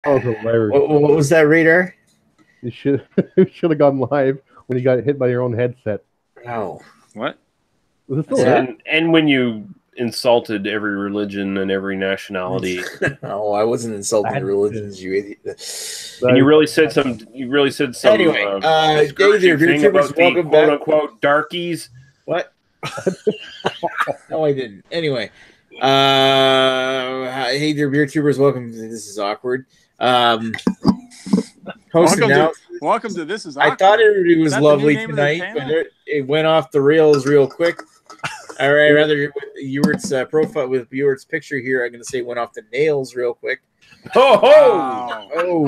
Oh, hilarious. What was that, Radar? You should have gone live when you got hit by your own headset. No. What? Was it still there? And when you insulted every religion and every nationality. No, I wasn't insulting religions, you idiot. And you really said some. Anyway, hey there, Beertubers, welcome quote back. unquote darkies. What? No, I didn't. Anyway, hey there, Beertubers, welcome to This Is Awkward. Welcome to This Is Awkward. I thought it was lovely tonight, but it went off the rails real quick. All right, rather with Ewert's profile with Ewert's picture here, I'm going to say it went off the nails real quick. Wow. Oh,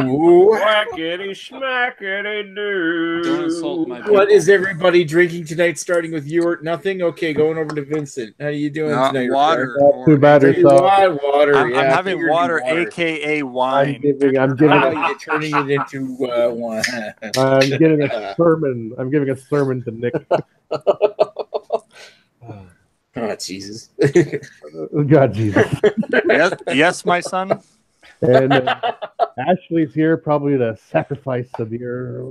whackity schmackity doo. Don't insult my people. What is everybody drinking tonight? Starting with Ewert, nothing. Okay, going over to Vincent. How are you doing tonight? Water. Too bad yourself. Water. I'm having water, aka wine. I'm giving you're turning it into wine. I'm giving a sermon. I'm giving a sermon to Nick. Oh, Jesus. God, Jesus. Yes, my son. And Ashley's here probably to sacrifice the beer.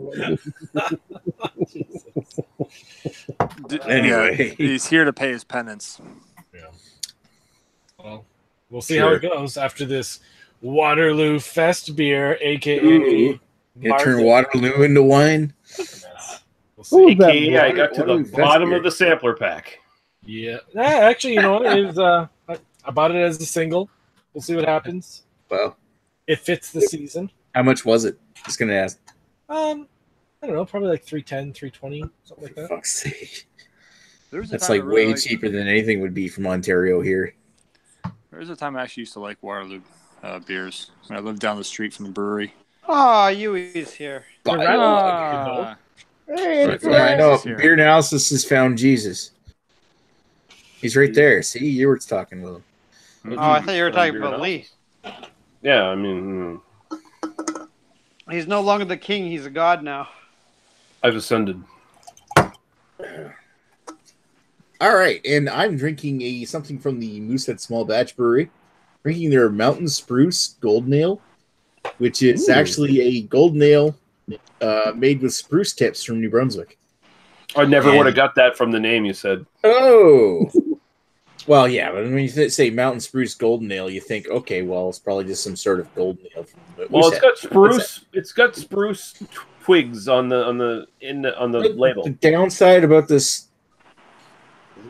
Anyway. He's here to pay his penance. Yeah. Well, we'll see how it goes after this Waterloo Fest beer, a.k.a. You turn Waterloo into wine? We'll see. AKA, I got to the bottom of the sampler pack. Yeah. Actually, you know what? It is, I bought it as a single. We'll see what happens. Well, it fits the season. How much was it? Just going to ask. I don't know. Probably like 310, 320, something like that. For fuck's sake. That's like way cheaper than anything would be from Ontario here. There was a time I actually used to like Waterloo beers. When I lived down the street from the brewery. Oh, Yui's here. Hey, I know. Beer Analysis has found Jesus. He's right there. See, you were talking with him. Oh, I thought you were talking about Lee. Yeah, I mean... He's no longer the king. He's a god now. I've ascended. All right, and I'm drinking something from the Moosehead Small Batch Brewery. Drinking their Mountain Spruce Golden Ale, which is actually a golden ale made with spruce tips from New Brunswick. I never would have got that from the name you said. Oh! Well, yeah, but when you say Mountain Spruce Golden Ale, you think, okay, well, it's probably just some sort of golden ale. Well, it's got spruce. It's got spruce twigs on the label. The downside about this,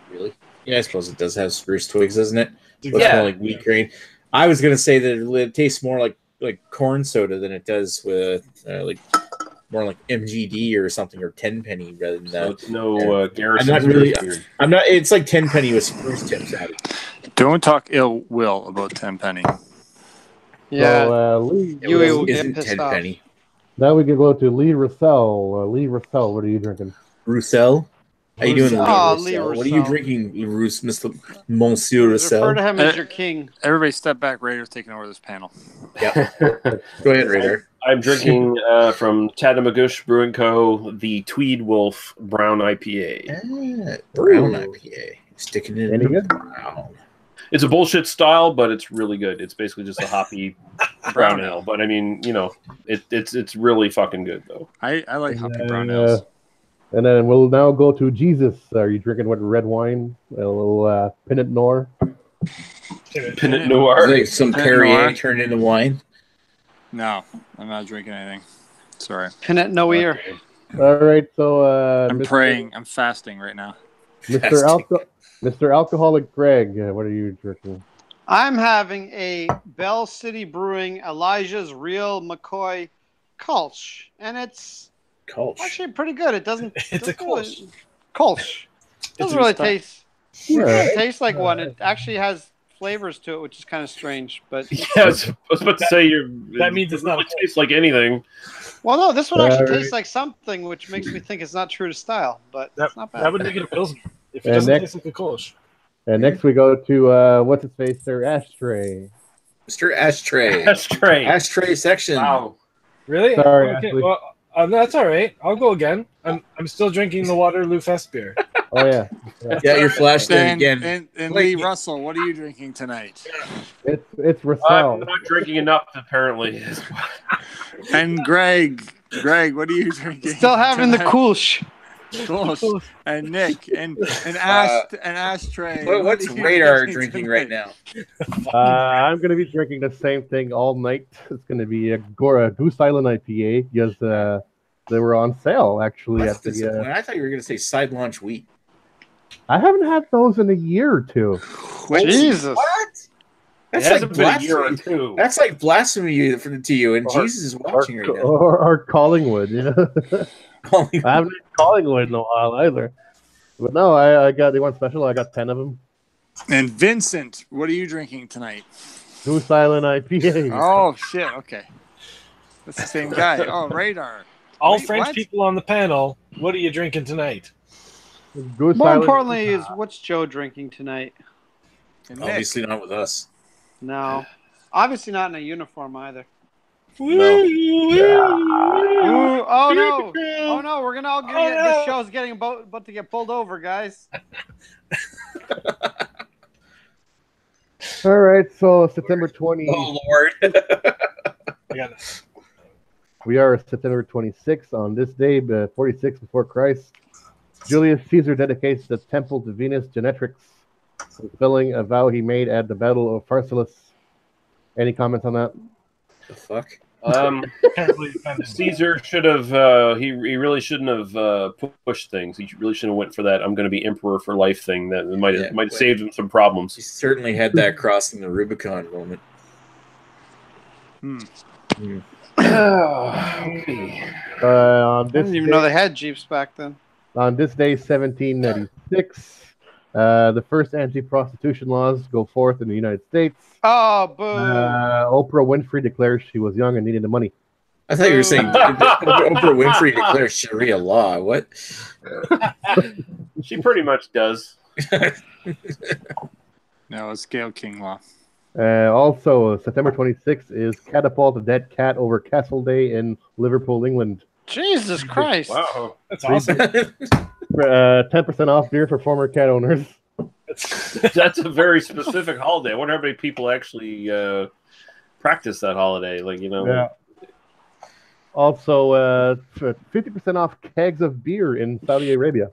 really? Yeah, I suppose it does have spruce twigs, doesn't it? Looks more like wheat grain. I was gonna say that it tastes more like corn soda than it does with more like MGD or something, or Tenpenny rather than that. So it's no Garrison. I'm not. It's like Tenpenny with spruce tips added. Don't talk ill will about Tenpenny. Yeah. So, Lee, isn't Tenpenny. Now we can go to Lee Russell. Lee Russell, what are you drinking? Roussel? How you doing, Lee Roussel? What are you drinking, Mr. Monsieur Roussel? Refer to him as your king. Everybody step back. Raider's taking over this panel. Yeah. Go ahead, Raider. I'm drinking from Tatamagouche Brewing Co. the Tweed Wolf Brown IPA. Brown IPA. Sticking it in the brown. It's a bullshit style, but it's really good. It's basically just a hoppy brown ale. But I mean, you know, it's really fucking good though. I like hoppy brown ales. And then we'll now go to Jesus. Are you drinking what, red wine? A little Pinot Noir? Pinot Noir? Like some Perrier turned into wine? No, I'm not drinking anything. Sorry. Pinot Noir. Okay. All right, so... I'm praying. I'm fasting right now. Mr. Alcoholic Greg, what are you drinking? I'm having a Bell City Brewing Elijah's Real McCoy Kolsch. And it's... Kolsch. Actually, pretty good. It doesn't. It's a Kolsch. Kolsch. Doesn't really taste. It tastes like one. It actually has flavors to it, which is kind of strange. But yeah, I was about to say that means it's not. It tastes like anything. Well, no, this one actually tastes like something, which makes me think it's not true to style. But it's not bad. That would make it a Pilsner if it doesn't taste like a Kolsch. And next we go to what's his face there, Ashtray. Mr. Ashtray. Ashtray section. Wow. Really? Sorry, okay. Well, that's all right. I'll go again. I'm still drinking the Waterloo Fest beer. Oh yeah, Yeah, your flash then And, again. and Like- Lee Russell, what are you drinking tonight? it's I'm Russell. not drinking enough, apparently. And Greg, what are you drinking? Still having the tonight? Kulsh. Cool. And Nick and Ashtray. What's What are you Radar drinking right tonight? now? I'm gonna be drinking the same thing all night. It's gonna be a Goose Island IPA because they were on sale actually That's at the. disappointing. I thought you were going to say side launch wheat. I haven't had those in a year or two. Jesus. What? It That's hasn't like been a year or blasphemy. two. That's like blasphemy to you, and Or- Jesus is watching right now. Or Collingwood, you know. Calling- I haven't had Collingwood in a while either. But no, I got the one special. I got 10 of them. And Vincent, what are you drinking tonight? Goose Island IPA. Oh shit! Okay, that's the same guy. Oh, Radar. All Wait, French what? people on the panel, what are you drinking tonight? Goose More Island. importantly, is what's Joe drinking tonight? And Nick. Obviously not with us. No, obviously not in a uniform either. No. Ooh, oh no! Oh no! We're gonna all get Oh, no. this show's getting about to get pulled over, guys. All right, so September 20. Oh Lord. I got it. We are September 26th. On this day, 46 before Christ, Julius Caesar dedicates the temple to Venus Genetrix, fulfilling a vow he made at the Battle of Pharsalus. Any comments on that? The fuck? Apparently, kind of- Caesar should have. He really shouldn't have pushed things. He really should have went for that. I'm going to be emperor for life thing. That might have Yeah, saved him some problems. He certainly had that crossing the Rubicon moment. Okay. On I this didn't even know they had Jeeps back then. On this day, 1796, the first anti-prostitution laws go forth in the United States. Oh, boo! Oprah Winfrey declares she was young and needed the money. I thought you were saying Oprah Winfrey declares Sharia law. What? She pretty much does. No, it's Gail King law. Also, September 26th is Catapult a Dead Cat Over Castle Day in Liverpool, England. Jesus Christ! Wow. That's awesome. 10% off beer for former cat owners. That's a very specific holiday. I wonder how many people actually practice that holiday. Like, you know. Yeah. Also, 50% off kegs of beer in Saudi Arabia.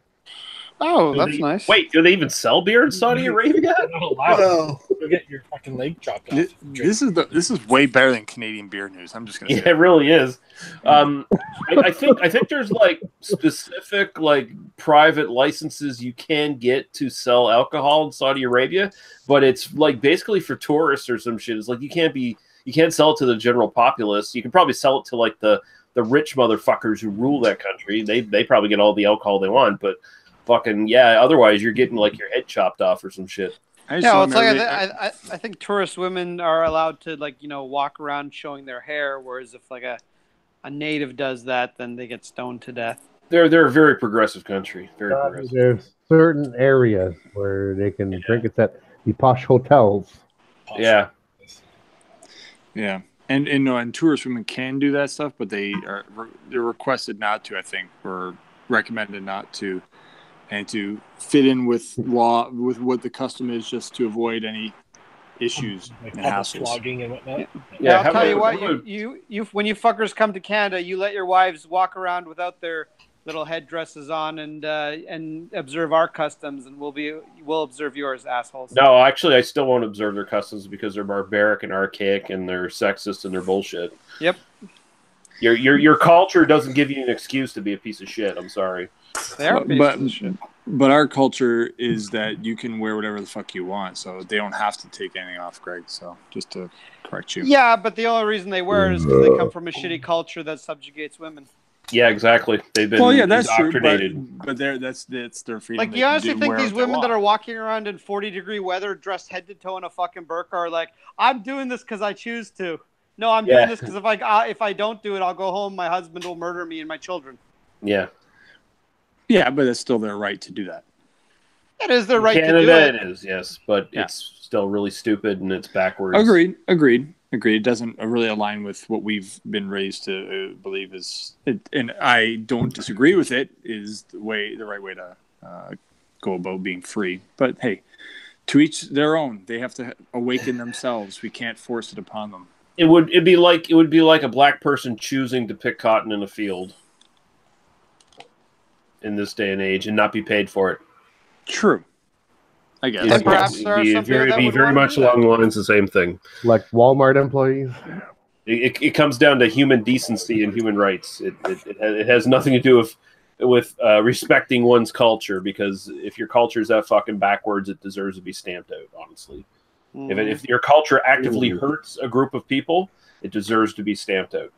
Oh, Do that's they- nice. Wait, do they even sell beer in Saudi Arabia? They're not allowed. You'll get your fucking leg chopped off. This is way better than Canadian beer news. I'm just gonna Yeah, say. it really is. I think there's like specific like private licenses you can get to sell alcohol in Saudi Arabia, but it's like basically for tourists or some shit. It's like you can't sell it to the general populace. You can probably sell it to like the rich motherfuckers who rule that country. They probably get all the alcohol they want, but fucking yeah. Otherwise, you're getting like your head chopped off or some shit. I just Yeah, well, don't it's like remember- I think tourist women are allowed to walk around showing their hair, whereas if like a native does that, then they get stoned to death. They're a very progressive country. Very progressive. There's certain areas where they can drink it at the posh hotels. Yeah. Yeah, and tourist women can do that stuff, but they're requested not to. I think, or recommended not to, and to fit in with law with what the custom is, just to avoid any issues Like and public hassles. flogging and whatnot. Yeah, I'll how tell you about- what, you when you fuckers come to Canada, you let your wives walk around without their little headdresses on and observe our customs, and we'll observe yours, assholes. No, actually, I still won't observe their customs because they're barbaric and archaic and they're sexist and they're bullshit. Yep. Your culture doesn't give you an excuse to be a piece of shit. I'm sorry. They are But- pieces of shit. But our culture is that you can wear whatever the fuck you want, so they don't have to take anything off, Greg. So just to correct you. Yeah, but the only reason they wear it is because they come from a shitty culture that subjugates women. Yeah, exactly. They've been Well, yeah, that's true. indoctrinated. But that's their freedom. Like, They you can honestly do think wear these what they women that want. are walking around in 40-degree weather, dressed head to toe in a fucking burqa, are like, I'm doing this because I choose to. No, I'm Yeah. doing this because if I don't do it, I'll go home. My husband will murder me and my children. Yeah. Yeah, but it's still their right to do that. It is their right Canada, to do it. it is, yes, but Yeah. it's still really stupid and it's backwards. Agreed. It doesn't really align with what we've been raised to believe is, and I don't disagree with it. Is the right way to go about being free. But hey, to each their own. They have to awaken themselves. We can't force it upon them. It would be like a black person choosing to pick cotton in a field in this day and age and not be paid for it. True. I guess. And perhaps there are some people that would very want to much do that. along the lines of the same thing. Like Walmart employees. It comes down to human decency and human rights. It has nothing to do with respecting one's culture, because if your culture is that fucking backwards, it deserves to be stamped out, honestly. If your culture actively hurts a group of people, it deserves to be stamped out.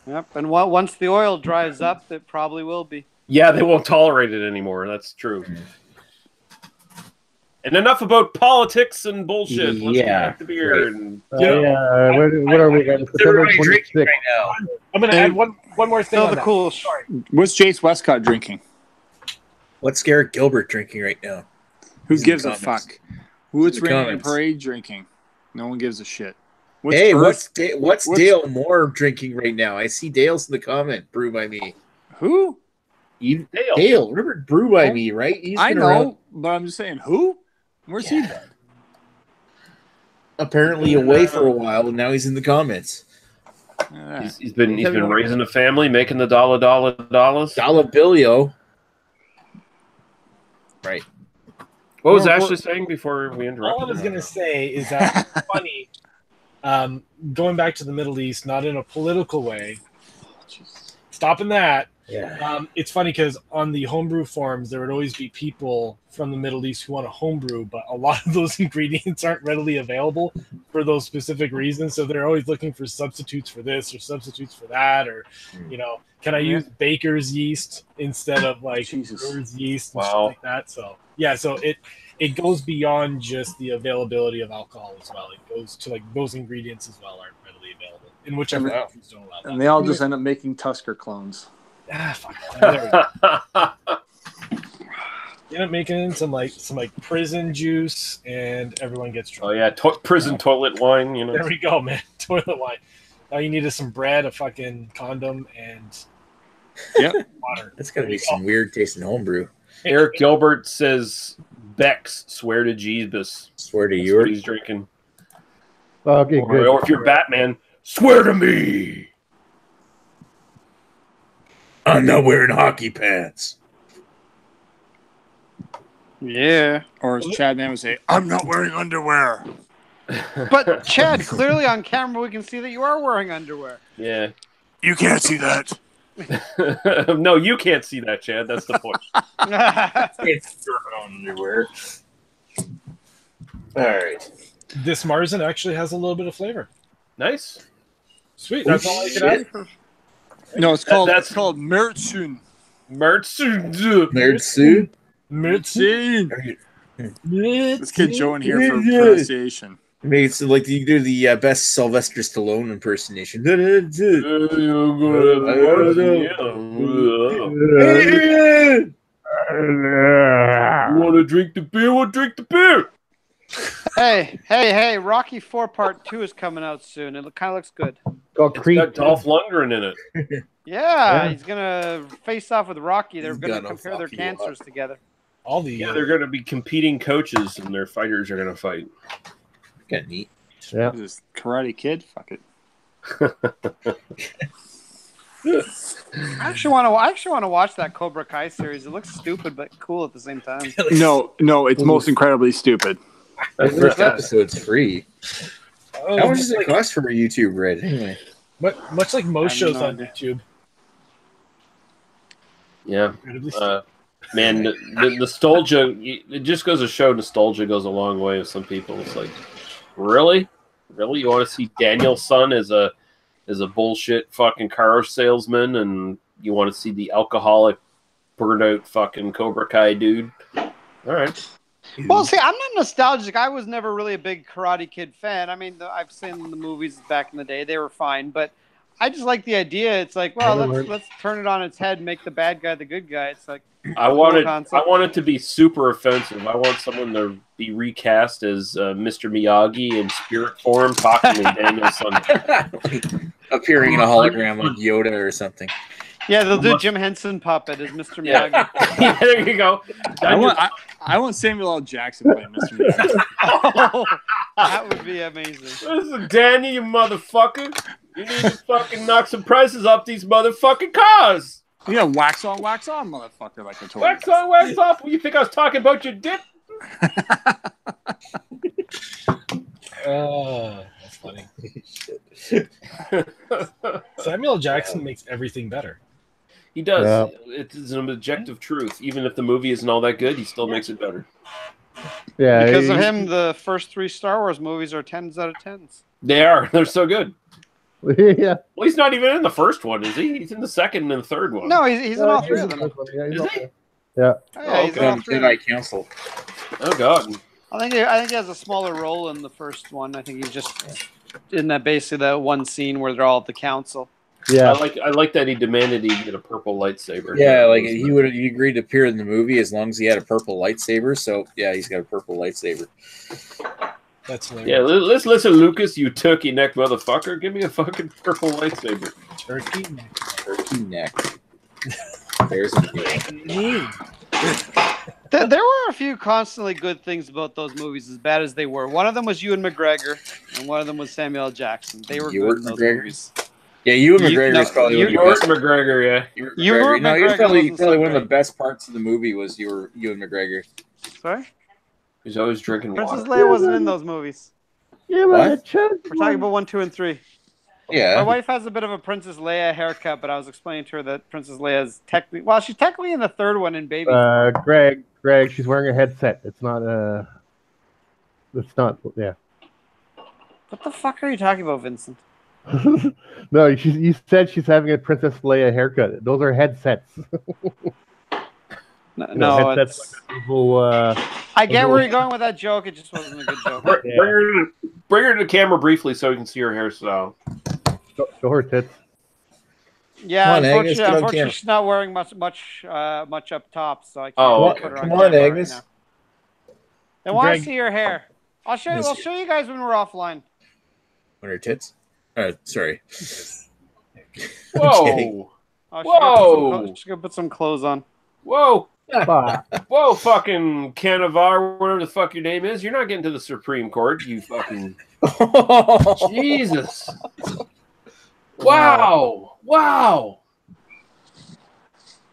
Yep, and once the oil dries up, it probably will be. Yeah, they won't tolerate it anymore. That's true. And enough about politics and bullshit. Let's get back to beer. And, what are we at? September 26th. Right now. I'm going to add one more thing. Still the cool. Sorry. What's Jace Westcott drinking? What's Garrett Gilbert drinking right now? Who He's in gives the a comments. fuck? Who's In the Rain and comments. Parade drinking? No one gives a shit. What's Dale Moore drinking right now? I see Dale's in the comment. Brew by me. Who? Dale, remember Brew by me, right? He's I been know, around, but I'm just saying, who? Where's he been? apparently away for a while, and now he's in the comments. He's been raising a family, making the dollars. Dollar Right. What was Ashley saying before we interrupted? All I was going to say is that it's funny, going back to the Middle East, not in a political way, stopping that. Yeah. It's funny because on the homebrew forums, there would always be people from the Middle East who want to homebrew, but a lot of those ingredients aren't readily available for those specific reasons. So they're always looking for substitutes for this or substitutes for that, or, can I use baker's yeast instead of like brewer's yeast and shit like that? So yeah, so it goes beyond just the availability of alcohol as well. It goes to like those ingredients as well aren't readily available in whichever countries don't allow that. And they all just end up making Tusker clones. Fuck. There we go. You end up making some prison juice, and everyone gets drunk. Oh yeah, prison toilet wine. There we go, man. Toilet wine. All you need is some bread, a fucking condom, and water. That's gotta be some weird tasting homebrew. Eric Gilbert says Bex, swear to Jesus. Swear to That's you. what he's drinking. Okay, good. Or if you're Batman, swear to me. I'm not wearing hockey pants. Yeah. Or as Chad Man would say, I'm not wearing underwear. But Chad, clearly on camera we can see that you are wearing underwear. Yeah. You can't see that. No, you can't see that, Chad. That's the point. It's your own underwear. All right. This Marzen actually has a little bit of flavor. Nice. Sweet. That's all I could add. No, it's called That's called Mertsun. Nerdsu. Mertsun. Let's get Joe in here for pronunciation. Maybe it's like you do the best Sylvester Stallone impersonation. You want to drink the beer? We'll drink the beer. Hey! Rocky 4 Part 2 is coming out soon. It kind of looks good. Called It's Creed. got Dolph Lundgren in it. Yeah, he's gonna face off with Rocky. They're He's gonna gonna compare their fuck you cancers up. together. All the Yeah, they're going to be competing coaches, and their fighters are going to fight. Kind of neat. Yeah. This Karate Kid? Fuck it. I actually want to watch that Cobra Kai series. It looks stupid but cool at the same time. No, it's most incredibly stupid. The first episode's free. Oh, How much does it cost for a YouTube Red? Anyway. But much like most I have shows no on idea. YouTube. Yeah. Incredibly stupid. Man, the nostalgia, it just goes to show nostalgia goes a long way with some people. It's like, really? You want to see Danielson as a bullshit fucking car salesman, and you want to see the alcoholic, burned out fucking Cobra Kai dude? All right. Well, see, I'm not nostalgic. I was never really a big Karate Kid fan. I mean, I've seen the movies back in the day; they were fine. But I just like the idea. It's like, well, let's turn it on its head and make the bad guy the good guy. It's like I want it to be super offensive. I want someone to be recast as Mr. Miyagi in spirit form, talking to Danielson. Appearing in a hologram like Yoda or something. Yeah, they'll do Jim Henson puppet as Mr. Miyagi. Yeah, there you go. I want Samuel L. Jackson playing Mr. Miyagi. Oh, that would be amazing. Listen, Danny, you motherfucker. You need to fucking knock some prices off these motherfucking cars. Yeah, wax on, motherfucker, like I told Wax you. on, wax off. You think I was talking about your dick? That's funny. Samuel L. Jackson makes everything better. He does. Yeah. It's an objective truth. Even if the movie isn't all that good, he still makes it better. Yeah, Because of him, the first 3 Star Wars movies are 10s out of 10s. They are. They're so good. Yeah. Well, he's not even in the first one, is he? He's in the second and the third one. No, he's in all 3 of them. Is he? Yeah. Oh, yeah, he's in all 3 of them. Council. Oh, God. I think he has a smaller role in the first one. I think he's just in that basically that one scene where they're all at the council. Yeah. I like that he demanded he get a purple lightsaber. Yeah, like he agreed to appear in the movie as long as he had a purple lightsaber. So yeah, he's got a purple lightsaber. That's hilarious. Yeah, let's listen, Lucas, you turkey neck motherfucker. Give me a fucking purple lightsaber. Turkey neck. Turkey neck. There's a deal. There were a few constantly good things about those movies, as bad as they were. One of them was Ewan McGregor, and one of them was Samuel L. Jackson. They were good in those movies. Yeah, Ewan McGregor is probably Ewan McGregor, yeah. Ewan McGregor. Probably one of the best parts of the movie was Ewan McGregor. Sorry? He's always drinking Princess water. Leia wasn't in those movies. Yeah, We're talking about 1, 2, and 3. Yeah. My wife has a bit of a Princess Leia haircut, but I was explaining to her that Princess Leia is technically... Well, she's technically in the third one in Baby. Greg, she's wearing a headset. It's not, yeah. What the fuck are you talking about, Vincent? No, you said she's having a Princess Leia haircut. Those are headsets. No, headsets it's... like people, I get where you're going with that joke. It just wasn't a good joke. Bring her to the camera briefly so you can see her hairstyle. show her tits. Yeah, Come on, Agnes, get on unfortunately, camera. she's not wearing much up top, so I can't Oh, put her come on on, camera Agnes. Right now. They want Greg- to see her hair. I'll show you. I'll show you guys when we're offline. What are her tits? Sorry. Whoa. Oh, she's gonna put some clothes on. Whoa. Bah. Whoa, fucking Canavar, whatever the fuck your name is. You're not getting to the Supreme Court, you fucking... Jesus. Wow.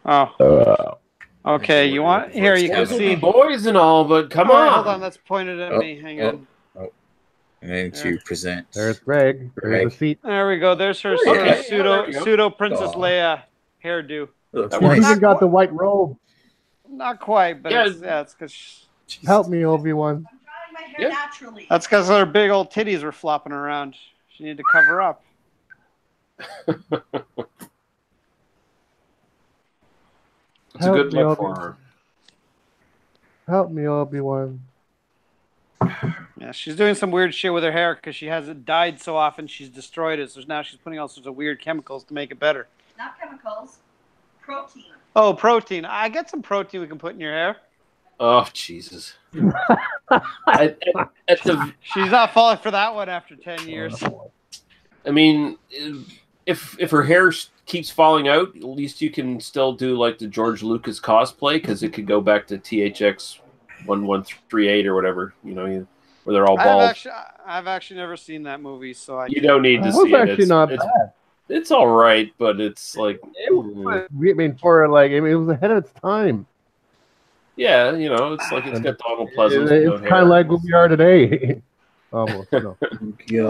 Oh. Okay, you want... Here, you can Those will be see... boys and all, but come All right, on. hold on, that's pointed at me. Hang on. And then to present. There's Greg. There's the seat. There we go. There's her Okay. there we go. pseudo Princess Leia hairdo. Looks That You works. nice. even got the white robe. Not quite, but Yeah. it's because... Help me, Obi-Wan. My hair Yeah. naturally. That's because her big old titties were flopping around. She needed to cover up. It's a good look for her. Help me, Obi-Wan. Yeah, she's doing some weird shit with her hair because she has it dyed so often she's destroyed it. So now she's putting all sorts of weird chemicals to make it better. Not chemicals. Protein. Oh, protein. I get some protein we can put in your hair. Oh, Jesus. at the, She's not falling for that one after 10 years. I mean, if her hair keeps falling out, at least you can still do like the George Lucas cosplay because it could go back to THX 1138 or whatever, where they're all bald. I've actually never seen that movie, so I You don't need to It see was it. actually not bad. It's all right, but it's like, It was, I mean, it was ahead of its time. yeah, it's like it's got Donald Pleasance. It's kind of like what we are today. Almost. No.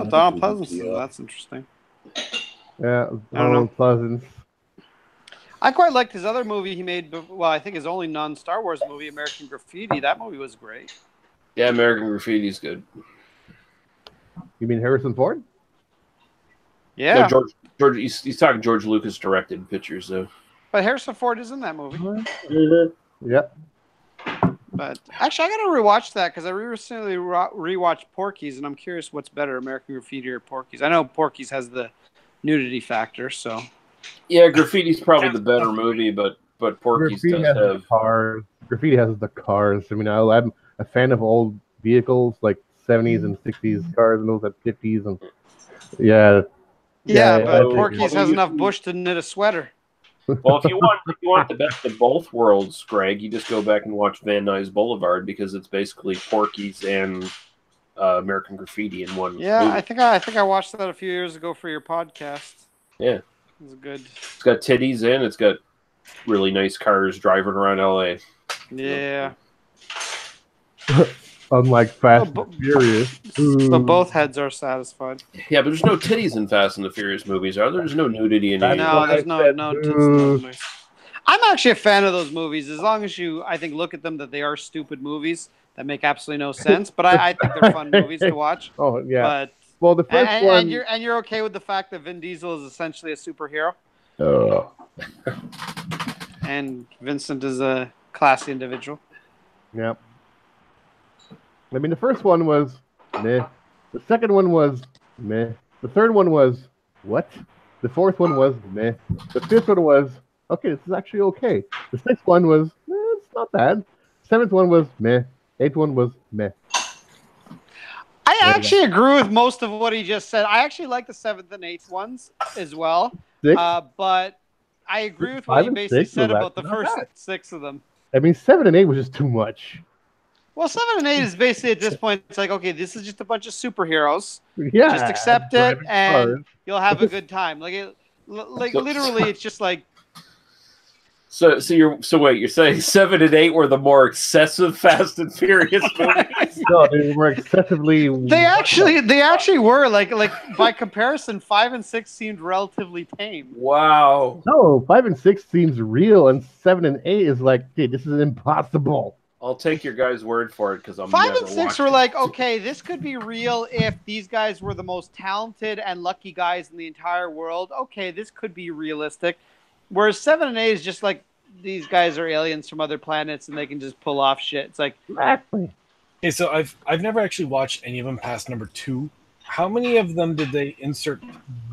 Donald Pleasance. That's interesting. Yeah, I don't Donald Pleasance. I quite liked his other movie he made. Well, I think his only non-Star Wars movie, American Graffiti. That movie was great. Yeah, American Graffiti's good. You mean Harrison Ford? Yeah, No, George. He's talking George Lucas directed pictures, though. but Harrison Ford is in that movie. Yep. But actually, I got to rewatch that because I recently rewatched Porky's, and I'm curious what's better, American Graffiti or Porky's. I know Porky's has the nudity factor, so. Yeah, Graffiti's probably the better movie, but Porky's Graffiti does has the have. cars. Graffiti has the cars. I mean, I'm a fan of old vehicles like 70s and 60s cars and those at 50s and Yeah, but Oh, Porky's has enough bush to knit a sweater. Well, if you want the best of both worlds, Greg, you just go back and watch Van Nuys Boulevard because it's basically Porky's and American Graffiti in one. Yeah, movie. I think I watched that a few years ago for your podcast. Yeah, it was good. It's got titties in. It's got really nice cars driving around LA. Yeah. Unlike Fast and Furious. But both heads are satisfied. Yeah, but there's no titties in Fast and the Furious movies, are there? There's no nudity in any. No, there's no tits. I'm actually a fan of those movies as long as you, I think, look at them that they are stupid movies that make absolutely no sense. But I think they're fun movies to watch. Oh yeah. But well, the first one, and you're okay with the fact that Vin Diesel is essentially a superhero, and Vincent is a classy individual. Yeah. I mean, the first one was meh. The second one was meh. The third one was what? The fourth one was meh. The fifth one was okay. This is actually okay. The sixth one was it's not bad. Seventh one was meh. Eighth one was meh. I actually agree with most of what he just said. I actually like the seventh and eighth ones as well. But I agree with what he basically said about the first six of them. I mean, 7 and 8 was just too much. Well, 7 and 8 is basically at this point, it's like, okay, this is just a bunch of superheroes. Yeah. Just accept it, and you'll have a good time. Literally, it's just like. So wait, you're saying 7 and 8 were the more excessive Fast and Furious movies? No, they were excessively. They actually were like by comparison, 5 and 6 seemed relatively tame. Wow. No, 5 and 6 seems real, and 7 and 8 is like, dude, this is impossible. I'll take your guys' word for it because I'm 5 and 6 were like, okay, this could be real if these guys were the most talented and lucky guys in the entire world. Okay, this could be realistic. Whereas 7 and 8 is just like these guys are aliens from other planets and they can just pull off shit. It's like exactly. Okay, so I've never actually watched any of them past number 2. How many of them did they insert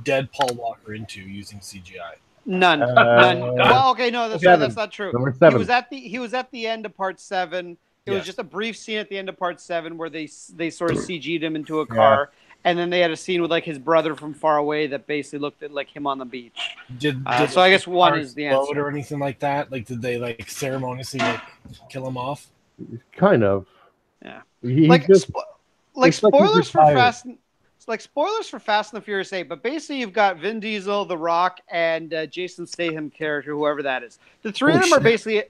dead Paul Walker into using CGI? None. Well, okay, no, that's not true. Number 7. He was at the end of part 7. It was just a brief scene at the end of part 7 where they sort of CG'd him into a car, and then they had a scene with like his brother from far away that basically looked at like him on the beach. So I guess 1 is the answer. Or anything like that? Like, did they like ceremoniously kill him off? Kind of. Yeah. Spoilers for Fast. Like spoilers for Fast and the Furious 8, but basically you've got Vin Diesel, The Rock, and Jason Statham character, whoever that is. The three of them are basically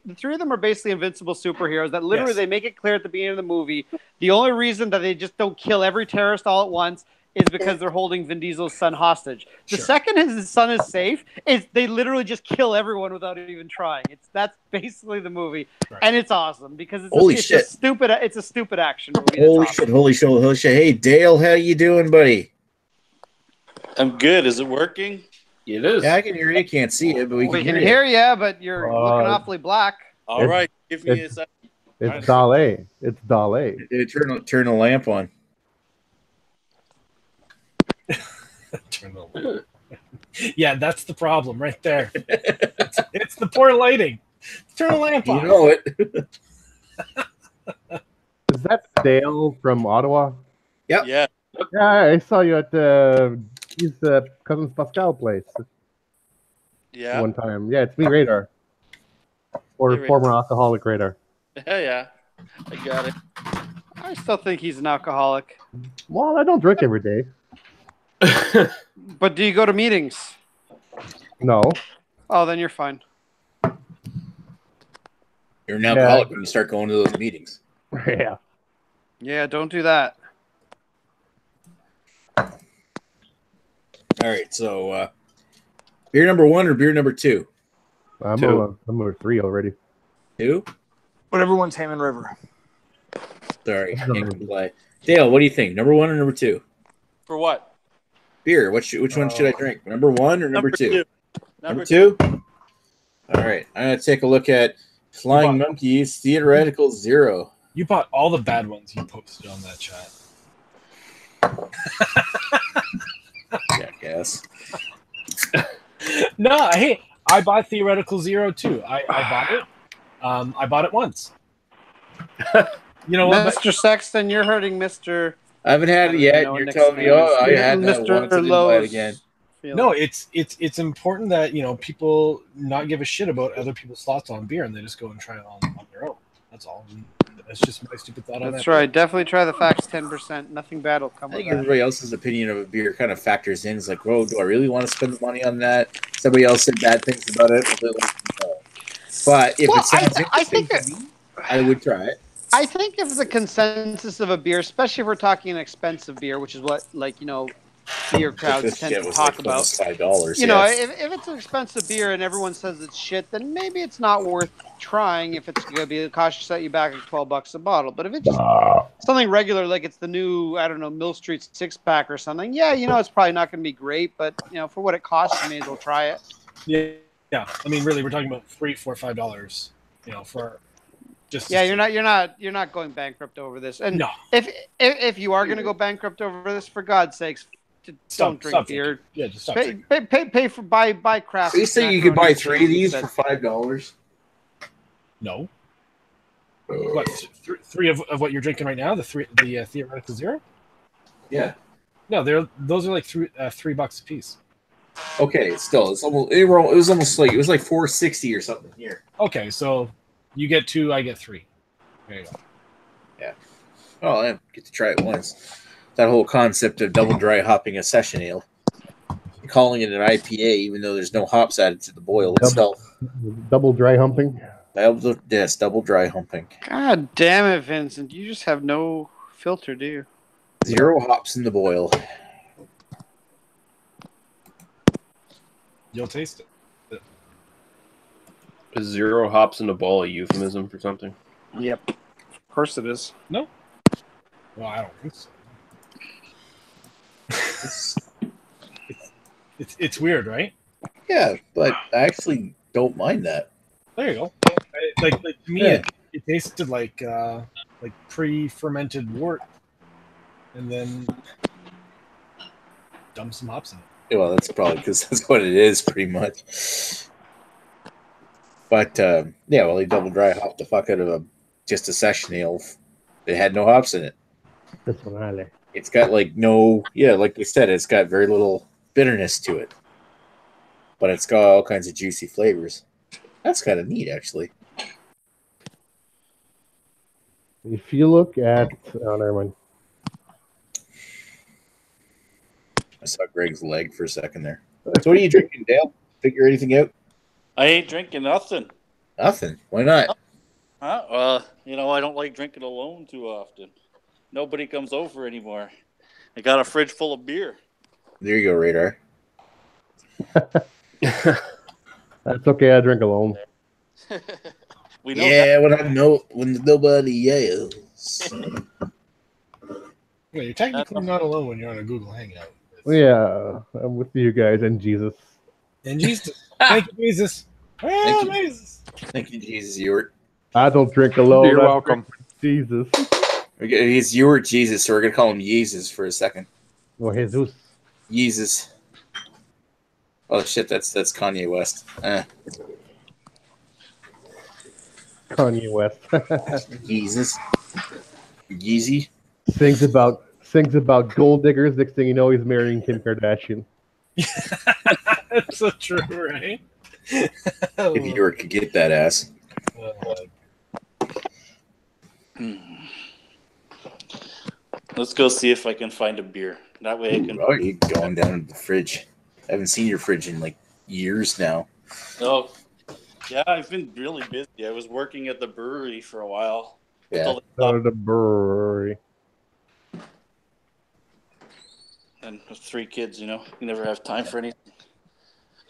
invincible superheroes that literally they make it clear at the beginning of the movie. The only reason that they just don't kill every terrorist all at once is because they're holding Vin Diesel's son hostage. The second his son is safe, they literally just kill everyone without even trying. That's basically the movie, and it's awesome because it's a stupid action movie. Holy shit! Hey Dale, how you doing, buddy? I'm good. Is it working? It is. Yeah, I can hear you. Can't see it, but we can hear you. But you're looking awfully black. All right, give me a second. It's Dalé. It's Dalé. Turn the lamp on. Yeah, that's the problem right there. It's the poor lighting. Turn the lamp on. You know it. Is that Dale from Ottawa? Yep. Yeah. Yeah, I saw you at his cousin's Pascal place. Yeah. One time. Yeah, it's me, Radar. Or former alcoholic Radar. Yeah. I got it. I still think he's an alcoholic. Well, I don't drink every day. But do you go to meetings? No. Oh, then you're fine. You're an alcoholic when you start going to those meetings. Yeah. Yeah, don't do that. All right, so beer number 1 or beer number 2? I'm number 3 already. 2? Whatever one's Hammond River. Sorry, can't comply. Dale, what do you think? Number 1 or number 2? For what? Beer. Which one should I drink? Number 1 or number 2? Number 2? All right. I'm going to take a look at Flying Monkeys Theoretical Zero. You bought all the bad ones you posted on that chat. Jackass. No, hey, I bought Theoretical Zero too. I bought it. I bought it once. You know what, Mr. Sexton, you're hurting Mr. I haven't had it yet. You're telling me, I had that once. I didn't buy it again. feeling. No, it's important that people not give a shit about other people's thoughts on beer, and they just go and try it on their own. That's all. And that's just my stupid thought on that. That's right. Definitely try the Facts 10%. Nothing bad will come I of think that. everybody else's opinion of a beer kind of factors in. It's like, whoa, do I really want to spend the money on that? Somebody else said bad things about it. No. But if it sounds interesting to me, I would try it. I think if the consensus of a beer, especially if we're talking an expensive beer, which is what beer crowds tend to talk about. $5. If it's an expensive beer and everyone says it's shit, then maybe it's not worth trying. If it's gonna be cost you set you back like $12 a bottle. But if it's just something regular, like it's the new Mill Street 6-pack or something, it's probably not gonna be great. But for what it costs, you may as well try it. Yeah. I mean, really, we're talking about $3, $4, $5. For just you're not going bankrupt over this. And no. If you are gonna go bankrupt over this, for God's sakes, don't drink beer. Yeah, just stop pay for buy craft. So you say you could buy 3 of these for $5? No. What? Three of what you're drinking right now? The theoretical zero? Yeah. No, those are like $3 a piece. Okay, still, it was almost like $4.60 or something here. Okay, so you get 2, I get 3. There you go. Yeah. Oh, I get to try it once. That whole concept of double dry hopping a session ale, calling it an IPA, even though there's no hops added to the boil itself. Double dry humping. Yes, double dry humping. God damn it, Vincent! You just have no filter, do you? 0 hops in the boil. You'll taste it. Is 0 hops in a ball a euphemism for something? Yep. Of course it is. No. Well, I don't think so. It's weird, right? Yeah, but I actually don't mind that. There you go. Like to me, it tasted like pre-fermented wort, and then dump some hops in it. Well, that's probably because that's what it is, pretty much. But they double dry hopped the fuck out of just a session ale. It had no hops in it. That's what I like. It's got like we said, it's got very little bitterness to it, but it's got all kinds of juicy flavors. That's kind of neat, actually. If you look at, never mind. I saw Greg's leg for a second there. So what are you drinking, Dale? Figure anything out? I ain't drinking nothing. Nothing. Why not? Well, I don't like drinking alone too often. Nobody comes over anymore. I got a fridge full of beer. There you go, Radar. That's okay. I drink alone. We know when nobody else. Yeah, you're technically not alone when you're on a Google Hangout. Yeah, I'm with you guys and Jesus. And Jesus. Thank you, Jesus. Thank you. Jesus. Thank you, Jesus Ewart. I don't drink alone. You're I welcome. drink Jesus. He's Ewart Jesus, so we're gonna call him Jesus for a second. Or Jesus. Jesus. Oh shit, that's Kanye West. Kanye West. Jesus. Yeezy. Sings about gold diggers. Next thing you know, he's marrying Kim Kardashian. That's so true, right? If Ewart could get that ass. Let's go see if I can find a beer. That way I can. Oh, you're going down to the fridge. I haven't seen your fridge in like years now. Oh, yeah, I've been really busy. I was working at the brewery for a while. Yeah. Out of the brewery. And with 3 kids, you never have time for anything.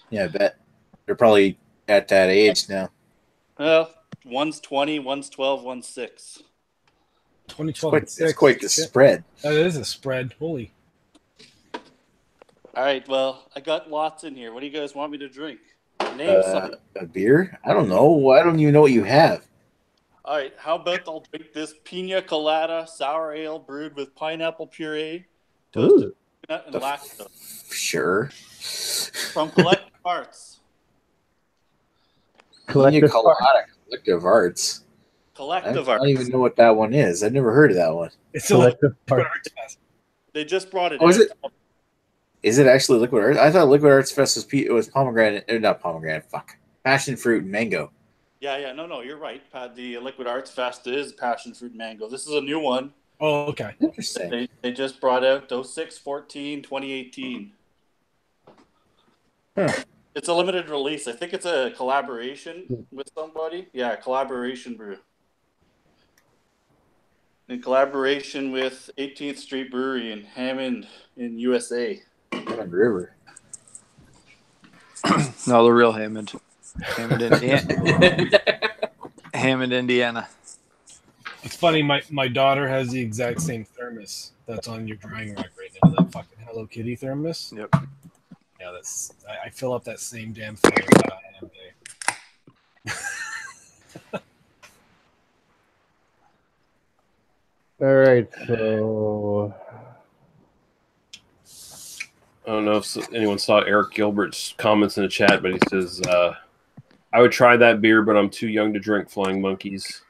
Yeah, I bet. They're probably at that age now. Well, one's 20, one's 12, one's 6. 2012. It's quite the spread. That is a spread. Holy. All right, well, I got lots in here. What do you guys want me to drink? Name something. A beer? I don't know. I don't even know what you have. All right, how about I'll drink this Pina Colada sour ale brewed with pineapple puree, toasted coconut, and lactose. Sure. From Collective Arts. Collective Arts. Collective I Arts. don't even know what that one is. I've never heard of that one. It's Collective a Arts. They just brought it Oh, is out. it? Is it actually Liquid Arts? I thought Liquid Arts Fest was pomegranate, or not pomegranate. Fuck, passion fruit and mango. Yeah. No, you're right. The Liquid Arts Fest is passion fruit mango. This is a new one. Oh, okay. Interesting. They just brought out 06-14 2018. Huh. It's a limited release. I think it's a collaboration with somebody. Yeah, collaboration brew. In collaboration with 18th Street Brewery in Hammond in USA. Hammond River. No, the real Hammond. Hammond, Indiana. Hammond, Indiana. It's funny. My daughter has the exact same thermos that's on your drying rack right now. That fucking Hello Kitty thermos. Yep. Yeah, I fill up that same damn thing every day. All right, so I don't know if anyone saw Eric Gilbert's comments in the chat, but he says, I would try that beer, but I'm too young to drink Flying Monkeys.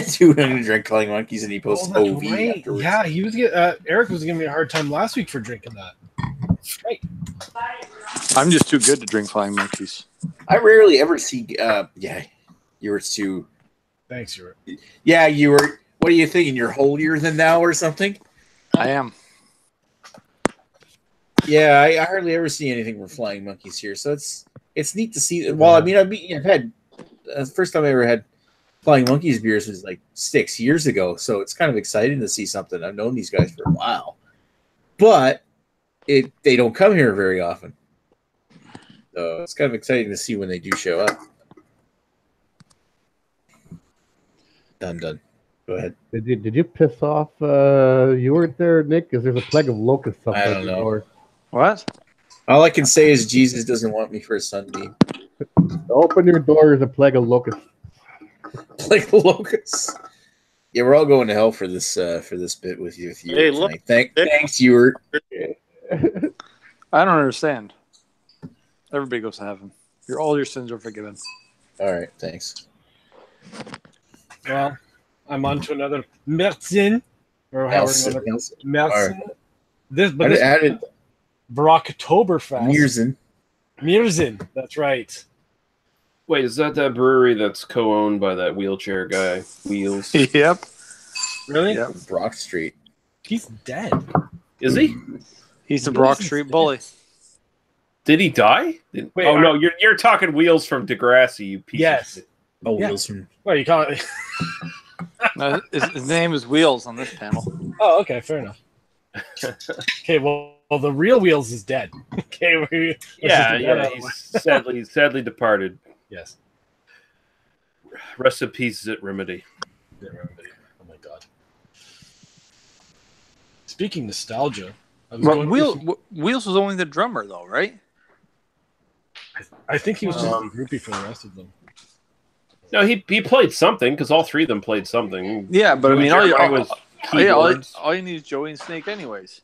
Too young to drink Flying Monkeys, and he posts OV afterwards. Yeah, he was. Eric was giving me a hard time last week for drinking that. Right. I'm just too good to drink Flying Monkeys. I rarely ever see. Yeah, you were too. Thanks, you were. Yeah, you were. What are you thinking? You're holier than thou or something? I am. Yeah, I hardly ever see anything from Flying Monkeys here, so it's neat to see. Well, I mean, I've had the first time I ever had Flying Monkeys beers was like 6 years ago, so it's kind of exciting to see something. I've known these guys for a while, but they don't come here very often, so it's kind of exciting to see when they do show up. Done. Go ahead. Did you piss off you weren't there, Nick? Because there's a plague of locusts up I there. don't know. Door. What? All I can say is Jesus doesn't want me for a sunbeam. Open your door. There's a plague of locusts. Like locusts. Yeah, we're all going to hell for this bit with you. Hey, look. Thanks, Ewert. I don't understand. Everybody goes to heaven. All your sins are forgiven. All right, thanks. Well, I'm on to another Mertzin. Or however Mertzin. This Brocktoberfest. Mirzen. That's right. Wait, is that brewery that's co-owned by that wheelchair guy? Wheels. Yep. Really? Yep. Brock Street. He's dead. Is he? He's the Brock Street bully. Did he die? Wait, no, you're talking Wheels from Degrassi, you piece of shit. Oh, Yeah. Wheels from. Well, you call it. No, his name is Wheels on this panel. Oh, okay, fair enough. Okay, well, the real Wheels is dead. Okay, he's sadly departed. Yes. Rest in peace, Zit Remedy. Oh my god. Speaking nostalgia, Well, Wheels was only the drummer, though, right? I think he was just a groupie for the rest of them. No, he played something because all three of them played something. Yeah, but I mean, all you need is Joey and Snake, anyways.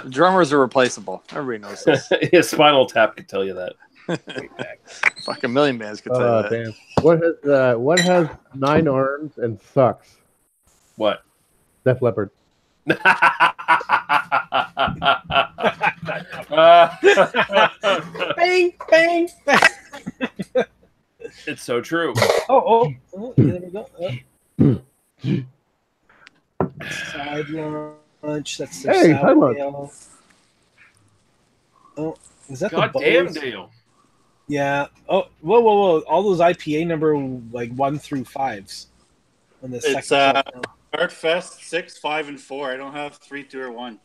Drummers are replaceable. Everybody knows this. His Spinal Tap could tell you that. Fuck, a million bands could tell you that. Damn. What has 9 arms and sucks? What? Def Leppard. Bang, bang, bang. It's so true. Oh, there we go. Side lunch. That's their Hey, salad side lunch. meal. Oh, is that God the damn, Bowls? Dale. Yeah. Oh, whoa! All those IPA number like 1 through 5s. On the It's second Artfest 6, 5, and 4. I don't have 3, 2, or 1.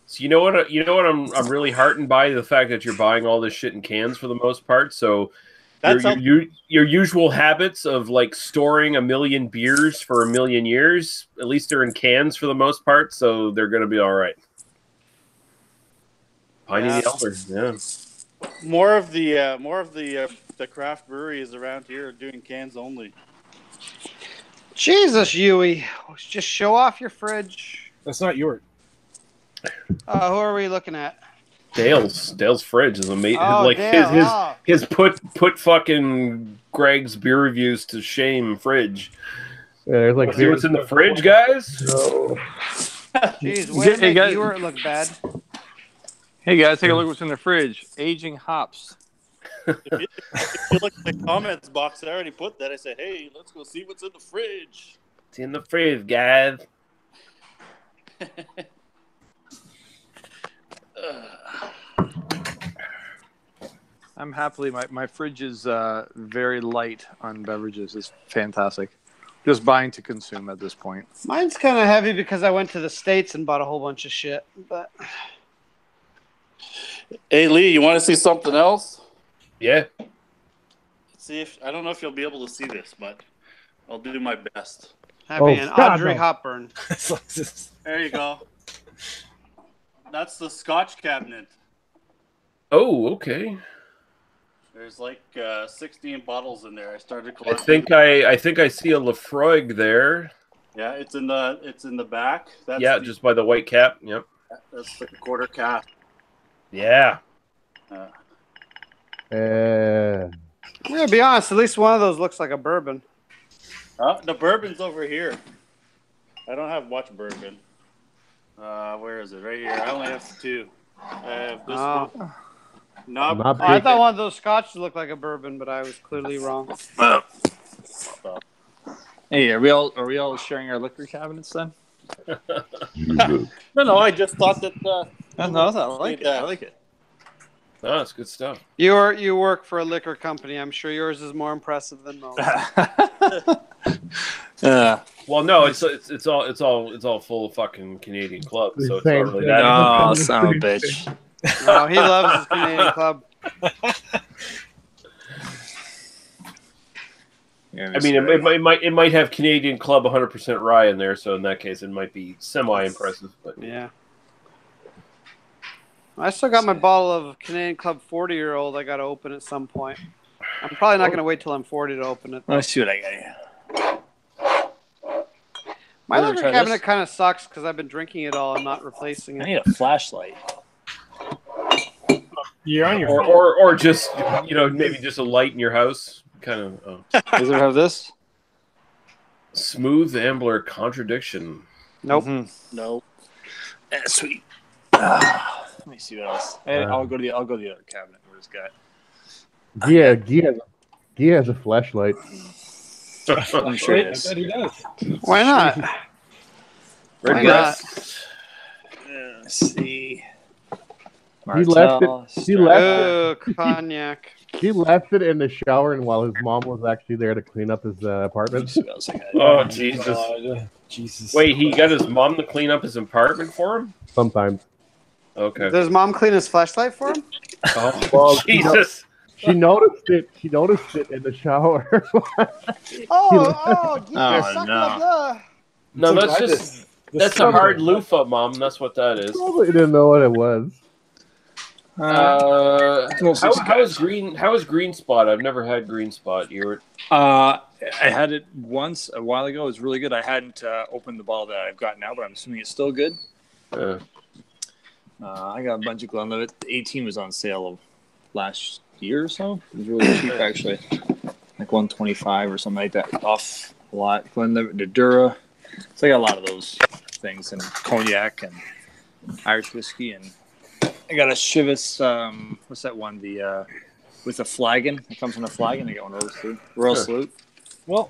So you know what I'm really heartened by the fact that you're buying all this shit in cans for the most part. So your usual habits of like storing 1 million beers for 1 million years, at least they're in cans for the most part, so they're going to be all right. Piney the Elder, yeah. More of the craft breweries around here are doing cans only. Jesus, Yui. Just show off your fridge. That's not yours. Who are we looking at? Dale's fridge is amazing. Oh, like Dale, his put fucking Greg's beer reviews to shame fridge. Yeah, there's like See what's in the fridge, guys? No. Jeez, way to make Ewart look bad. Hey guys, take a look what's in the fridge. Aging hops. If you look at the comments box, I already put that. I said, hey, let's go see what's in the fridge. It's in the fridge, guys. I'm happily, my fridge is very light on beverages. It's fantastic. Just buying to consume at this point. Mine's kind of heavy because I went to the States and bought a whole bunch of shit. But hey, Lee, you want to see something else? Yeah. See if I don't know if you'll be able to see this, but I'll do my best. Having an Audrey Hepburn. There you go. That's the Scotch cabinet. Oh, okay. There's like 16 bottles in there. I started collecting. I think I see a Lafroig there. Yeah, it's in the back. That's just by the white cap. Yep. That's the quarter cap. Yeah. Yeah, to be honest, at least one of those looks like a bourbon. The bourbon's over here. I don't have much bourbon. Where is it? Right here. I only have 2. I have this one. I thought one of those scotches looked like a bourbon, but I was clearly wrong. Hey, are we all sharing our liquor cabinets then? No, I just thought that. I like it. I like it. Oh, that's good stuff. You work for a liquor company. I'm sure yours is more impressive than most. Well, no, it's all full of fucking Canadian clubs. So it's not really that. Oh, son of a bitch. No, he loves his Canadian club. Yeah, I mean, it might have Canadian Club 100% rye in there, so in that case, it might be semi-impressive. But yeah, I still got my bottle of Canadian Club 40-year-old. I got to open at some point. I'm probably not going to wait till I'm 40 to open it. Let's see what I got here. My liquor cabinet kind of sucks because I've been drinking it all and not replacing it. I need a flashlight. You're on your or just maybe just a light in your house, kind of. Oh. Does it have this? Smooth Ambler Contradiction. Nope. Mm-hmm. Nope. Sweet. Let me see what else. I'll go to the other cabinet where it's got. Guy has a flashlight. I'm sure it is. I bet he does. Why not? Why not? Let's see. He left it. Cognac. He left it in the shower, and while his mom was actually there to clean up his apartment. Oh, Jesus! Wait, he got his mom to clean up his apartment for him? Sometimes. Okay. Does mom clean his flashlight for him? Oh, well, Jesus! She noticed it. She noticed it in the shower. No, that's a hard loofah, Mom. That's what that is. Probably didn't know what it was. How is Green Spot? I've never had Green Spot. I had it once a while ago. It was really good. I hadn't opened the bottle that I've got now, but I'm assuming it's still good. I got a bunch of Glenlivet. The 18 was on sale last year or so. It was really cheap, actually. Like $125 or something like that. Off a lot. Glenlivet, Dedura. So I got a lot of those things, and cognac and Irish whiskey, and I got a Chivas. What's that one? The with a flagon. It comes in a flagon. I got one of those too. Royal Salute. Well,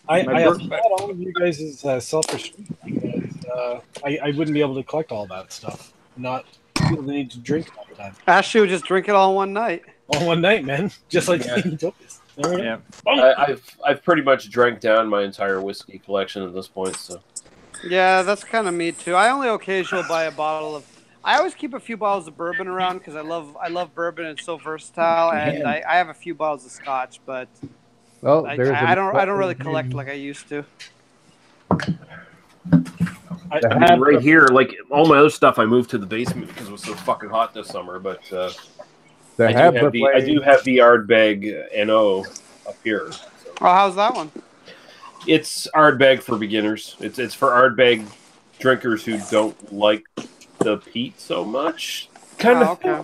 I applaud all of you guys' self-restraint because I wouldn't be able to collect all that stuff. Not feel the need to drink all the time. Ashley would just drink it all in one night. All one night, man. Just like Yeah. I've pretty much drank down my entire whiskey collection at this point. So. Yeah, that's kind of me too. I only occasionally buy a bottle of. I always keep a few bottles of bourbon around because I love bourbon. It's so versatile, and I have a few bottles of scotch, but I don't really collect like I used to. I mean, right here, like all my other stuff, I moved to the basement because it was so fucking hot this summer. But I do have the Ardbeg NO up here. So. Oh, how's that one? It's Ardbeg for beginners. It's for Ardbeg drinkers who don't like the peat so much. Okay.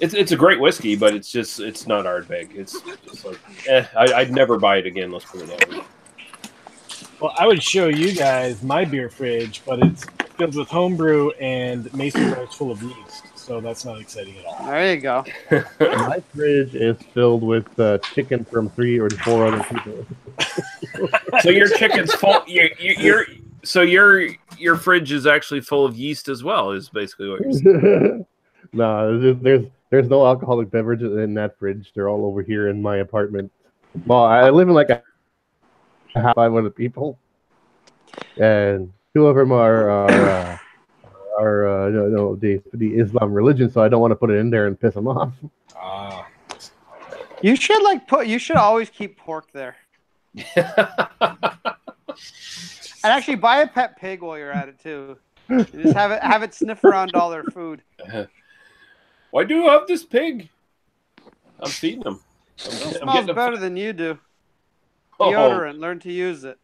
It's a great whiskey, but it's not Ardbeg. It's just like I'd never buy it again. Let's put it that way. Well, I would show you guys my beer fridge, but it's filled with homebrew and mason jars full of yeast, so that's not exciting at all. There you go. My fridge is filled with chicken from 3 or 4 other people. So your chicken's full. So your fridge is actually full of yeast as well. Is basically what you're saying. No, there's no alcoholic beverages in that fridge. They're all over here in my apartment. Well, I live in like a 500 people, and 2 of them are the Islam religion. So I don't want to put it in there and piss them off. You should always keep pork there. And actually buy a pet pig while you're at it too. You just have it sniff around all their food. Why do you have this pig? I'm feeding him. It smells better than you do. Deodorant. Learn to use it.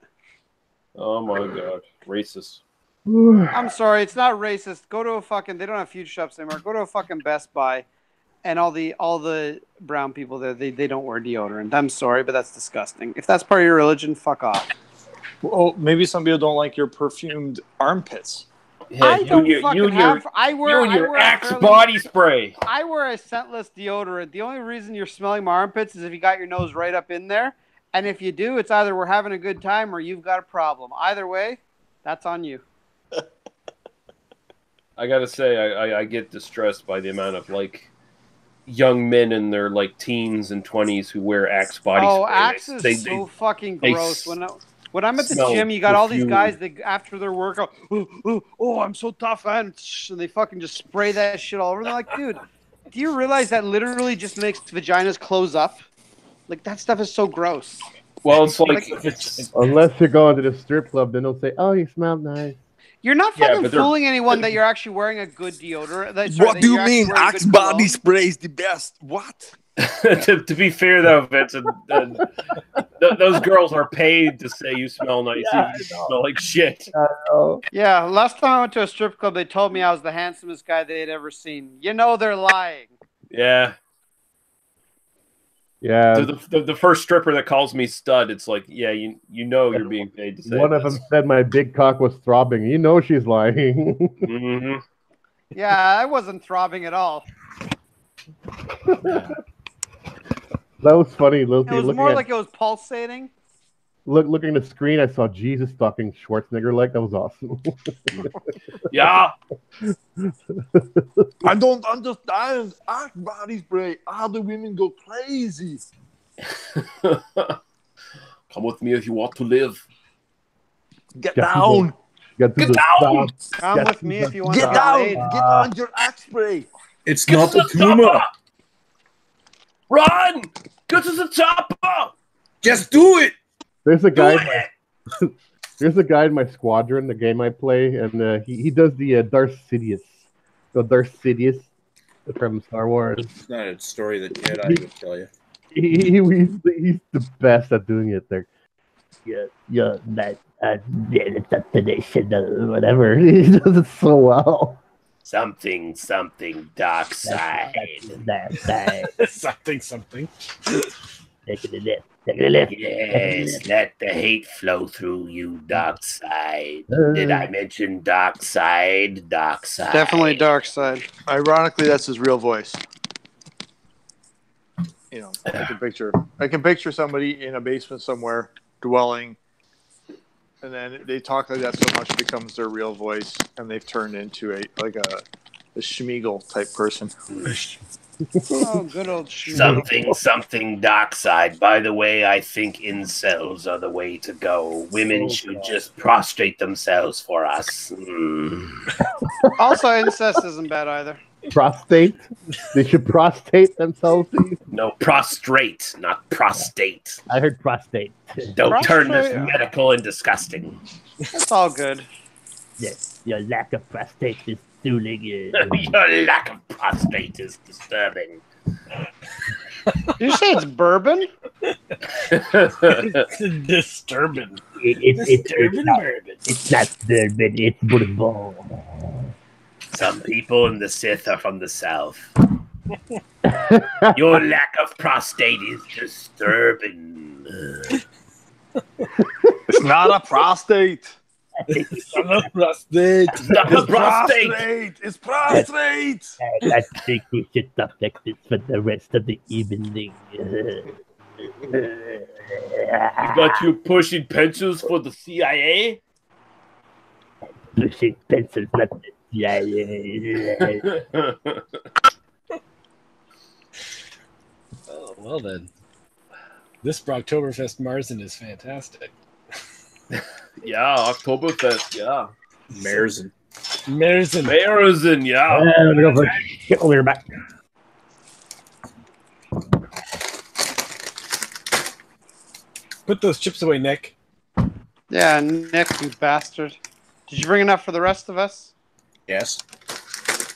Oh my god, racist. I'm sorry, it's not racist. Go to a fucking. They don't have food shops anymore. Go to a fucking Best Buy, and all the brown people there, they don't wear deodorant. I'm sorry, but that's disgusting. If that's part of your religion, fuck off. Well, maybe some people don't like your perfumed armpits. Yeah, I don't fucking have. I wear your Axe body spray. I wear a scentless deodorant. The only reason you're smelling my armpits is if you got your nose right up in there. And if you do, it's either we're having a good time or you've got a problem. Either way, that's on you. I gotta say, I get distressed by the amount of like young men in their like teens and 20s who wear Axe body spray. Oh, Axe is so fucking gross. When I'm at the gym, you got all these guys that after their workout, oh, I'm so tough, man. And they fucking just spray that shit all over. They're like, dude, do you realize that literally just makes vaginas close up? Like, that stuff is so gross. Well, it's like unless you're going to the strip club, then they'll say, "Oh, you smell nice." You're not fucking fooling anyone that you're actually wearing a good deodorant. What do you mean? Axe body spray is the best. What? to be fair, though, Vincent, those girls are paid to say you smell nice. Yeah, you smell like shit. Yeah, last time I went to a strip club, they told me I was the handsomest guy they had ever seen. You know they're lying. Yeah. Yeah. The first stripper that calls me stud, it's like, yeah, you know you're being paid to say One of them said my big cock was throbbing. You know she's lying. Mm-hmm. Yeah, I wasn't throbbing at all. That was funny, Lil. It was more like it was pulsating. Looking at the screen, I saw Jesus talking Schwarzenegger like. That was awesome. Yeah. I don't understand. Axe body spray. Other women go crazy. Come with me if you want to live. Get down. Get down. Come with me if you want to Get down. laid. Get on your axe spray. It's not a tumor. Run! Go to the chopper! Just do it. There's a guy. There's a guy in my squadron, the game I play, and he does the Darth Sidious. So Darth Sidious from Star Wars. It's not a story that Jedi would tell you. He's the best at doing it there. Yeah, that tradition, whatever. He does it so well. Something, dark side. Something. Take it a lift. Yes, let the hate flow through you, dark side. Did I mention dark side? Dark side. Definitely dark side. Ironically, that's his real voice. You know, I can picture somebody in a basement somewhere dwelling, and then they talk like that so much it becomes their real voice, and they've turned into a Schmeagol type person. Oh, good old Schmeagol. Something dark side. By the way, I think incels are the way to go. Women should just prostrate themselves for us. Also, incest isn't bad either. Prostate? They should prostrate themselves? No, prostrate, not prostate. I heard prostate. Don't turn this medical and disgusting. It's all good. Yes, your lack of prostate is stooling. Your lack of prostate is disturbing. Did you say it's bourbon? It's disturbing. It's not bourbon, it's bourbon. Some people in the Sith are from the South. Your lack of prostate is disturbing. not a prostate. It's not a prostate. Not a prostate. It's prostate. I think we should stop like this for the rest of the evening. You got you pushing pencils for the CIA? Pushing pencils, not the CIA. Oh, well then. This Brocktoberfest Marzen is fantastic. Yeah, Oktoberfest, yeah. Marzen. Marzen, yeah. I'm gonna go for get over your back. Put those chips away, Nick. Yeah, Nick, you bastard. Did you bring enough for the rest of us? Yes.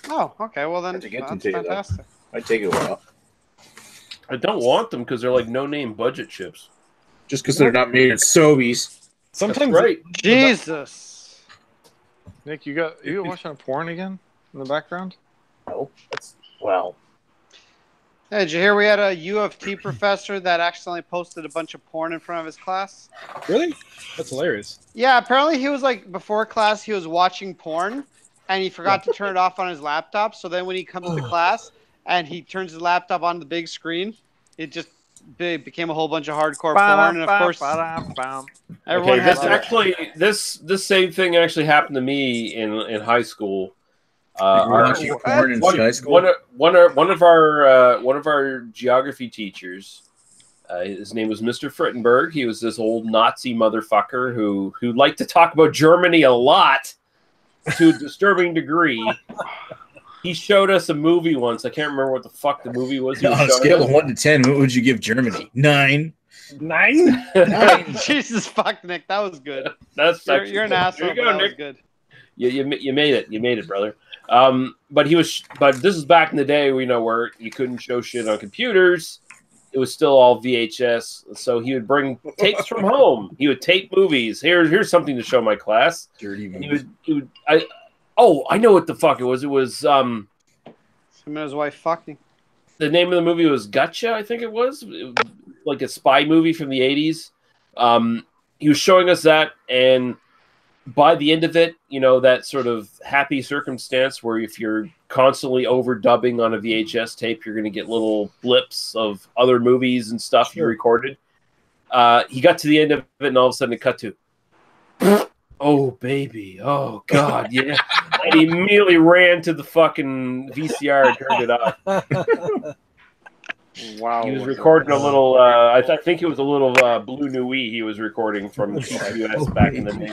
Oh, okay. Well then, Had to get them that's to you, though. fantastic. I'd take it a while. I don't want them because they're like no-name budget chips. Just because they're not made at Sobeys. Sometimes That's right. Jesus. Nick, you watching porn again in the background? No, well, Hey, did you hear we had a U of T professor that accidentally posted a bunch of porn in front of his class? Really? That's hilarious. Yeah, apparently he was like, before class, he was watching porn and he forgot to turn it off on his laptop. So then when he comes to class and he turns his laptop on the big screen, it just became a whole bunch of hardcore porn. And of course, everyone Okay, has this same thing actually happened to me in high school. Watching porn in high school? One of our geography teachers, his name was Mr. Frittenberg. He was this old Nazi motherfucker who liked to talk about Germany a lot to a disturbing degree. He showed us a movie once. I can't remember what the fuck the movie was. On a scale of 1 to 10, what would you give Germany? 9. 9? Jesus fuck, Nick, that was good. You're an asshole. There you go, that Nick. was good. You made it. You made it, brother. But this is back in the day, where you couldn't show shit on computers. It was still all VHS. So he would bring tapes from home. He would tape movies. Here's something to show my class. Dirty I know what the fuck it was. It was Him and his wife fucking. the name of the movie was Gotcha, I think it was. Like a spy movie from the 80s. He was showing us that, and by the end of it, that sort of happy circumstance where if you're constantly overdubbing on a VHS tape, you're going to get little blips of other movies and stuff you recorded. He got to the end of it, and all of a sudden it cut to, oh, baby. Oh, God, yeah. And he immediately ran to the fucking VCR and turned it off. Wow. He was recording a little, I think it was a little Blue Nui he was recording from TWS back in the day.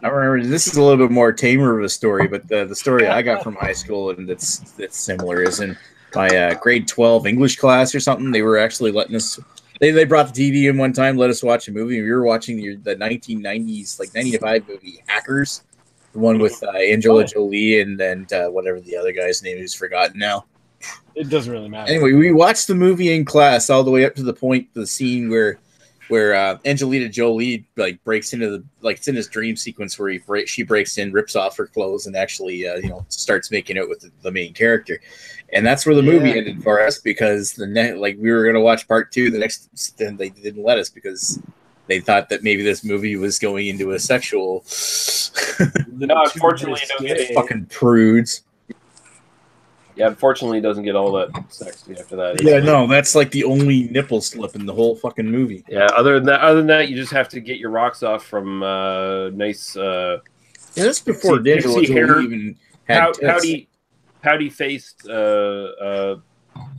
I remember, this is a little bit more tamer of a story, but the story I got from high school, and that's similar, is in my grade 12 English class or something. They were actually letting us, they brought the TV in one time, let us watch a movie, and we were watching the 1990s, like 95 movie, Hackers, the one with Angela Jolie and whatever the other guy's name is, forgotten now. It doesn't really matter. Anyway, we watched the movie in class all the way up to the point, the scene where Angelina Jolie breaks into it's in his dream sequence where she breaks in, rips off her clothes, and actually starts making out with the main character, and that's where the movie ended for us, because we were gonna watch part 2 then they didn't let us because they thought that maybe this movie was going into a sexual. No, unfortunately, it don't get fucking prudes. Yeah, unfortunately, it doesn't get all that sexy after that. Yeah, no, that's like the only nipple slip in the whole fucking movie. Yeah, other than that, you just have to get your rocks off from nice. Yeah, that's before Angela Jolie even had pouty faced,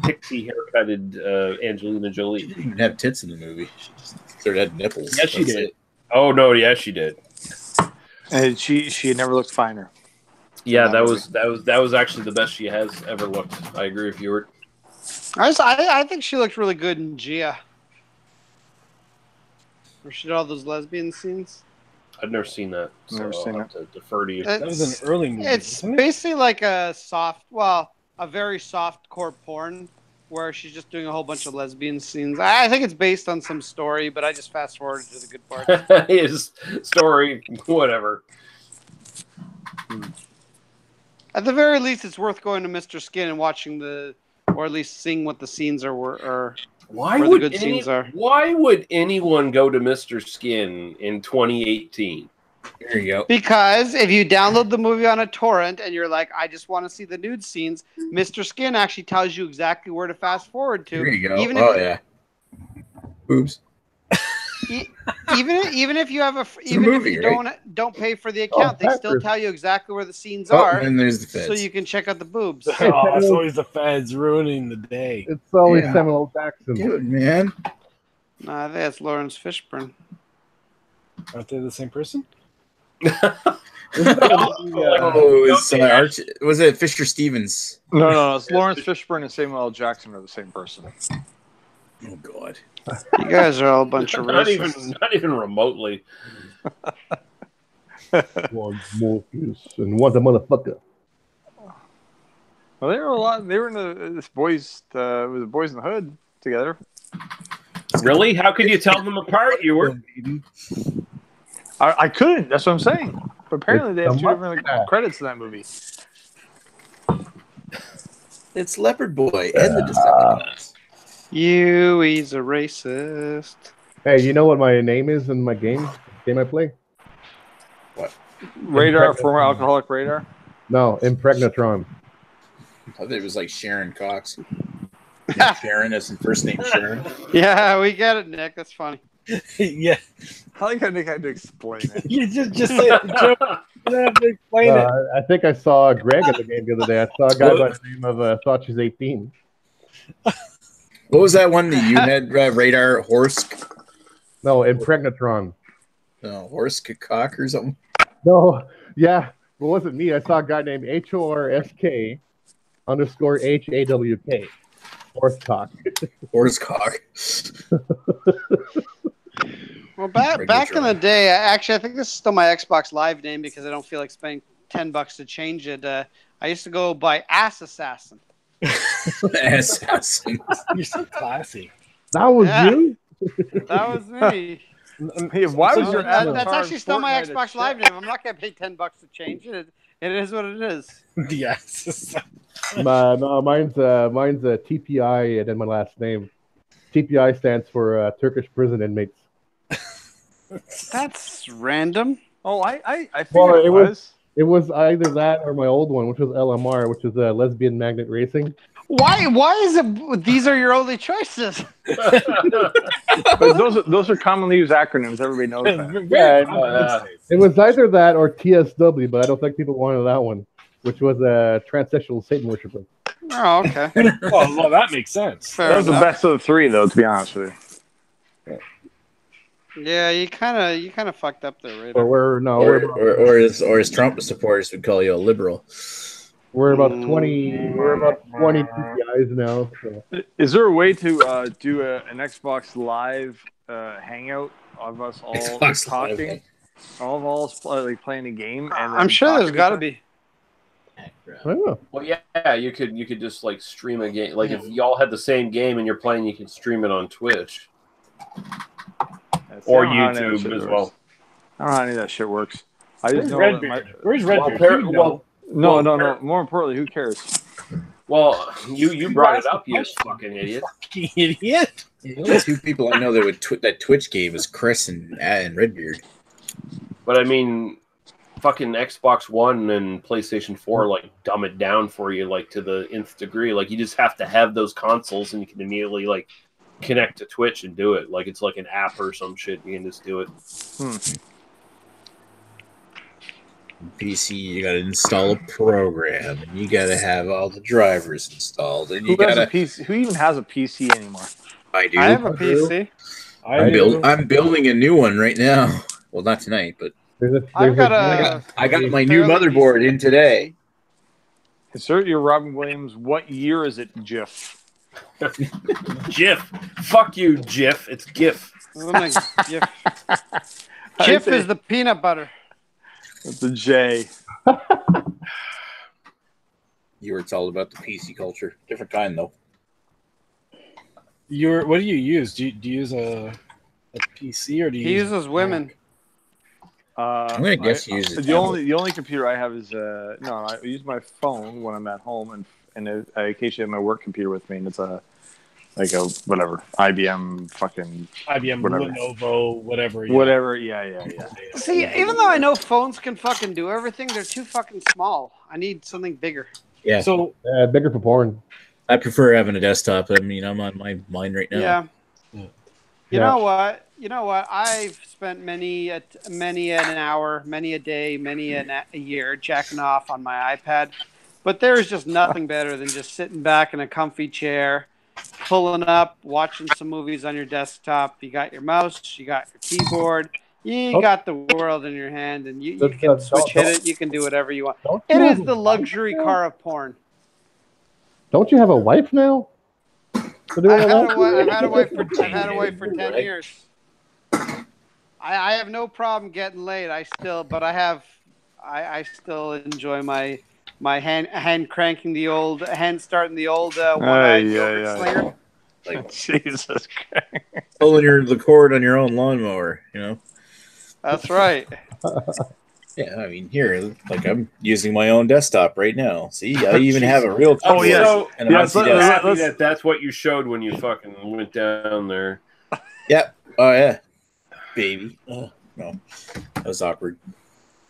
pixie haircutted Angelina Jolie. She didn't even have tits in the movie. She just sort of had nipples. Yes, she did. Oh no, yeah, she did. And she had never looked finer. Yeah, that was actually the best she has ever looked. I agree with you. I think she looked really good in Gia. Where she did all those lesbian scenes. I've never seen that. Never seen I'll have to defer to you. That was an early movie. It's basically like a very soft core porn where she's just doing a whole bunch of lesbian scenes. I think it's based on some story, but I just fast forwarded to the good part. His story, whatever. At the very least, it's worth going to Mr. Skin and watching or at least seeing what the scenes are. where the good scenes are. Why would anyone go to Mr. Skin in 2018? There you go. Because if you download the movie on a torrent and you're like, I just want to see the nude scenes, Mr. Skin actually tells you exactly where to fast forward to. There you go. Even Yeah. Boobs. Even if you have if you don't pay for the account, they still tell you exactly where the scenes are. And there's the feds. So you can check out the boobs. Oh, it's always the feds ruining the day. It's always Samuel Jackson. Good man. Nah, that's Lawrence Fishburne. Aren't they the same person? Was it Fisher Stevens? No. It's Lawrence Fishburne and Samuel L. Jackson are the same person. Oh God. You guys are all a bunch of racists. Not even remotely. One Morpheus and one the motherfucker. Well, they were a lot. They were in the Boys in the Hood together. Really? How could you tell them apart? You were. I couldn't. That's what I'm saying. But apparently they have two different credits in that movie. It's Leopard Boy and the Decepticons. He's a racist. Hey, you know what my name is in my game I play? What? Radar, former alcoholic radar? No, Impregnatron. I thought it was like Sharon Cox. Sharon as in first name Sharon. Yeah, we get it, Nick. That's funny. Yeah. I like how Nick had to explain it. You just say it. You don't have to explain it. I think I saw Greg at the game the other day. I saw a guy by the name of thought she's 18. What was that one that you had, Radar Horsk? No, Impregnatron. No, Horsk Cock or something? No, yeah. It wasn't me. I saw a guy named HORSK _HAWK. Horsecock. Horsecock. Well, back in the day, I think this is still my Xbox Live name because I don't feel like spending $10 to change it. I used to go by Ass Assassin. Assassin. You're so classy. That was you? That was me. Why was your that's actually still my Xbox Live name. I'm not going to pay $10 to change it. It is what it is. Yes. No, mine's a TPI and then my last name. TPI stands for Turkish prison inmates. That's random. Oh, I figured it was. It was either that or my old one, which was LMR, which is Lesbian Magnet Racing. Why is it these are your only choices? But those are commonly used acronyms. Everybody knows that. Yeah, it was either that or TSW, but I don't think people wanted that one, which was a transsexual Satan worshiper. Oh, okay. well, that makes sense. That was the best of the three, though, to be honest with you. Yeah, you kind of fucked up there, right? Or as Trump supporters would call you a liberal. We're about 20 TPIs now. So. Is there a way to do an Xbox Live hangout of us all talking, all of us like playing a game? And I'm sure there's got to be. I don't know. Well, yeah, you could just like stream a game. Like if y'all had the same game and you're playing, you can stream it on Twitch or YouTube as well. I don't know how any of that shit works. I just know where's Redbeard? No. More importantly, who cares? Well, you brought it up, you fucking idiot. Idiot. The only two people I know that would that Twitch gave is Chris and Redbeard. But I mean, fucking Xbox One and PlayStation 4 like dumb it down for you like to the nth degree. Like you just have to have those consoles and you can immediately like connect to Twitch and do it. Like it's like an app or some shit. You can just do it. PC, you gotta install a program, and you gotta have all the drivers installed, and Who even has a PC anymore? I do. I have a PC. I'm building a new one right now. Well, not tonight, but I got my new motherboard in today. Insert your Robin Williams. What year is it, GIF? GIF. Fuck you, GIF. It's GIF. GIF. GIF is the peanut butter. It's a J. It's all about the PC culture. Different kind, though. What do you use? Do you use a PC or do you? He uses women. I'm gonna guess he uses the only computer I have is I use my phone when I'm at home, and I occasionally have my work computer with me, and it's a like a whatever IBM fucking IBM, whatever. Lenovo, whatever. Whatever. Yeah. See, even though I know phones can fucking do everything, they're too fucking small. I need something bigger. Yeah. So bigger for porn. I prefer having a desktop. I mean, I'm on my mine right now. Yeah. Yeah. You know what? I've spent many an hour, many a day, many a year jacking off on my iPad. But there is just nothing better than just sitting back in a comfy chair, pulling up, watching some movies on your desktop. You got your mouse, you got your keyboard, you got the world in your hand, and you can switch hit it. You can do whatever you want. It is the luxury car of porn. Don't you have a wife now? I've had a wife for 10 years. I have no problem getting laid. I still enjoy my hand starting the old one-eyed slinger. Like Jesus Christ. Pulling the cord on your own lawnmower, you know. That's right. Yeah, I mean, here, like I'm using my own desktop right now. See, I even have a real. Oh yeah, so, and that's what you showed when you fucking went down there. Yep. Oh yeah, baby. Oh no, that was awkward.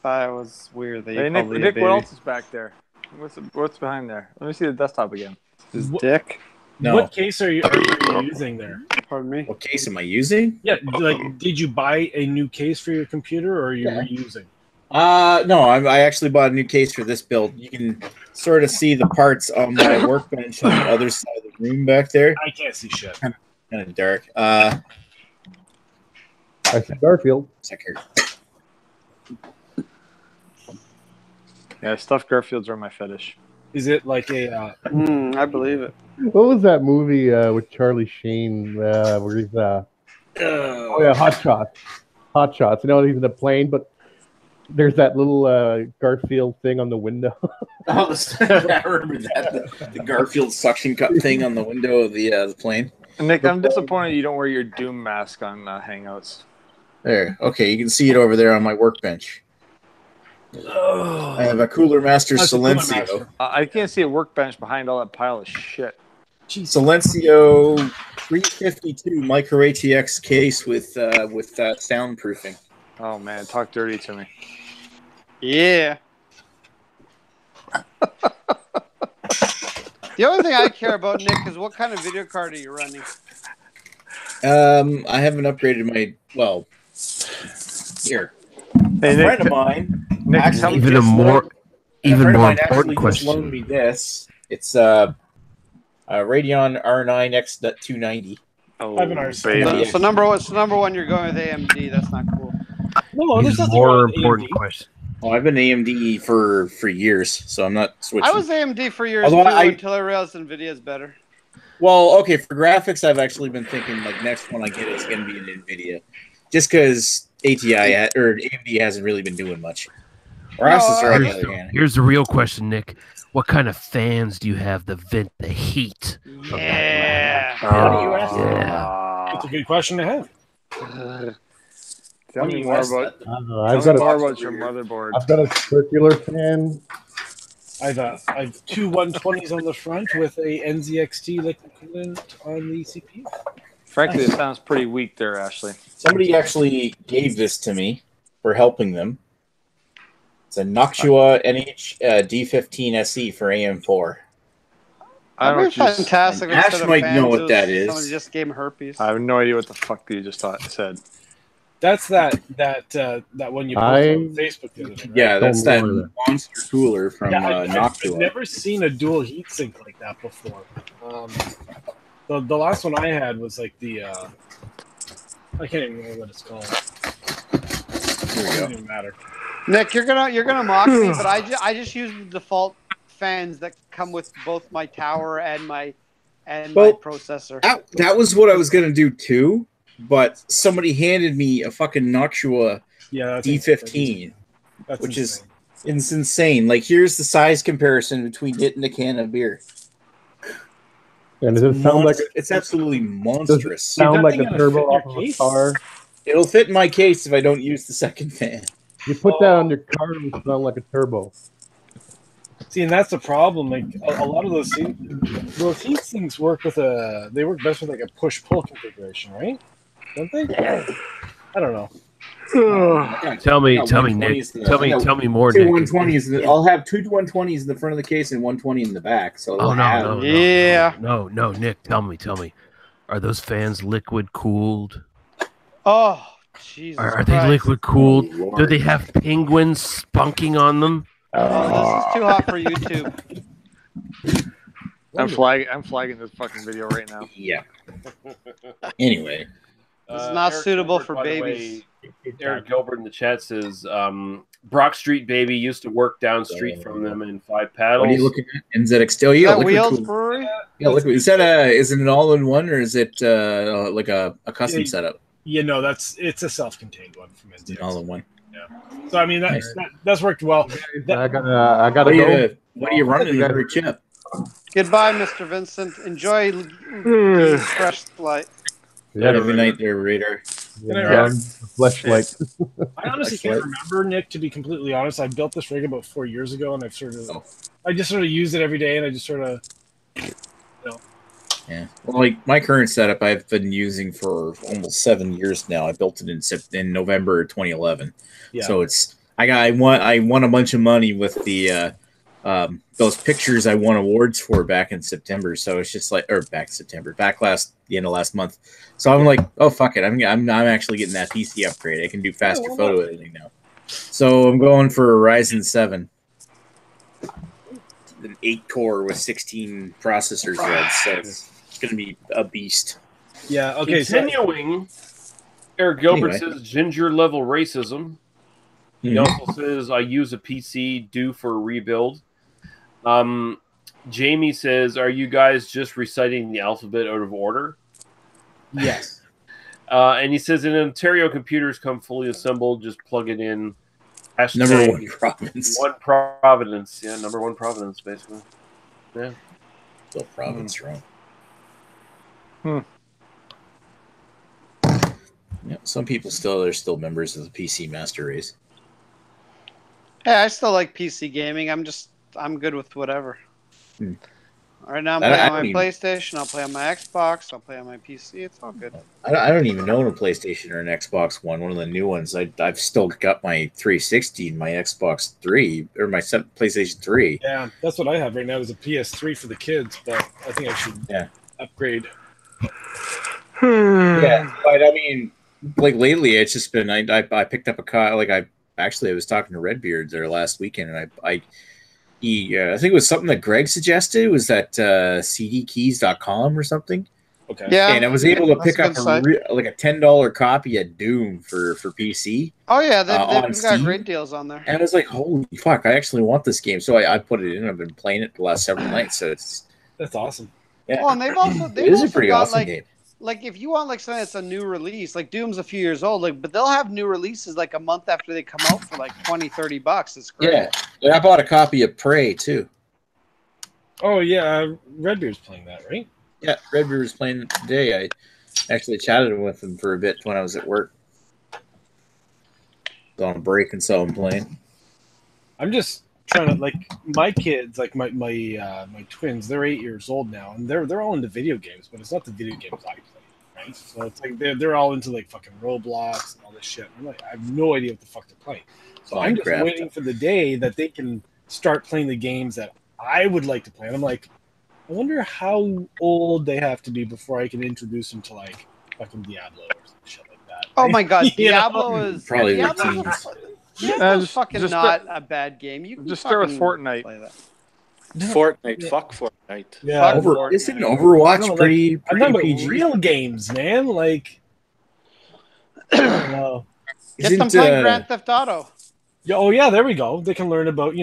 That was weird. Hey, Nick, what else is back there? What's behind there? Let me see the desktop again. His dick. No. What case are you using there? Pardon me? What case am I using? Yeah, like, did you buy a new case for your computer, or are you reusing? No, I actually bought a new case for this build. You can sort of see the parts on my workbench on the other side of the room back there. I can't see shit. Kind of dark. I see Garfield. Yeah, stuffed Garfields are my fetish. Is it like a? I believe it. What was that movie with Charlie Sheen where he's Hot Shots? Hot Shots. You know, he's in a plane, but there's that little Garfield thing on the window. I remember that. The Garfield suction cup thing on the window of the plane. Nick, I'm disappointed you don't wear your Doom mask on Hangouts. There. Okay, you can see it over there on my workbench. Oh, I have a Cooler Master Silencio. I can't see a workbench behind all that pile of shit. Silencio 352 Micro ATX case with soundproofing. Oh man, talk dirty to me. Yeah. The only thing I care about, Nick, is what kind of video card are you running? I haven't upgraded my here. Hey, a friend of mine, Nick, actually, even more important question. Loaned me this. It's a Radeon R9 X290. Oh, I have an R7. So number one, you're going with AMD. That's not cool. No, there's nothing more wrong with important AMD. question. Well, I've been AMD for years, so I'm not switching. I was AMD for years until I realized NVIDIA's better. Well, okay, for graphics, I've actually been thinking like next one I get is going to be an NVIDIA, just because AMD hasn't really been doing much. Processor, on the other hand. Here's the real question, Nick. What kind of fans do you have to vent the heat? Yeah. That's a good question to have. Tell me more about I've got your motherboard. I've got a circular fan. I've 2 120s on the front with a NZXT liquid coolant on the CPU. Frankly, it sounds pretty weak there, Ashley. Somebody actually gave this to me for helping them. It's a Noctua D15 SE for AM4. That'd be fantastic. Ash might know what that is. Someone just gave him herpes. I have no idea what the fuck you just said. That's that one you posted on Facebook the other day, right? Yeah, that's that monster cooler from Noctua. I've never seen a dual heatsink like that before. The last one I had was like the I can't even remember what it's called. Here we go. Doesn't even matter. Nick, you're gonna mock me, but I just use the default fans that come with both my tower and my processor. That was what I was gonna do too, but somebody handed me a fucking Noctua D15, which is insane. Like, here's the size comparison between it and a can of beer. And does it sound like it's absolutely monstrous? Does it sound like a turbo off of a car? It'll fit in my case if I don't use the second fan. You put that on your car, it would sound like a turbo. See, and that's the problem. Like a lot of those heat sinks work with they work best with like a push-pull configuration, right? Don't they? I don't know. Tell me, Nick. Tell me more, Two Nick. 120s. I'll have two 120s in the front of the case and 120 in the back. So no, Nick. Tell me. Are those fans liquid cooled? Oh, Jesus! Are they liquid cooled? Do they have penguins spunking on them? Oh, this is too hot for YouTube. I'm flagging this fucking video right now. Yeah. Anyway, this is not Eric suitable Gilbert, for by the babies. way, Eric Gilbert in the chat says Brock Street Baby used to work down street from them in 5 paddles. what are you looking at? NZX Steel? Yeah, Is that Wheels Brewery? Yeah, liquid. Is it an all-in-one or is it like a custom setup? Yeah, no, it's a self-contained one from NZX. An all-in-one. Yeah. So I mean that's worked well. I gotta go. What are you running every chip? Goodbye, Mr. Vincent. Enjoy fresh light. Yeah, every night there, Raider. Fleshlight. I honestly can't remember, Nick, to be completely honest. I built this rig about 4 years ago, and I just sort of use it every day, and I just sort of, Yeah. Well, like my current setup, I've been using for almost 7 years now. I built it in November 2011. Yeah. So I won a bunch of money with the those pictures I won awards for back in September. So it's just like, or back the end of last month. So I'm like, oh fuck it, I'm actually getting that PC upgrade. I can do faster photo editing now. So I'm going for a Ryzen 7, an 8-core with 16 processor threads. So it's going to be a beast. Yeah. Okay. Continuing, Eric Gilbert says ginger level racism. He also says I use a PC due for a rebuild. Jamie says, are you guys just reciting the alphabet out of order? Yes. And he says, in Ontario, computers come fully assembled. Just plug it in. Number 1 Providence. Providence. Yeah, number 1 Providence, basically. Yeah. Still Providence wrong. Yeah, some people are still members of the PC Master Race. Hey, I still like PC gaming. I'm good with whatever. Right now I'm playing on my PlayStation. I'll play on my Xbox. I'll play on my PC. It's all good. I don't even own a PlayStation or an Xbox One of the new ones. I've still got my 360 and my Xbox 3 or my PlayStation 3. Yeah, that's what I have right now is a PS3 for the kids, but I think I should upgrade. Yeah, but I mean, like lately, it's just been I picked up a car. Like I was talking to Redbeard there last weekend, and I think it was something that Greg suggested. It was that cdkeys.com or something. Okay. Yeah. And I was able to pick up a $10 copy of Doom for PC. Oh yeah, they've got great deals on there. And I was like, holy fuck, I actually want this game. So I put it in. I've been playing it the last several nights. So that's awesome. Yeah. Oh, and they've also a pretty awesome game. Like if you want like something that's a new release, like Doom's a few years old, but they'll have new releases like a month after they come out for like $20-$30. It's great. Yeah. And I bought a copy of Prey too. Oh yeah, Redbeard's playing that, right? Yeah, Redbeard was playing it today. I actually chatted with him for a bit when I was at work. On a break and saw him playing. I'm just trying to like my kids, like my twins. They're 8 years old now, and they're all into video games, but it's not the video games I play, right? So it's like they're all into like fucking Roblox and all this shit. I'm like, I have no idea what the fuck they're playing. So I'm just waiting for the day that they can start playing the games that I would like to play. And I'm like, I wonder how old they have to be before I can introduce them to like fucking Diablo or some shit like that. Right? Oh my god, Diablo is probably Diablo's fucking not a bad game. You can just start with Fortnite. Play that. Fortnite, fuck Fortnite. Yeah, isn't Overwatch pretty PG? Real games, man. Like, I don't know. Get them playing Grand Theft Auto. Yeah, oh yeah, there we go. They can learn about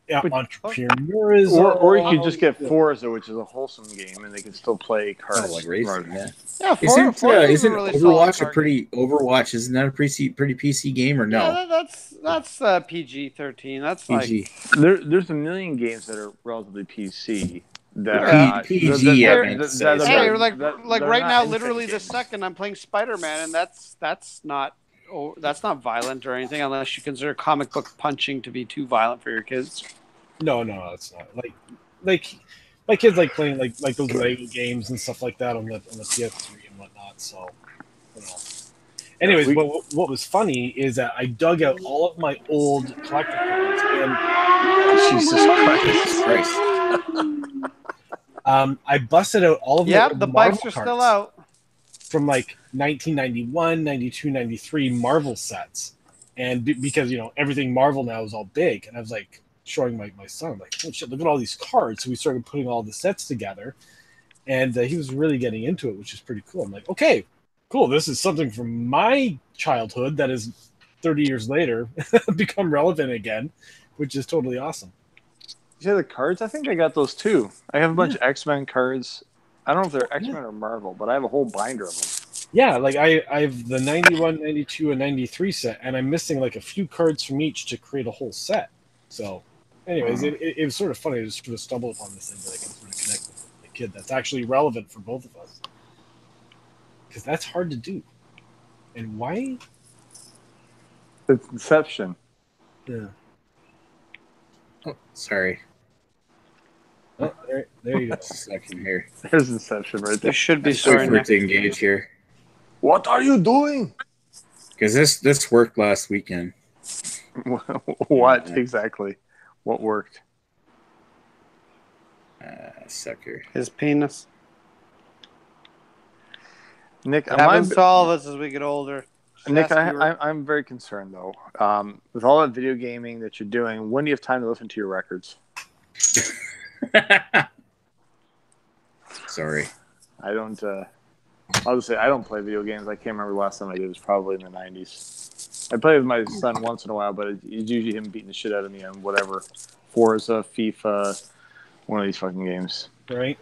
entrepreneurism. Or you could just get Forza, which is a wholesome game, and they can still play cars. Like racing, yeah. Isn't really Overwatch a pretty Overwatch? Isn't that a pretty PC game or no? Yeah, that's PG-13. That's PG. like there's a million games that are relatively PC. PG. Hey, like right now, literally this second, I'm playing Spider-Man, and that's not violent or anything, unless you consider comic book punching to be too violent for your kids. No, it's not. Like my kids like playing like those Lego games and stuff like that on the PS3 and whatnot. So, you know. Anyways, what was funny is that I dug out all of my old collector cards and Jesus Christ. I busted out all of Yeah, my the Marvel bikes are cards still out. from like 1991, 92, 93 Marvel sets. And because, you know, everything Marvel now is all big. And I was like showing my son, I'm like, oh shit, look at all these cards. So we started putting all the sets together. And he was really getting into it, which is pretty cool. I'm like, okay, cool. This is something from my childhood that is 30 years later become relevant again, which is totally awesome. You say the cards? I think I got those too. I have a bunch of X-Men cards. I don't know if they're X-Men or Marvel, but I have a whole binder of them. Yeah, like I have the 91, 92, and 93 set, and I'm missing like a few cards from each to create a whole set. So, anyways, it was sort of funny to sort of stumble upon this thing that I can sort of connect with a kid that's actually relevant for both of us. Because that's hard to do. And why? It's Inception. Yeah. Oh, sorry. Oh, there you go. Just a second here. There's Inception right there. There should be Wait for starting it to engage here. What are you doing? Because this worked last weekend. What exactly? What worked? Sucker. his penis. Nick, Happens to all of us as we get older. Nick, I'm very concerned though. With all that video gaming that you're doing, when do you have time to listen to your records? Sorry. I don't. I'll just say I don't play video games. I can't remember the last time I did. It was probably in the 90s. I play with my son once in a while, but it's usually him beating the shit out of me on whatever. Forza, FIFA, one of these fucking games. Right?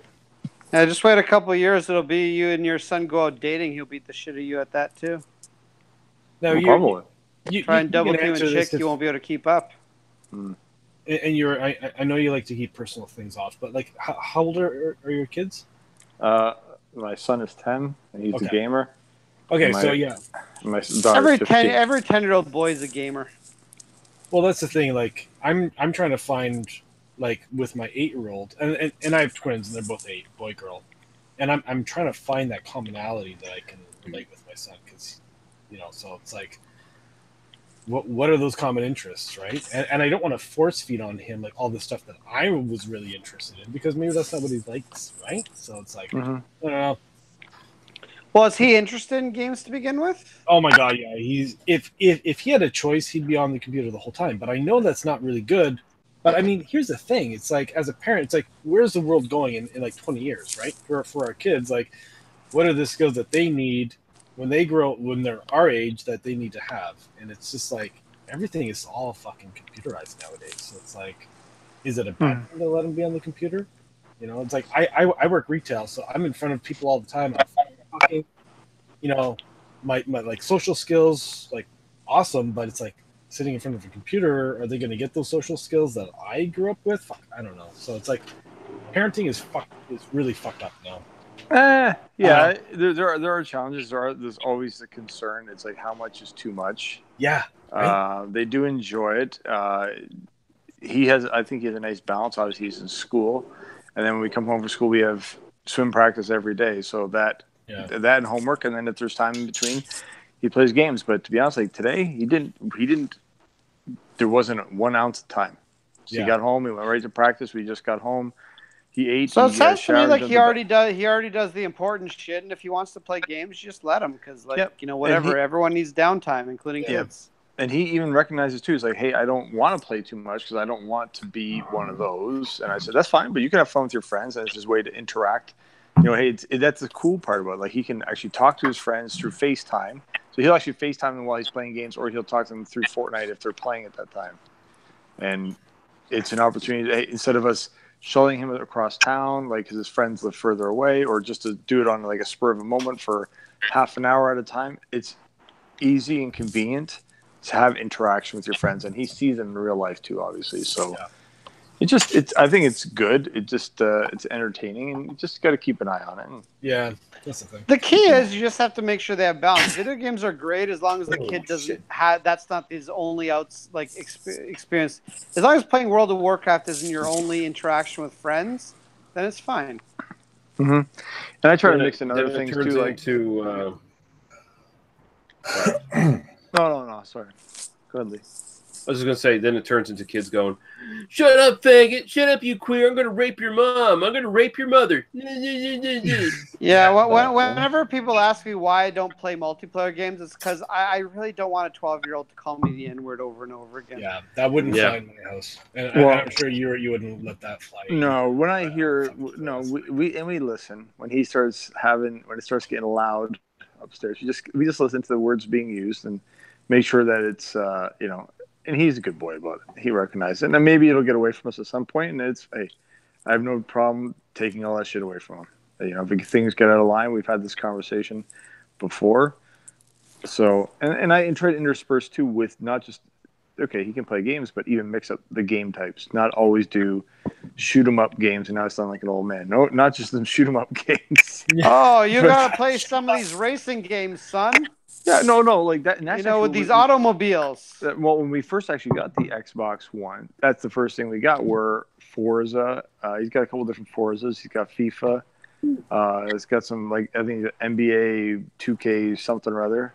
Yeah, just wait a couple of years. It'll be you and your son go out dating. He'll beat the shit out of you at that too. No, you try and double team a chick, you won't be able to keep up. And I know you like to keep personal things off, but like, how old are your kids? My son is 10, and he's a gamer. Okay, so yeah. My daughter's 15. Every 10-year-old boy is a gamer. Well, that's the thing. Like, I'm trying to find, like, with my 8-year-old, and I have twins, and they're both 8, boy, girl, and I'm trying to find that commonality that I can relate with my son, because, you know, so it's like, what are those common interests, right? And I don't want to force feed on him like all the stuff that I was really interested in, because maybe that's not what he likes, right? So it's like, I don't know. Well, is he interested in games to begin with? Oh my god, yeah. He's if he had a choice, he'd be on the computer the whole time. But I know that's not really good. But I mean, here's the thing: it's like, as a parent, it's like, where's the world going in like 20 years, right? For our kids, like, what are the skills that they need when they grow, when they're our age, that they need to have? And it's just like, everything is all fucking computerized nowadays. So it's like, is it a bad thing to let them be on the computer? You know, it's like, I work retail, so I'm in front of people all the time. I'm talking, you know, my like social skills, like, awesome, but it's like, sitting in front of a computer, are they going to get those social skills that I grew up with? Fuck, I don't know. So it's like, parenting is really fucked up now. Yeah, there are challenges. There's always the concern. It's like, how much is too much? Yeah, right? They do enjoy it. I think he has a nice balance. Obviously, he's in school, and then when we come home from school, we have swim practice every day. So that and homework, and then if there's time in between, he plays games. But to be honest, like today, he didn't. There wasn't 1 ounce of time. So he got home. He went right to practice. We just got home. He ate. So it sounds to me like he already does the important shit, and if he wants to play games, just let him, because you know, whatever. Everyone needs downtime, including kids. And he even recognizes too. He's like, "Hey, I don't want to play too much because I don't want to be one of those." And I said, "That's fine, but you can have fun with your friends, and it's his way to interact." You know, hey, that's the cool part about it. Like, he can actually talk to his friends through FaceTime. So he'll actually FaceTime them while he's playing games, or he'll talk to them through Fortnite if they're playing at that time. And it's an opportunity to, instead of us shuttling him across town, like, because his friends live further away, or just to do it on like a spur of a moment for half an hour at a time, it's easy and convenient to have interaction with your friends, and he sees them in real life too, obviously. So I think it's good. It's entertaining, and you just got to keep an eye on it. Yeah, that's the thing. The key is you just have to make sure they have balance. Video games are great as long as the kid doesn't have. That's not his only experience. As long as playing World of Warcraft isn't your only interaction with friends, then it's fine. Mm-hmm. And I try to mix in other things too, like No. Sorry. Go ahead, Lee. I was just gonna say, then it turns into kids going, "Shut up, faggot! Shut up, you queer! I'm gonna rape your mom! I'm gonna rape your mother!" Yeah. Whenever people ask me why I don't play multiplayer games, it's because I really don't want a 12-year-old to call me the N-word over and over again. Yeah, that wouldn't fly in my house, and I'm sure you wouldn't let that fly. No, when I hear we listen when it starts getting loud upstairs. We just listen to the words being used and make sure that it's And he's a good boy about it. He recognizes it. And then maybe it'll get away from us at some point. And I have no problem taking all that shit away from him. If things get out of line, we've had this conversation before. So, and I try to intersperse too with not just, okay, he can play games, but even mix up the game types. Not always do shoot 'em up games. And now I sound like an old man. No, not just them shoot 'em up games. Oh, you got to play some of these racing games, son. Yeah, no, like that. And that's with these automobiles. Well, when we first actually got the Xbox One, that's the first thing we got were Forza. He's got a couple different Forzas. He's got FIFA. He's got some, I think, NBA 2K something or other.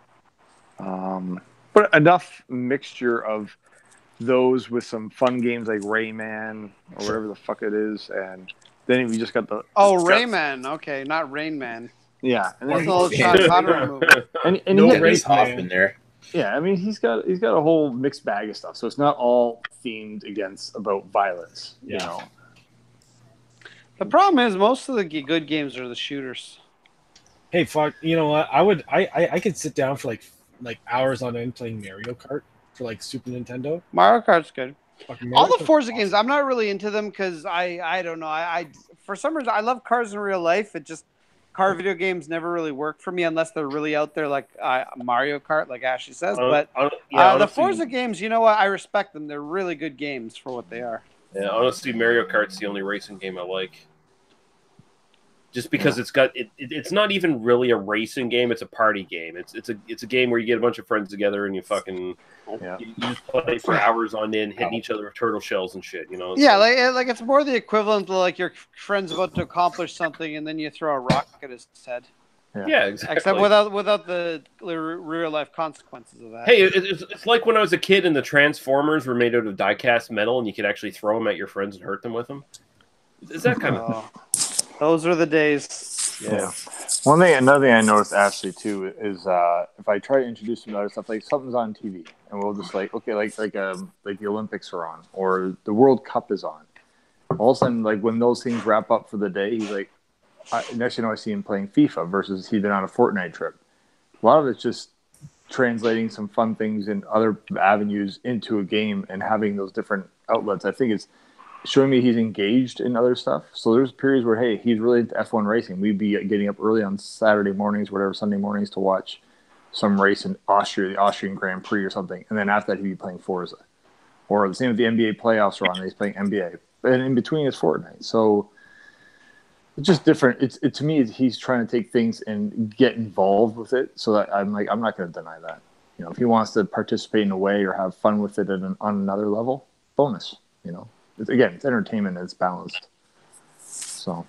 But enough mixture of those with some fun games like Rayman or whatever the fuck it is. And then we just got the... Oh, Rayman. Okay, not Rain Man. Yeah, and then old Sean Connery movie. And no race off in there. Yeah, I mean he's got a whole mixed bag of stuff, so it's not all themed about violence. Yeah. The problem is most of the good games are the shooters. Hey, fuck! You know what? I could sit down for like hours on end playing Mario Kart for Super Nintendo. Mario Kart's good. All the Forza games, I'm not really into them because I don't know. I for some reason I love cars in real life. It just car video games never really work for me unless they're really out there like Mario Kart, like Ashley says. But the Forza games, you know what? I respect them. They're really good games for what they are. Yeah, honestly, Mario Kart's the only racing game I like. Just because it's not even really a racing game; it's a party game. It's a game where you get a bunch of friends together and you fucking you just play for hours on end, hitting each other with turtle shells and shit. Like it's more the equivalent of your friend's about to accomplish something and then you throw a rock at his head. Yeah, exactly. Except without the real life consequences of that. Hey, it's like when I was a kid and the Transformers were made out of die-cast metal and you could actually throw them at your friends and hurt them with them. Is that kind of? Those are the days. Yeah. Another thing I noticed, Ashley, too, is if I try to introduce some other stuff, like something's on TV, and we'll just like the Olympics are on, or the World Cup is on. All of a sudden, when those things wrap up for the day, he's like, next thing I see him playing FIFA versus he'd been on a Fortnite trip. A lot of it's just translating some fun things in other avenues into a game and having those different outlets. I think it's showing me he's engaged in other stuff. So there's periods where, hey, he's really into F1 racing. We'd be getting up early on Saturday mornings, Sunday mornings to watch some race in Austria, the Austrian Grand Prix or something. And then after that, he'd be playing Forza. Or the same with the NBA playoffs are on, he's playing NBA. And in between is Fortnite. So it's just different. To me, he's trying to take things and get involved with it. So that I'm not going to deny that. If he wants to participate in a way or have fun with it on another level, bonus, It's entertainment and it's balanced. So,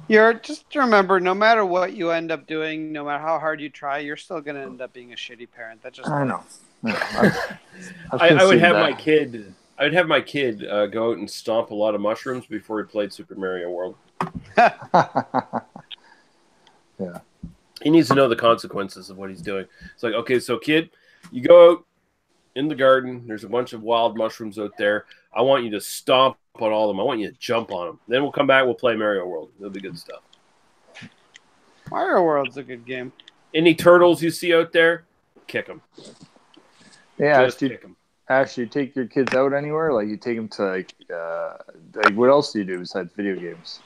just remember, no matter what you end up doing, no matter how hard you try, you're still going to end up being a shitty parent. I know. I would have my kid. I would have my kid go out and stomp a lot of mushrooms before he played Super Mario World. Yeah. He needs to know the consequences of what he's doing. It's like, okay, so kid, you go out in the garden. There's a bunch of wild mushrooms out there. I want you to stomp on all of them. I want you to jump on them. Then we'll come back. We'll play Mario World. It'll be good stuff. Mario World's a good game. Any turtles you see out there, kick them. Yeah, kick them. Actually, take your kids out anywhere? You take them to what else do you do besides video games?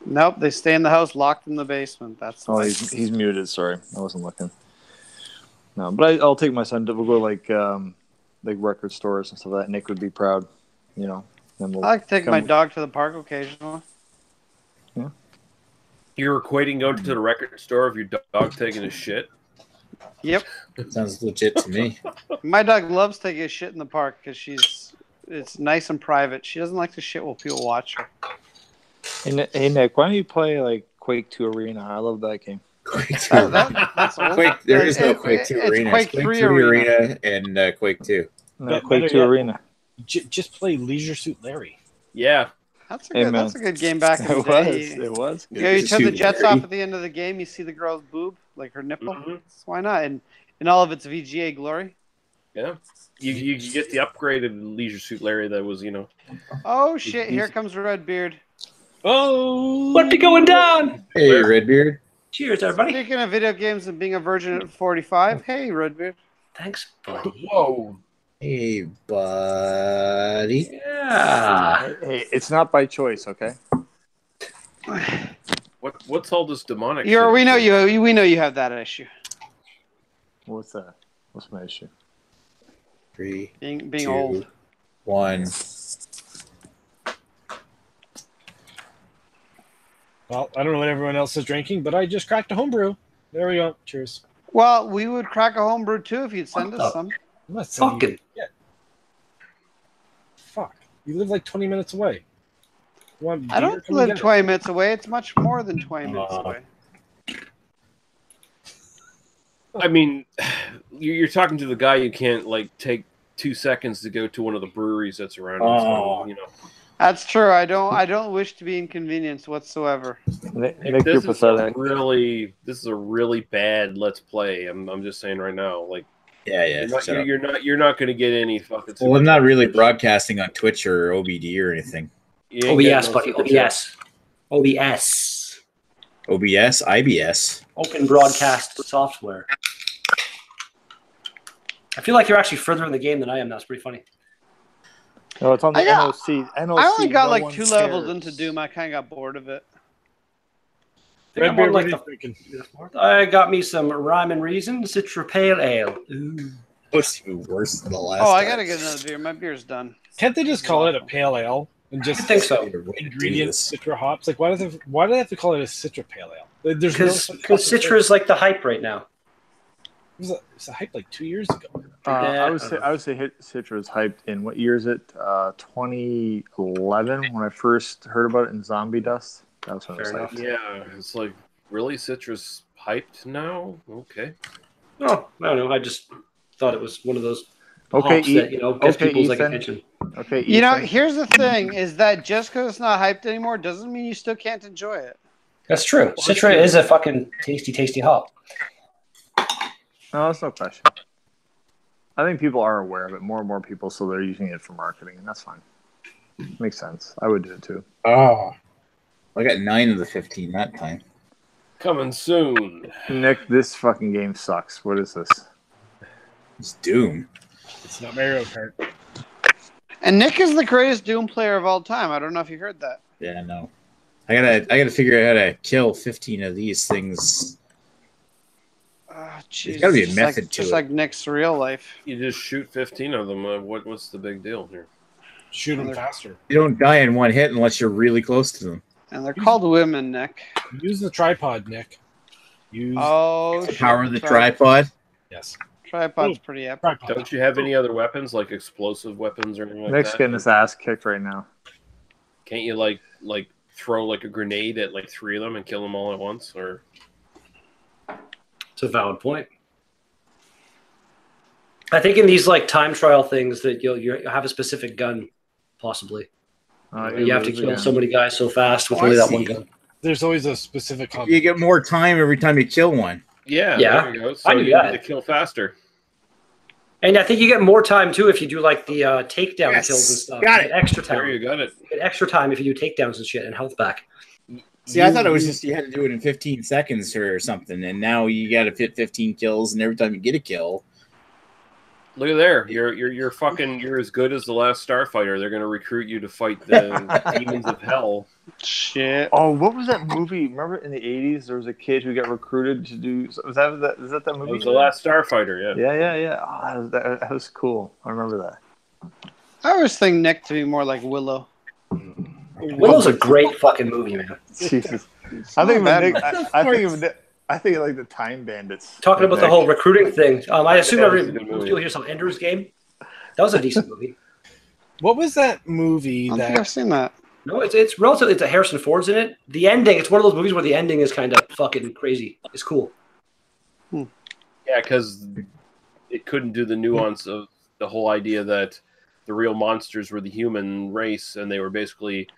Nope, they stay in the house, locked in the basement. That's he's muted. Sorry, I wasn't looking. No, but I'll take my son. We'll go like record stores and stuff like that. Nick would be proud, you know. Then we'll I like to take my dog to the park occasionally. Yeah. You're equating going to the record store of your dog taking a shit? Yep. Sounds legit to me. My dog loves taking a shit in the park because it's nice and private. She doesn't like to shit while people watch her. Hey Nick, why don't you play like Quake 2 Arena? I love that game. Quake 2. That's old. Quake, there is no Quake 2 it's Arena. Quake It's Quake 3 3 Arena. Arena and Quake 2. No, Quake 2 Arena. Just play Leisure Suit Larry. Yeah. That's a good game back in the day. It was. You know, you turn the jets off at the end of the game, you see the girl's boob, like her nipple. So why not? And in all of its VGA glory. Yeah. You get the upgraded Leisure Suit Larry that was, Oh shit! Here comes Redbeard. Oh, what be going down? Hey, Redbeard. Cheers, everybody. Speaking of video games and being a virgin at 45, hey, Redbeard. Thanks, buddy. Whoa. Hey, buddy. Yeah. Hey, it's not by choice, okay? What's all this demonic? We know you have that issue. What's that? What's my issue? 3, being 2, old. 1. Well, I don't know what everyone else is drinking, but I just cracked a homebrew. There we go. Cheers. Well, we would crack a homebrew too if you'd send us some. I'm not sending Fucking. you shit. Fuck. You live like 20 minutes away. You want I beer? don't Come live get it. 20 minutes away. It's much more than 20 minutes away. I mean, you're talking to the guy you can't take 2 seconds to go to one of the breweries that's around. Oh. That's true. I don't wish to be inconvenienced whatsoever. Nick, This you're is pathetic. this is a really bad Let's Play. I'm just saying right now. Yeah. You're not going to get any fucking. Well, I'm not really broadcasting on Twitch or OBD or anything. You ain't OBS, getting no buddy. super chat. OBS. OBS, IBS. Open Broadcast Software. I feel like you're actually further in the game than I am. That's pretty funny. No, it's on the NOC. I only got no like one 2 levels cares. into Doom. I kind of got bored of it. I think I'm on, like, what are you drinking? I got me some Rhyme and Reason Citra Pale Ale. Ooh. What's even worse than the last Oh, I time? gotta get another beer. My beer's done. Can't they just call it a pale ale and just I think so. ingredients citra hops? Like, why do they have to call it a citra pale ale? There's no Because Citra is like the hype right now. It was a hype like 2 years ago. I would say Citra is hyped in what year is it? 2011 when I first heard about it in Zombie Dust. That was when it was Fair hyped. Yeah, it's like really Citrus hyped now. Okay. Oh, I don't know. I just thought it was one of those Okay, hops that gets people's Ethan. attention. Okay, You know, Ethan. here's the thing: is that just because it's not hyped anymore doesn't mean you still can't enjoy it. That's true. Citra is a fucking tasty hop. No, that's no question. I think people are aware of it. More and more people, so they're using it for marketing, and that's fine. Makes sense. I would do it too. Oh, I got 9 of the 15 that time. Coming soon. Nick, this fucking game sucks. What is this? It's Doom. It's not Mario Kart. And Nick is the greatest Doom player of all time. I don't know if you heard that. Yeah, no. I gotta figure out how to kill 15 of these things. There's gotta be a method to just it. like Nick's real life. You just shoot 15 of them. What's the big deal here? Shoot them faster. You don't die in one hit unless you're really close to them. And they're called women, Nick. Use the tripod, Nick. Use Power of the tripod. Yes. Tripod's pretty epic. Tripod. Don't you have any other weapons, like explosive weapons or anything like Nick's that? getting his ass kicked right now. Can't you like throw like a grenade at like 3 of them and kill them all at once? Or It's a valid point. I think in these like time trial things that you have a specific gun, possibly. You have to kill so many guys so fast with only that one gun. There's always a specific hub. You get more time every time you kill one. yeah, Yeah. there you go. So I knew you that. need to kill faster. And I think you get more time too if you do like the takedown Yes. kills and stuff. Got You it. get extra time. There you got it. You get extra time if you do takedowns and shit and health back. See, I thought it was just you had to do it in 15 seconds or something, and now you got to fit 15 kills, and every time you get a kill, Look at there. You're fucking. You're as good as the last Starfighter. They're gonna recruit you to fight the demons of hell. Shit. Oh, what was that movie? Remember in the 80s, there was a kid who got recruited to do. Is that that movie? It was the last Starfighter. Yeah. Yeah. Oh, that was cool. I remember that. I always think Nick to be more like Willow. Willow's a great fucking movie, man. Jesus. I think of like the Time Bandits. Talking about the whole recruiting thing, I assume you'll hear some Ender's Game. That was a decent movie. What was that movie? I think I've seen that. No, it's relatively. It's a Harrison Ford's in it. The ending. It's one of those movies where the ending is kind of fucking crazy. It's cool. Yeah, because it couldn't do the nuance of the whole idea that the real monsters were the human race, and they were basically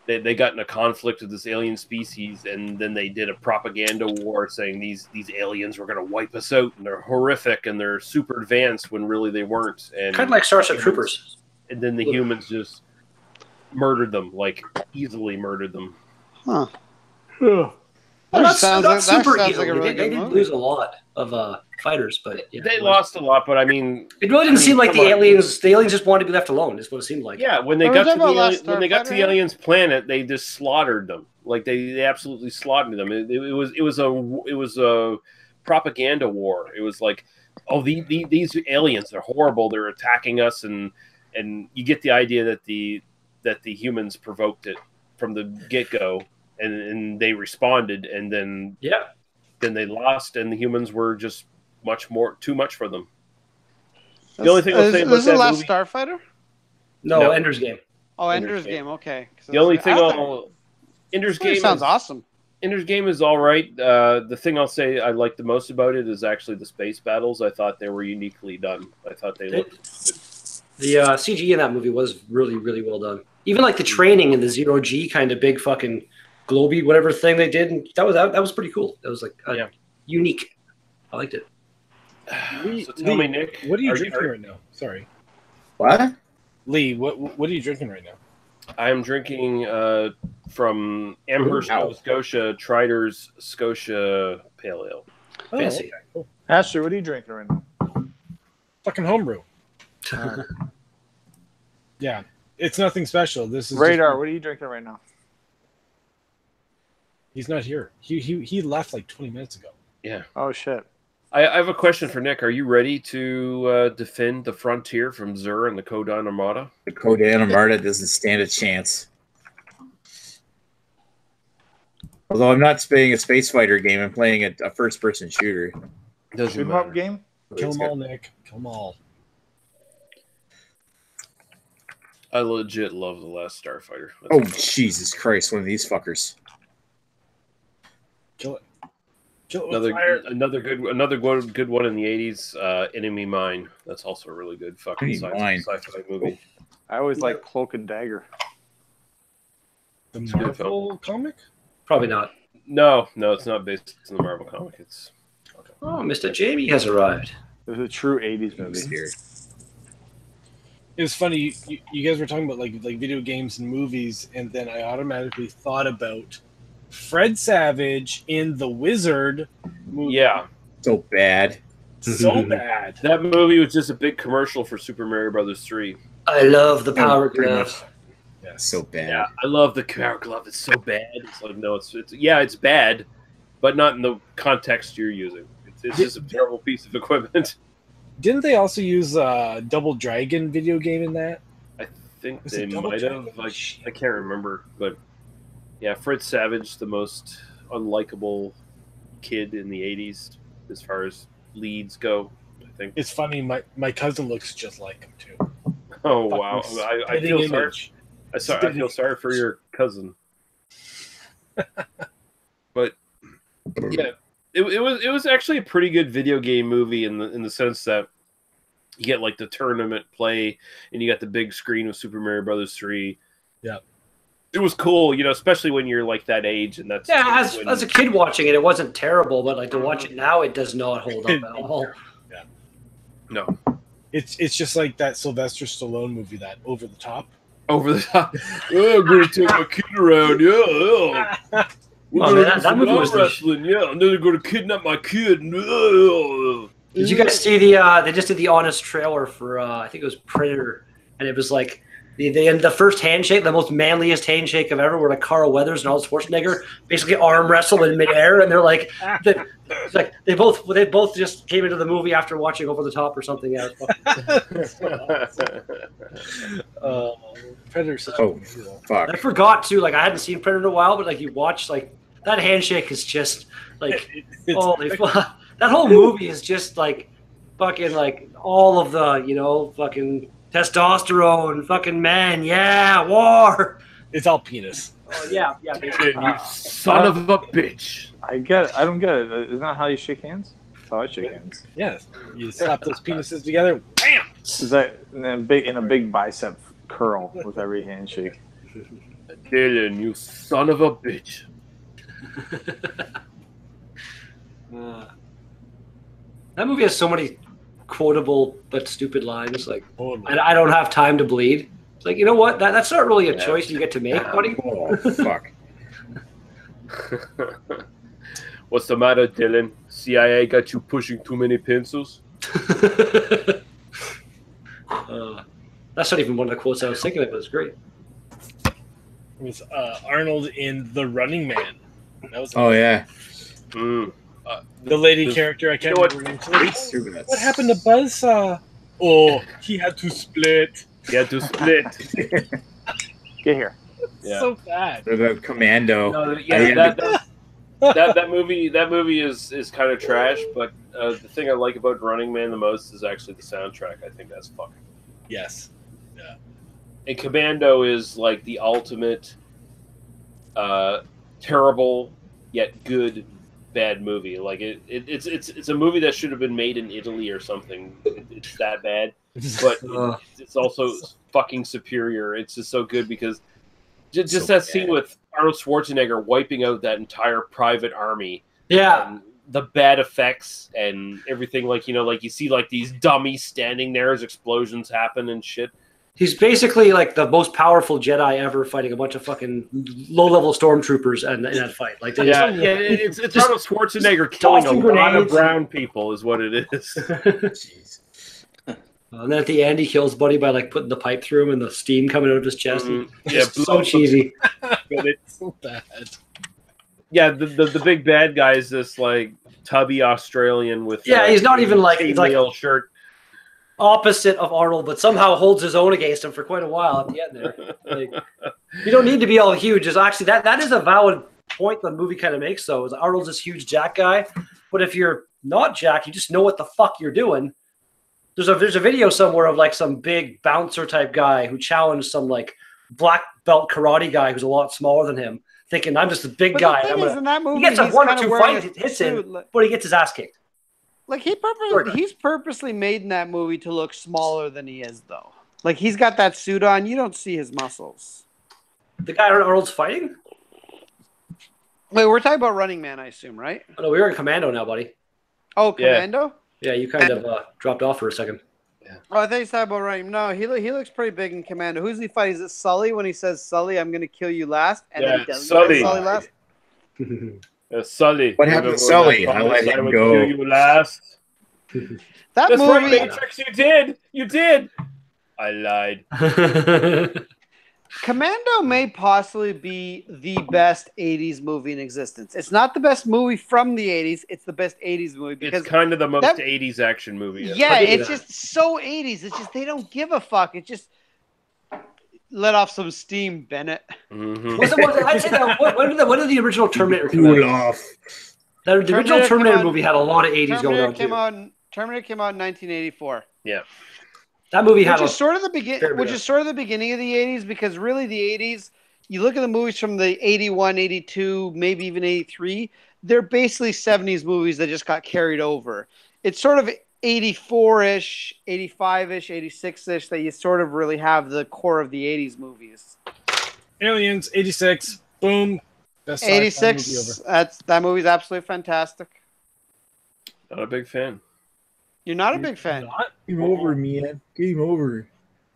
they got in a conflict with this alien species, and then they did a propaganda war saying these aliens were going to wipe us out, and they're horrific, and they're super advanced when really they weren't. And kind of like Starship Troopers. And then the humans just murdered them, like easily murdered them. Huh. Well, That sounds like a they really good did movie. lose a lot of fighters, but yeah, They lost a lot, but I mean, it really didn't seem like the aliens. The aliens just wanted to be left alone. Is what it seemed like. yeah, when they Are we got to talking about the when they got to the aliens' planet, they just slaughtered them. Like they absolutely slaughtered them. It was a propaganda war. It was like, oh, these aliens are horrible. They're attacking us, and you get the idea that the humans provoked it from the get-go, and they responded, and then they lost, and the humans were just too much for them. The only thing I'll say about is the that last movie, Starfighter? No, Ender's Game. Oh, Ender's Game. Okay. the only thing Ender's Game sounds awesome. Ender's Game is all right. The thing I'll say I like the most about it is actually the space battles. I thought they were uniquely done. I thought they looked good. The CG in that movie was really, really well done. Even like the training and the zero G kind of big fucking globy whatever thing they did, and that was pretty cool. That was like unique. I liked it. So tell me, Nick, what are you drinking right now? Sorry, What? Lee. What are you drinking right now? I am drinking from Amherst, Nova Scotia, Trider's Scotia Pale Ale. Oh, Fancy. okay, cool. Asher, what are you drinking right now? Fucking homebrew. Yeah, it's nothing special. This is Radar, what are you drinking right now? He's not here. He left like 20 minutes ago. Yeah. Oh shit. I have a question for Nick. Are you ready to defend the frontier from Zur and the Kodan Armada? The Kodan Armada doesn't stand a chance. Although I'm not playing a space fighter game, I'm playing a first-person shooter. Doesn't Shoot 'em matter. up game? Kill them all, Nick. Kill them all. I legit love the last Starfighter. Oh Jesus Christ! One of these fuckers. Kill it. Kill it with fire. Another good one in the 80s. Enemy Mine. That's also a really good fucking Enemy sci-fi movie. I always like Cloak and Dagger. The Marvel comic? Probably not. No, it's not based on the Marvel comic. It's Oh, Mr. Jamie has arrived. It was a true 80s movie. It was funny. You guys were talking about like video games and movies, and then I automatically thought about Fred Savage in The Wizard movie. Yeah. So bad. So bad. That movie was just a big commercial for Super Mario Brothers 3. I love the Power Glove. Yeah, so bad. Yeah, I love the Power Glove. It's so bad. It's like, no, it's bad, but not in the context you're using. It's just a terrible piece of equipment. Didn't they also use Double Dragon video game in that? I think Was they it Double might have. Dragon? I can't remember, but yeah, Fred Savage, the most unlikable kid in the 80s as far as leads go, I think. It's funny. My cousin looks just like him too. Oh wow! I feel sorry. I feel sorry for your cousin. But yeah, it was actually a pretty good video game movie in the sense that you get like the tournament play and you got the big screen of Super Mario Brothers 3. Yeah. It was cool, especially when you're like that age, and that's as a kid watching it, it wasn't terrible, but like to watch it now, it does not hold up at all. Yeah. No. It's just like that Sylvester Stallone movie, that Over the Top. Over the top. Oh, I'm gonna take my kid around, yeah. That movie was wrestling, yeah, and then they're gonna kidnap my kid. Did you guys see the? They just did the honest trailer for I think it was Predator, and it was like the first handshake, the most manliest handshake of ever, where like Carl Weathers and Arnold Schwarzenegger basically arm wrestle in midair, and they're like, they both just came into the movie after watching Over the Top or something. Yeah. Predator's such Oh, fuck. I forgot to I hadn't seen Predator in a while, but like you watch that handshake is just like that whole movie is just like fucking like all of the fucking testosterone, fucking man, yeah, war. It's all penis. Oh yeah, basically. You son of a bitch. I get it. I don't get it. Isn't that how you shake hands? That's how I shake hands. Yes, you slap those penises together. Bam! Is that in a big bicep curl with every handshake? Dylan, you son of a bitch. That movie has so many quotable but stupid lines. Like, Totally. I don't have time to bleed. It's like, you know what? That's not really a choice you get to make, buddy. Oh, fuck. What's the matter, Dylan? CIA got you pushing too many pencils? That's not even one of the quotes I was thinking of, but it's great. It was Arnold in The Running Man. That was yeah. the lady character. I can't remember her name. What happened to Buzzsaw? Oh, he had to split. He had to split. Get here. Yeah. So bad. Or the Commando. No, that movie is kind of trash, but the thing I like about Running Man the most is actually the soundtrack. I think that's fucking. Yes. Yeah. And Commando is like the ultimate terrible yet good bad movie. Like it's a movie that should have been made in Italy or something. It's that bad, but it's also fucking superior. It's just so good because just that scene with Arnold Schwarzenegger wiping out that entire private army. Yeah. The bad effects and everything, like you see like these dummies standing there as explosions happen and shit. He's basically like the most powerful Jedi ever fighting a bunch of fucking low-level stormtroopers in that fight. Like, it's Arnold Schwarzenegger killing a lot of brown people is what it is. Jeez. And then at the end, he kills Buddy by like putting the pipe through him and the steam coming out of his chest. Yeah, so cheesy. But it's so bad. Yeah, the big bad guy is this like tubby Australian with he's not even like he's like shirt. Opposite of Arnold, but somehow holds his own against him for quite a while at the end there. Like, you don't need to be all huge. Is actually that is a valid point the movie kind of makes though. Is Arnold's this huge jack guy, but if you're not jack, you just know what the fuck you're doing. There's a video somewhere of like some big bouncer type guy who challenged some like black belt karate guy who's a lot smaller than him, thinking I'm just a big guy. In that movie, he gets a one or two fight hits him, but he gets his ass kicked. Like he's purposely made in that movie to look smaller than he is, though. Like he's got that suit on, you don't see his muscles. The guy Arnold's fighting? Wait, we're talking about Running Man, I assume, right? Oh, no, we're in Commando now, buddy. Oh, Commando? Yeah, you kind of dropped off for a second. Yeah. Oh, I think he's talking about Running. No, he looks pretty big in Commando. Who's he fighting? Is it Sully when he says, "Sully, I'm going to kill you last"? And then he doesn't Sully. Sully last. Sully. What happened to Sully? I let him go. Kill you last. That's movie. Right, Matrix. You did. I lied. Commando may possibly be the best 80s movie in existence. It's not the best movie from the 80s. It's the best 80s movie because it's kind of the most 80s action movie. Yeah, it's just so 80s. It's just they don't give a fuck. It just let off some steam, Bennett. Mm-hmm. I'd say that, when did the original Terminator come out? The original Terminator movie had a lot of 80s going on too. Terminator came out in 1984. Yeah. That movie which is sort of the beginning of the 80s, because really the 80s, you look at the movies from the 81, 82, maybe even 83, they're basically 70s movies that just got carried over. It's sort of 84-ish, 85-ish, 86-ish that you sort of really have the core of the 80s movies. Aliens, 86, boom. Best 86, that movie's absolutely fantastic. Not a big fan. You're not a big fan. Game over, man. Game over.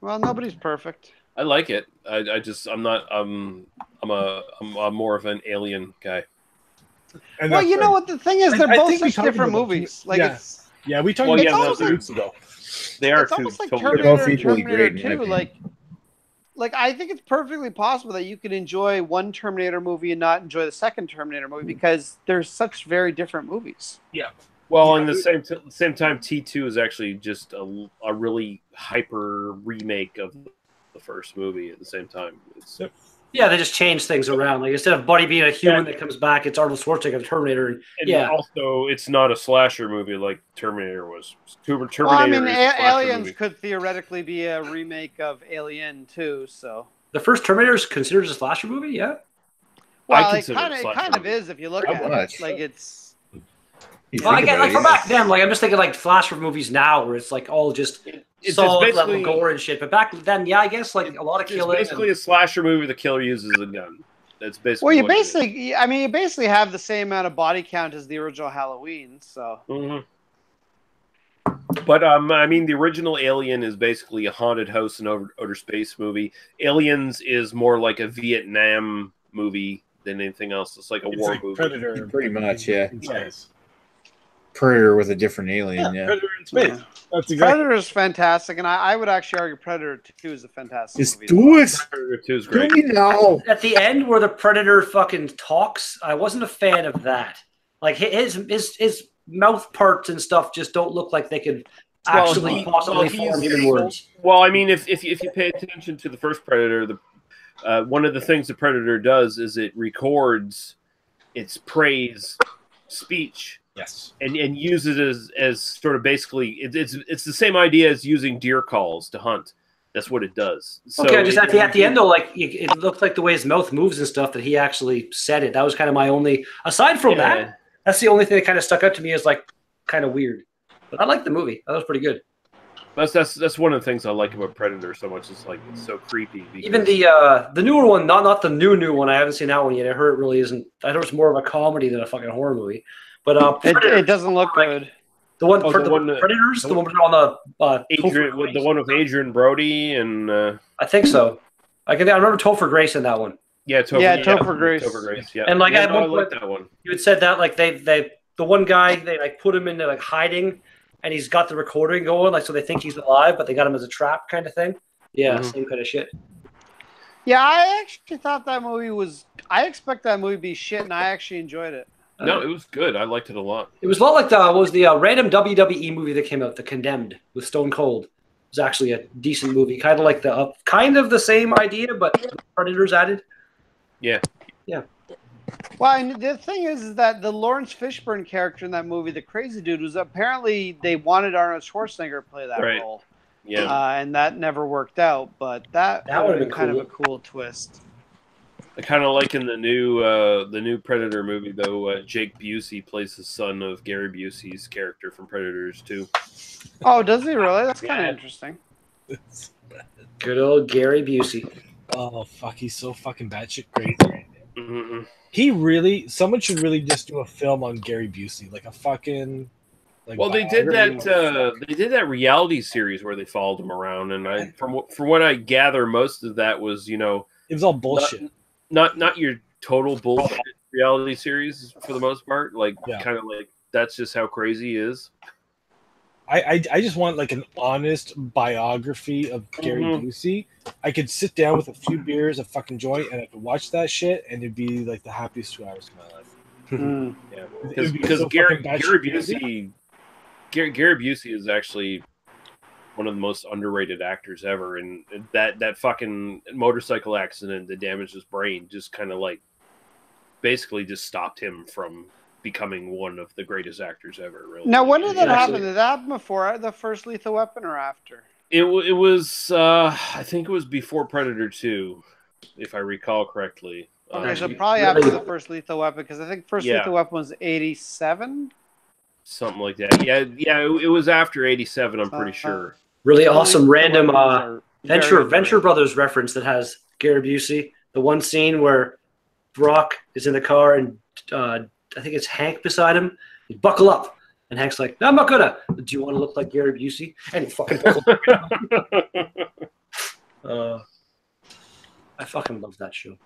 Well, nobody's perfect. I like it. I'm more of an Alien guy. Well, you know what the thing is? They're both such different movies. Like Yeah, we talked Well, about yeah, that 2 weeks ago. They are It's almost like totally Terminator both and equally Terminator great, in my 2. opinion. Like I think it's perfectly possible that you could enjoy one Terminator movie and not enjoy the second Terminator movie because they're such very different movies. Yeah. Well, in the same time, T2 is actually just a really hyper remake of the first movie at the same time. Yeah, they just change things around. Like instead of Buddy being a human that comes back, it's Arnold Schwarzenegger, the Terminator. And also, it's not a slasher movie like Terminator was. Terminator Well, I mean, is a slasher Aliens movie. could theoretically be a remake of Alien too. So the first Terminator is considered a slasher movie. Yeah. well, it consider it a kind slasher of is if you look at much? it. Like it's. Well, I get like for back then, like I'm just thinking like slasher movies now, where it's like all just It's solid level basically gore and shit. But back then, yeah, I guess like a lot of it's killing. basically a slasher movie. The killer uses a gun. That's basically. Well, you what it is. basically, I mean, you basically have the same amount of body count as the original Halloween. So. Mhm. But I mean, the original Alien is basically a haunted house and outer space movie. Aliens is more like a Vietnam movie than anything else. It's like a war movie. Predator. Pretty much, yeah. in space. Predator with a different alien, yeah. Predator in space. That's exactly. Predator is fantastic, and I would actually argue Predator 2 is a fantastic Just movie. do it. Predator 2 is Do great. me now. At the end where the Predator fucking talks, I wasn't a fan of that. Like his mouth parts and stuff just don't look like they could actually possibly form human words. Well, I mean, if you pay attention to the first Predator, one of the things the Predator does is it records its prey's speech. Yes. And uses it as sort of basically it's the same idea as using deer calls to hunt. That's what it does. So Okay, just at the end though, like it looked like the way his mouth moves and stuff that he actually said it. That was kind of my only. Aside from that, that's the only thing that kind of stuck out to me as like kind of weird. But I liked the movie. That was pretty good. That's one of the things I like about Predator so much. It's like it's so creepy. Even the newer one, not the new one. I haven't seen that one yet. I heard it really isn't. I heard it's more of a comedy than a fucking horror movie. But it doesn't look good. The one, Oh, for the the one that- Predators, the one on the the one with Adrian Brody and I think so. I remember Topher Grace in that one. Topher Grace. Topher Grace. Yeah, And like yeah, at no, I one like point, that one. you had said that like they the one guy they like put him into like hiding, and he's got the recording going like so they think he's alive, but they got him as a trap kind of thing. Yeah, same kind of shit. Yeah, I actually thought that movie was. I expect that movie to be shit, and I actually enjoyed it. No, it was good. I liked it a lot. It was a lot like the random WWE movie that came out, The Condemned with Stone Cold. It was actually a decent movie, kind of like kind of the same idea, but Predators added. Yeah. Yeah. Well, and the thing is that the Lawrence Fishburne character in that movie, the crazy dude, was apparently they wanted Arnold Schwarzenegger to play that role. Yeah. And that never worked out, but that would have been kind of a cool twist. I kind of like in the new Predator movie though. Jake Busey plays the son of Gary Busey's character from Predators 2. Oh, does he really? That's kind of interesting. Good old Gary Busey. Oh fuck, he's so fucking batshit crazy. Mm-hmm. Someone should really just do a film on Gary Busey, like a fucking. Well, they did that reality series where they followed him around, and from what I gather, most of that was it was all bullshit. Not your total bullshit reality series for the most part. Like kind of like that's just how crazy he is. I just want like an honest biography of Gary Busey. I could sit down with a few beers, a fucking joint, and I could watch that shit, and it'd be like the happiest 2 hours of my life. Yeah, because Gary Busey is actually one of the most underrated actors ever, and that fucking motorcycle accident that damaged his brain just kind of like basically just stopped him from becoming one of the greatest actors ever. Really. Now, when did that happen? Did that happen before the first Lethal Weapon or after? It was I think it was before Predator 2, if I recall correctly. Okay, so probably after the first Lethal Weapon, because I think first Lethal Weapon was 87. Something like that. Yeah. It was after 87. I'm pretty sure. Really awesome random Venture Brothers reference that has Gary Busey. The one scene where Brock is in the car and I think it's Hank beside him. You buckle up, and Hank's like, "No, I'm not gonna." Do you want to look like Gary Busey? And he fucking buckles up. I fucking love that show.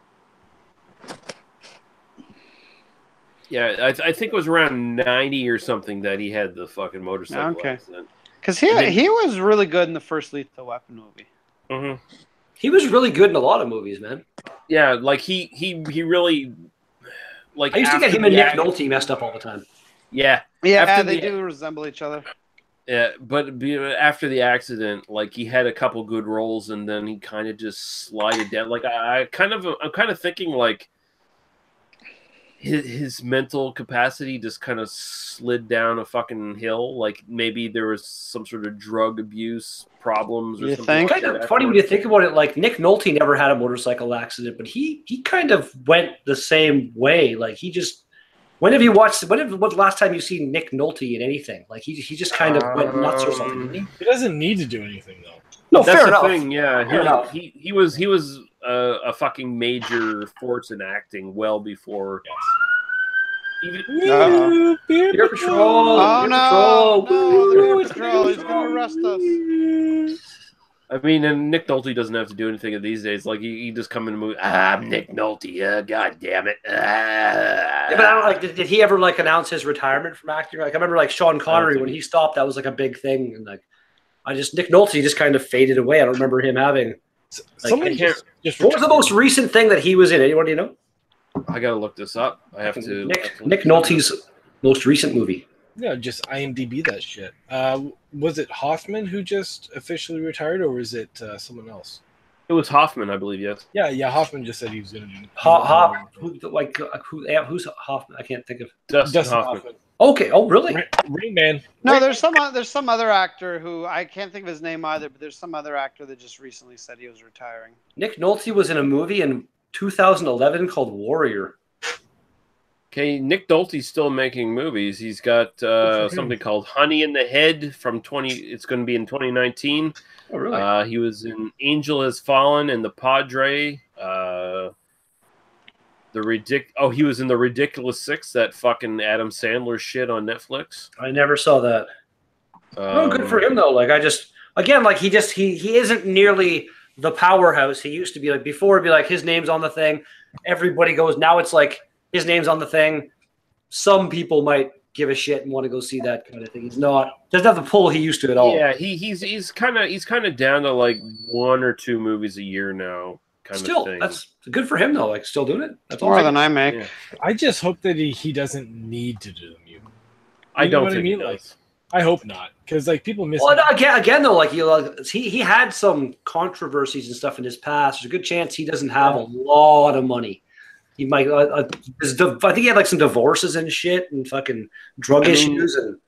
Yeah, I think it was around 90 or something that he had the fucking motorcycle accident. Because he was really good in the first Lethal Weapon movie. Mm-hmm. He was really good in a lot of movies, man. Yeah, like he really like. I used to get him and Nick Nolte messed up all the time. Yeah, they do resemble each other. Yeah, but after the accident, like he had a couple good roles, and then he kind of just slided down. Like I'm kind of thinking like his mental capacity just kind of slid down a fucking hill. Like maybe there was some sort of drug abuse problems or something. Kind of funny when you think about it. Like Nick Nolte never had a motorcycle accident, but he kind of went the same way. Like he just. When was the last time you seen Nick Nolte in anything? Like he just kind of went nuts or something. He doesn't need to do anything though. No, that's fair the enough. thing. Yeah, fair enough. He was a fucking major force in acting well before. Even Beer Patrol. Oh no, the Beer Patrol. He's gonna arrest us. I mean, and Nick Nolte doesn't have to do anything these days. Like he just come in the movie. I'm Nick Nolte. God damn it. Yeah, but I don't like. Did he ever like announce his retirement from acting? Like I remember, like Sean Connery when he stopped, that was like a big thing. And like, Nick Nolte just kind of faded away. I don't remember him having. Like, what was the most recent thing that he was in? Anyone do you know? I gotta look this up. I have to. Nick Nolte's most recent movie. Yeah, just IMDb that shit. Was it Hoffman who just officially retired, or was it someone else? It was Hoffman, I believe. Yes. Yeah. Hoffman just said he was going to do. Who's Hoffman? I can't think of. Dustin Hoffman. Okay. Oh, really? Rain Man. No, there's some other actor who I can't think of his name either, but there's some other actor that just recently said he was retiring. Nick Nolte was in a movie in 2011 called Warrior. Okay, Nick Nolte's still making movies. He's got something called Honey in the Head from 20. It's going to be in 2019. Oh, really? He was in Angel Has Fallen and The Padre. He was in The Ridiculous Six, that fucking Adam Sandler shit on Netflix. I never saw that. Good for him though. Like he isn't nearly the powerhouse he used to be. Like before, it'd be like his name's on the thing, everybody goes. Now it's like his name's on the thing. Some people might give a shit and want to go see that kind of thing. Doesn't have the pull he used to at all. Yeah, he's kind of down to like 1 or 2 movies a year now. Still, that's good for him though. Like still doing it. That's more than I make. Yeah. I just hope that he doesn't need to do the mutant. I don't think he does. I hope not, because like people miss. Well, again though, like he had some controversies and stuff in his past. There's a good chance he doesn't have a lot of money. He might. I think he had like some divorces and shit and fucking drug issues. And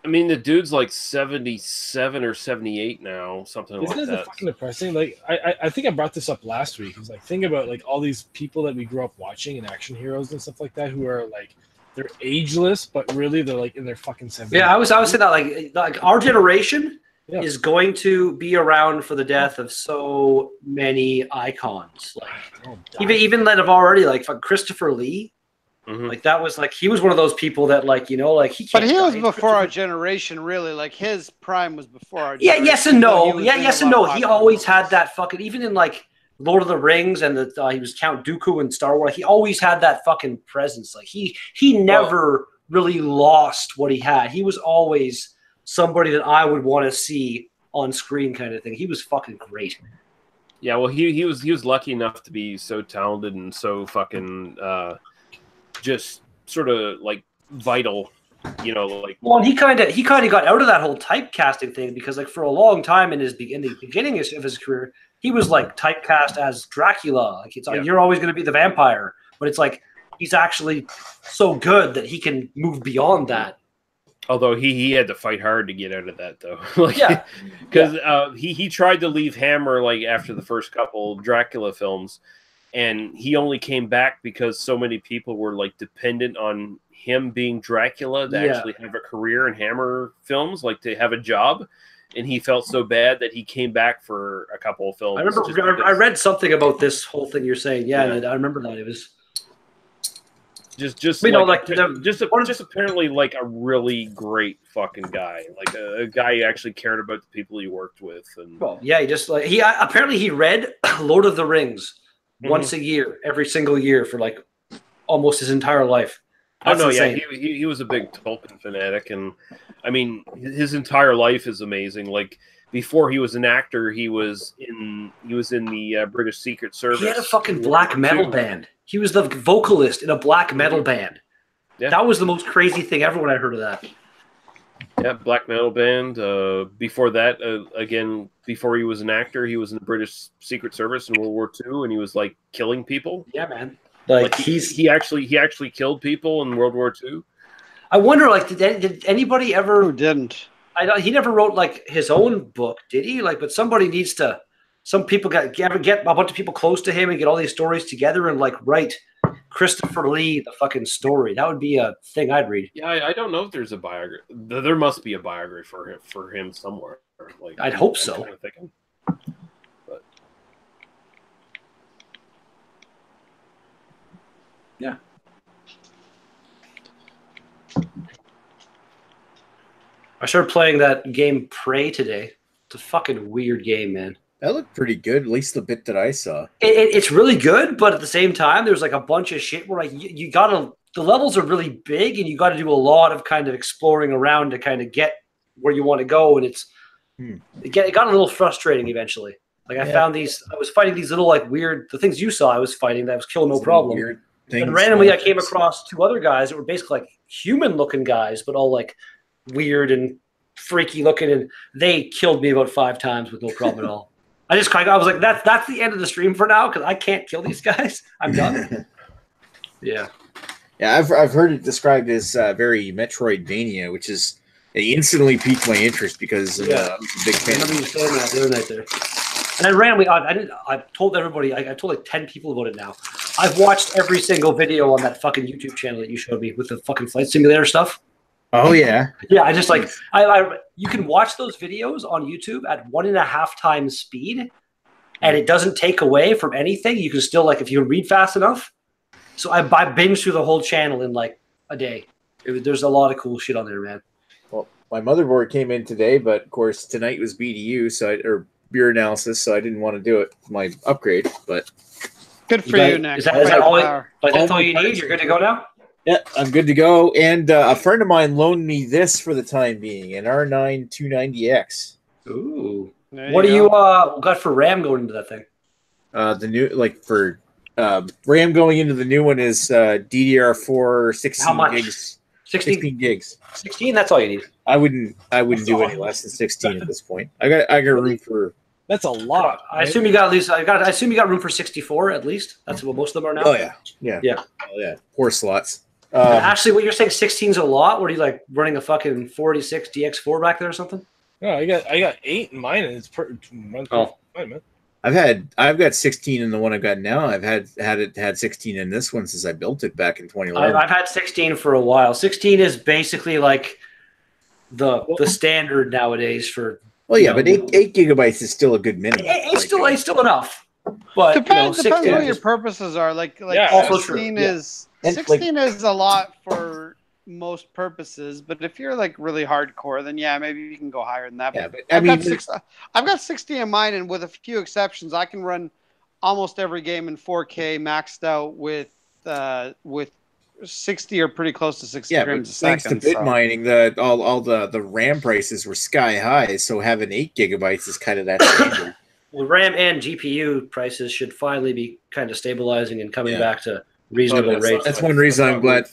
I mean, the dude's like 77 or 78 now, something like that. Isn't it fucking depressing? Like I think I brought this up last week. It's like think about like all these people that we grew up watching and action heroes and stuff like that who are like. They're ageless, but really they're like in their fucking 70s. Yeah, I was saying that like our generation is going to be around for the death of so many icons. Like even that have already like Christopher Lee. Mm-hmm. Like that was like he was one of those people that like like he. But he was before our generation, really. Like his prime was before our generation. Yeah, yes and no. Yeah, yes and no. He always had that fucking even in like. Lord of the Rings and he was Count Dooku in Star Wars. He always had that fucking presence. Like he never really lost what he had. He was always somebody that I would want to see on screen, kind of thing. He was fucking great. Yeah, well, he was lucky enough to be so talented and so fucking just sort of like vital. Like well, and he kind of got out of that whole typecasting thing because like for a long time in the beginning of his career. He was like typecast as Dracula. Like it's like you're always going to be the vampire, but it's like he's actually so good that he can move beyond that. Although he had to fight hard to get out of that though, because he tried to leave Hammer like after the first couple Dracula films, and he only came back because so many people were like dependent on him being Dracula to actually have a career in Hammer films, like to have a job. And he felt so bad that he came back for a couple of films. I remember I read something about this whole thing you're saying. Yeah. I remember that. It was just apparently like a really great fucking guy, like a guy who actually cared about the people he worked with. And he apparently he read Lord of the Rings once a year, every single year for like almost his entire life. Oh no, yeah, insane. he was a big Tolkien fanatic, and I mean his entire life is amazing. Like before he was an actor, he was in the British Secret Service. He had a fucking black metal band. He was the vocalist in a black metal band. Yeah. That was the most crazy thing ever when I heard of that. Yeah, black metal band. Before that, again, before he was an actor, he was in the British Secret Service in World War II, and he was like killing people. Yeah, man. Like he actually killed people in World War II. I wonder, like, did anybody ever? Who didn't? He never wrote like his own book, did he? Like, but somebody needs to. Some people get a bunch of people close to him and get all these stories together and like write Christopher Lee the fucking story. That would be a thing I'd read. Yeah, I don't know if there's a biography. There must be a biography for him somewhere. Like I'd hope so. I'm kind of thinking. But yeah. I started playing that game Prey today. It's a fucking weird game, man. That looked pretty good, at least the bit that I saw. It's really good, but at the same time, there's like a bunch of shit where like you gotta, the levels are really big and you got to do a lot of kind of exploring around to kind of get where you want to go, and it got a little frustrating eventually. Like I was fighting these little like weird, the things you saw I was fighting that was killing no problem. Weird things, and randomly I came across two other guys that were basically like human looking guys, but all like weird and freaky looking, and they killed me about 5 times with no problem at all. I was like, that's the end of the stream for now because I can't kill these guys. I'm done. Yeah. I've heard it described as very Metroidvania, which is it instantly piqued my interest because I was a big fan. I remember you saying that the other night there. And then randomly, I told everybody, I told like 10 people about it now. I've watched every single video on that fucking YouTube channel that you showed me with the fucking flight simulator stuff. Oh yeah, yeah. I just like you can watch those videos on YouTube at 1.5 times speed, and it doesn't take away from anything. You can still like if you read fast enough. So I binged through the whole channel in like a day. There's a lot of cool shit on there, man. Well, my motherboard came in today, but of course tonight was BDU, or beer analysis, so I didn't want to do it. My upgrade, but good for you, Nick. Is that all you need? You're good to go now. Yeah, I'm good to go. And a friend of mine loaned me this for the time being, an R9 290X. Ooh. What do you got for RAM going into that thing? The new, like for RAM going into the new one is DDR4 16 How much? gigs. 16 gigs. 16. That's all you need. I wouldn't do any less than 16 at this point. I got room for. That's a lot. I assume you got at least. I assume you got room for 64 at least. That's what most of them are now. Oh yeah. 4 slots. Actually, what you're saying, 16 is a lot. What are you like running a fucking 46 DX4 back there or something? No, I got 8 in mine, and it's fine, man. I've got 16 in the one I've got now. I've had 16 in this one since I built it back in 2011. I've had 16 for a while. 16 is basically like the standard nowadays for. Well, yeah, but 8 gigabytes is still a good minimum. It's still enough. But depends what your purposes are. Like 16 is. 16 is a lot for most purposes, but if you're like really hardcore, then maybe you can go higher than that. Yeah, but I've got 60 in mine, and with a few exceptions, I can run almost every game in 4K maxed out with 60 or pretty close to 60 frames a second. Thanks to bit mining, all the RAM prices were sky high, so having 8 gigabytes is kind of that standard. Well, RAM and GPU prices should finally be kind of stabilizing and coming back to reasonable rates. That's one reason I'm glad.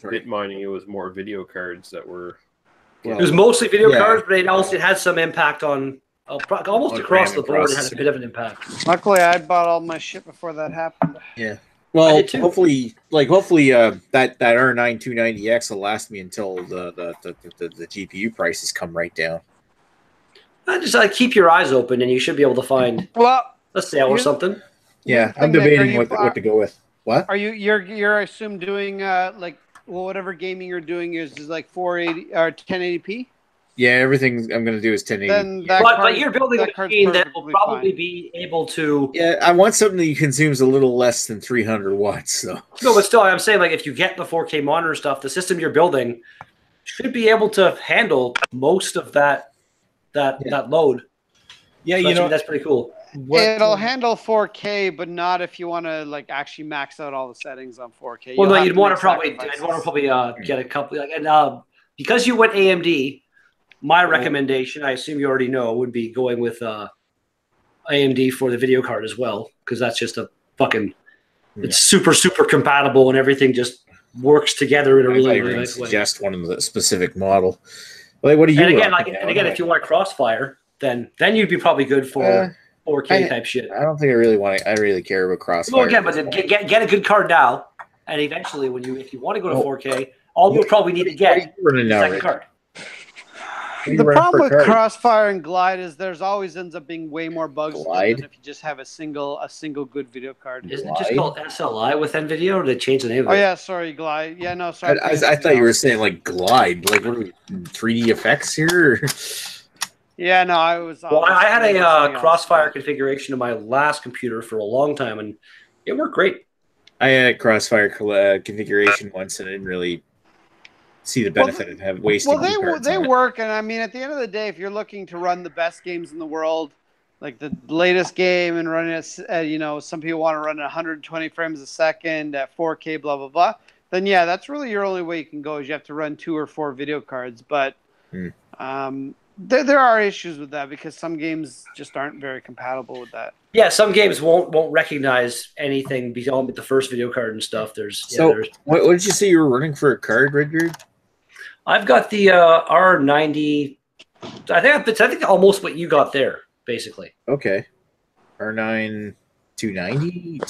Bit mining, it was more video cards that were. It was mostly video cards, but it had some impact on almost across the board. It had a bit of an impact. Luckily, I bought all my shit before that happened. Yeah. Well, hopefully, that R9 290X will last me until the GPU prices come right down. Just keep your eyes open, and you should be able to find a sale or something. Yeah, I'm debating what to go with. What are you're I assume doing whatever gaming you're doing is like 480 or 1080p? Yeah, everything I'm going to do is 1080. But you're building a machine that will probably be able to. Yeah, I want something that consumes a little less than 300 watts. So. No, but still, I'm saying if you get the 4K monitor stuff, the system you're building should be able to handle most of that load. Yeah, so that's pretty cool. It'll handle 4K, but not if you want to like actually max out all the settings on 4K. Well, no, you'd want to probably get a couple. Because you went AMD, my recommendation, I assume you already know, would be going with AMD for the video card as well, because that's just a fucking. It's super compatible and everything just works together in a really nice way. Suggest one of the specific model. Like, what do you? And again, if you want Crossfire, then you'd be probably good for 4K type shit. I don't think I really care about Crossfire. Well, again, but get a good card now, and eventually, if you want to go to 4K, all you'll probably need to get is a second card. The problem with Crossfire and Glide is there's always ends up being way more bugs than if you just have a single good video card. Isn't it just called SLI with NVIDIA, or did they change the name of it? Oh yeah, sorry, Glide. Yeah, no, sorry. I thought you were saying like Glide, like what are we, 3D effects here? Yeah, no, I was. Well, I had a Crossfire configuration in my last computer for a long time, and it worked great. I had a Crossfire configuration once, and I didn't really see the benefit of wasting. Well, they work, and I mean, at the end of the day, if you're looking to run the best games in the world, like the latest game, and running it, some people want to run at 120 frames a second at 4K, blah blah blah. Then yeah, that's really your only way you can go. Is you have to run 2 or 4 video cards, but there are issues with that because some games just aren't very compatible with that. Yeah, some games won't recognize anything beyond the first video card and stuff. What did you say you were running for a card, Redbeard? I've got the R90. I think almost what you got there, basically. Okay. R9 290?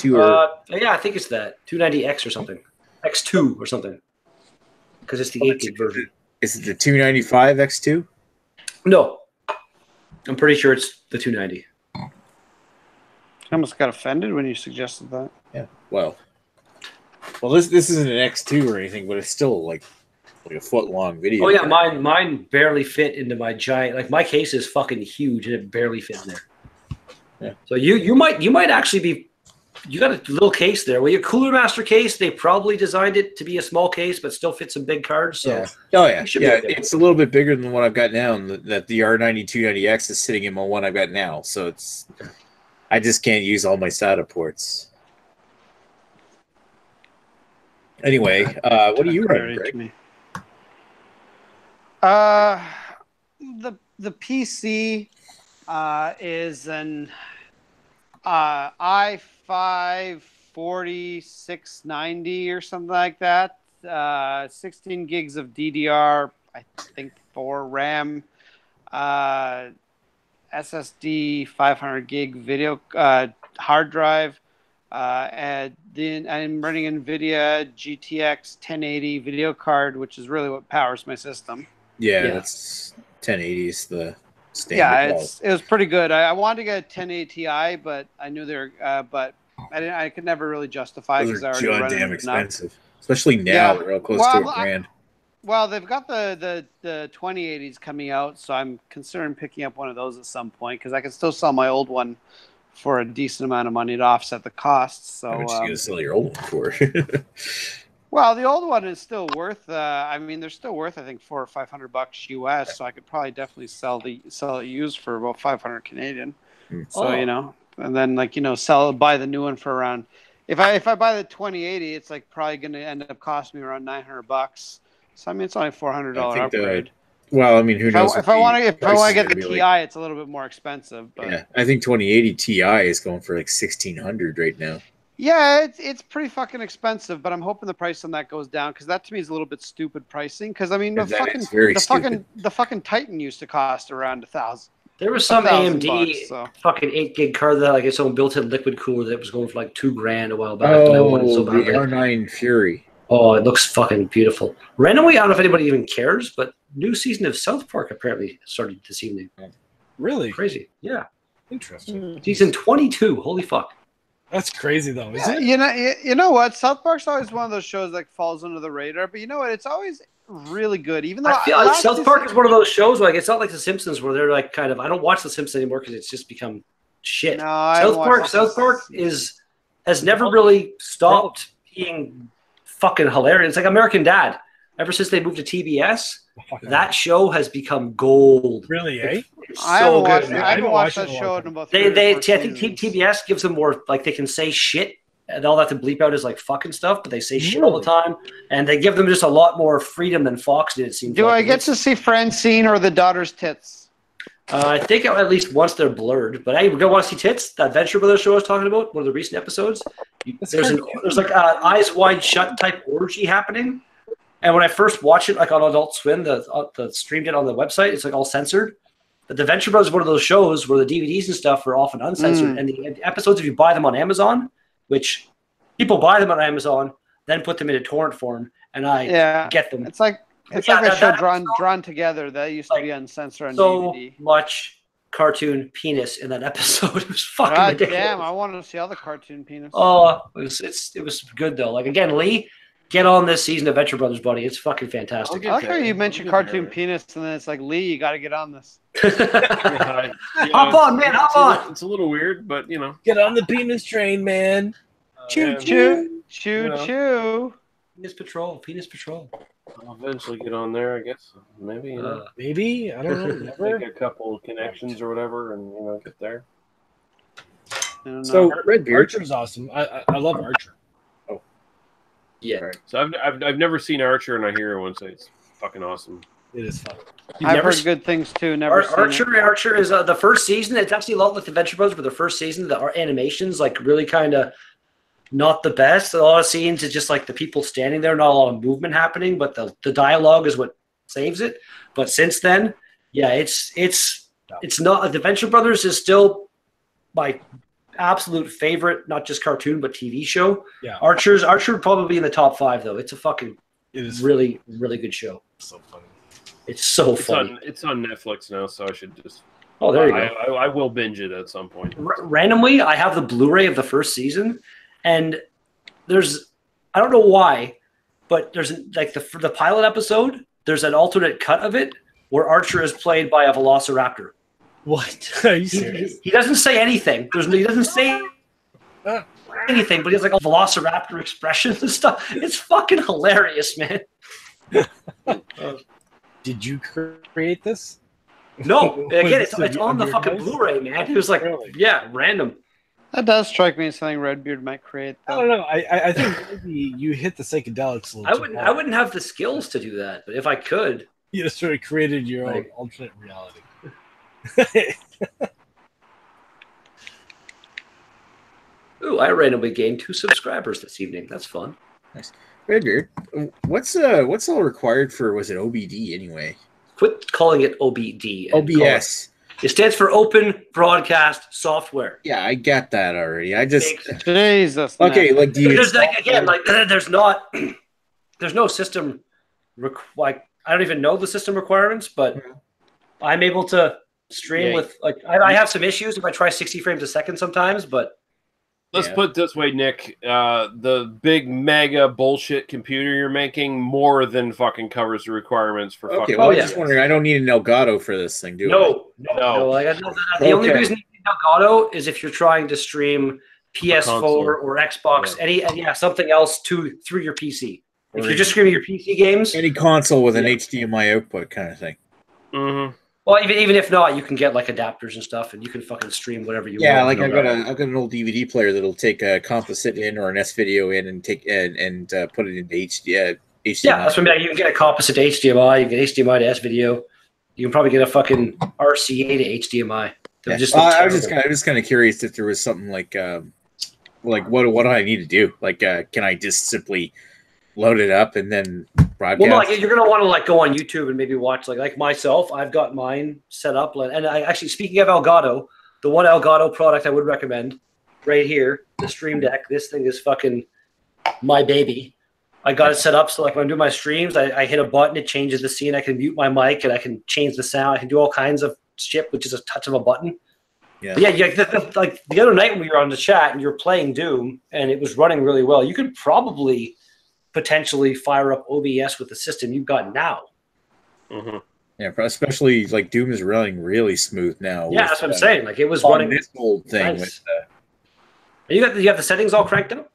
Yeah, I think it's that. 290X or something. X2 or something. Because it's the 8 gig version. Is it the 295 X2? No. I'm pretty sure it's the 290. I almost got offended when you suggested that. Yeah. Well, this isn't an X2 or anything, but it's still like a foot-long video. Oh, yeah, mine barely fit into my giant... Like, my case is fucking huge, and it barely fit in there. Yeah. So you might actually be... You got a little case there. Well, your Cooler Master case, they probably designed it to be a small case, but still fit some big cards. So yeah. Oh, yeah. Yeah, it's a little bit bigger than the one I've got now, and that the R90 290X is sitting in my one I've got now. So it's... I just can't use all my SATA ports. Anyway, what are you running, Greg? The PC is an i5 4690 or something like that. 16 gigs of DDR, I think 4 RAM, SSD 500 gig video hard drive. And then I'm running NVIDIA GTX 1080 video card, which is really what powers my system. Yeah, that's 1080 is the standard. Yeah, it was pretty good. I wanted to get a 1080 Ti, but I knew but I could never really justify it because I already run damn expensive, especially now. They're all close to $1,000. Well, they've got the 2080s coming out, so I'm considering picking up one of those at some point because I can still sell my old one for a decent amount of money to offset the costs. So, how much are you going to sell your old one for? Well, the old one is still worth. They're still worth I think $400 or $500 US. So I could probably definitely sell it used for about 500 Canadian. So and then buy the new one for around. If I buy the 2080, it's like probably going to end up costing me around $900. So I mean, it's only $400 upgrade. Well, I mean, who knows? If I want to get the Ti, it's a little bit more expensive. But yeah, I think 2080 Ti is going for like $1,600 right now. Yeah, it's pretty fucking expensive, but I'm hoping the price on that goes down because that to me is a little bit stupid pricing. Because I mean, the fucking Titan used to cost around $1,000. There was some AMD fucking 8 gig card that like its own built-in liquid cooler that was going for like $2,000 a while back. Oh, I wanted so badly. The R9 Fury. Oh, it looks fucking beautiful. Randomly, I don't know if anybody even cares, but new season of South Park apparently started this evening. Really? Crazy. Yeah. Interesting. Season 22. Holy fuck. That's crazy though, isn't it? You know what? South Park's always one of those shows that falls under the radar, but you know what? It's always really good. Even though I feel like South Park is one of those shows like it's not like The Simpsons where they're like kind of I don't watch The Simpsons anymore because it's just become shit. No, South Park has never really stopped being fucking hilarious. It's like American Dad. ever since they moved to TBS, that show has become gold. Really, eh? It's I so haven't good. watched, I haven't watched that it in a show long in about They 3 or 4 I think seasons. TBS gives them more, like, they can say shit, and all that to bleep out is like fucking stuff, but they say shit all the time, and they give them just a lot more freedom than Fox did. It seems. Do like. I get to see Francine or the daughter's tits? I think at least once they're blurred. But hey, we don't want to see tits. That Venture Brothers show I was talking about, one of the recent episodes. There's like Eyes Wide Shut type orgy happening. And when I first watched it, like on Adult Swim, the streamed it on the website, it's like all censored. But the Venture Brothers is one of those shows where the DVDs and stuff are often uncensored, and the episodes, if you buy them on Amazon, which people buy them on Amazon, then put them into torrent form, and I get them. It's like a show drawn together that used to be uncensored on DVD. Much cartoon penis in that episode. It was fucking God ridiculous. damn, I wanted to see all the cartoon penis. Oh, it was good though. Like again, Lee, get on this season of Venture Brothers, buddy. It's fucking fantastic. I like how you mentioned cartoon penis, and then it's like, Lee, you got to get on this. Hop on, man, hop on. It's a little weird, but you know, get on the penis train, man. Choo choo, choo choo. Penis patrol. I'll eventually get on there, I guess. Maybe. You know. Maybe, I don't know. Make a couple connections or whatever, and get there. So Archer's awesome. I love Archer. Oh, yeah. Right. So I've never seen Archer, and I hear everyone say it's fucking awesome. It is fun. I've heard good things too. Never seen it. Archer is the first season. It's actually a lot like the Venture Brothers, but the first season, the animations like really kind of not the best. A lot of scenes is just like the people standing there, not a lot of movement happening, but the dialogue is what saves it. But since then, yeah, it's not. The Venture Brothers is still my absolute favorite, not just cartoon but TV show. Yeah, Archer would probably be in the top 5 though. It's a fucking really good show. So funny. It's so funny. It's on Netflix now, so I should just. Oh, there you go. I will binge it at some point. Randomly, I have the Blu-ray of the first season, and I don't know why, but there's like the pilot episode. There's an alternate cut of it where Archer is played by a Velociraptor. What? Are you serious? He doesn't say anything. He doesn't say anything, but he has like a Velociraptor expression and stuff. It's fucking hilarious, man. Did you create this? No, again, it's on the fucking Blu-ray, man. It was like, random. That does strike me as something Redbeard might create. Though. I don't know. I think maybe you hit the psychedelics a little. I wouldn't have the skills to do that, but if I could, you just sort of created your own alternate reality. Ooh, I randomly gained 2 subscribers this evening. That's fun. Nice. Redbeard, what's all required for, was it OBD anyway? Quit calling it OBD. OBS. It stands for Open Broadcast Software. Yeah, I get that already. I just Jesus. Okay, like do you there's no system like I don't even know the system requirements, but I'm able to stream with like I have some issues if I try 60 frames a second sometimes, but let's put it this way, Nick. The big mega bullshit computer you're making more than fucking covers the requirements for fucking. Okay, well, I'm just wondering. I don't need an Elgato for this thing, do I? No. Like, the only reason you need Elgato is if you're trying to stream PS4 or Xbox, something else through your PC. If you're just streaming your PC games, any console with an HDMI output kind of thing. Mm-hmm. Well, even if not, you can get like adapters and stuff, and you can fucking stream whatever you want. Yeah, like I've got an old DVD player that'll take a composite in or an S video in and take and put it into HDMI. Yeah, that's what I mean. You can get a composite to HDMI. You can get HDMI to S video. You can probably get a fucking RCA to HDMI. I was just kind of curious if there was something like what do I need to do? Like, can I just simply load it up and then broadcast? Well, no, like, you're gonna want to like go on YouTube and maybe watch like myself. I've got mine set up, and I actually, speaking of Elgato, the one Elgato product I would recommend right here, the Stream Deck. This thing is fucking my baby. I got it set up so like when I do my streams, I hit a button, it changes the scene. I can mute my mic and I can change the sound. I can do all kinds of shit with just a touch of a button. Yeah, like the other night when we were on the chat and you're playing Doom and it was running really well, you could probably potentially fire up OBS with the system you've got now. Mm-hmm. Yeah, especially like Doom is running really smooth now. Yeah, that's what I'm saying. Like it was running this old thing. Nice. You got the settings all cranked up?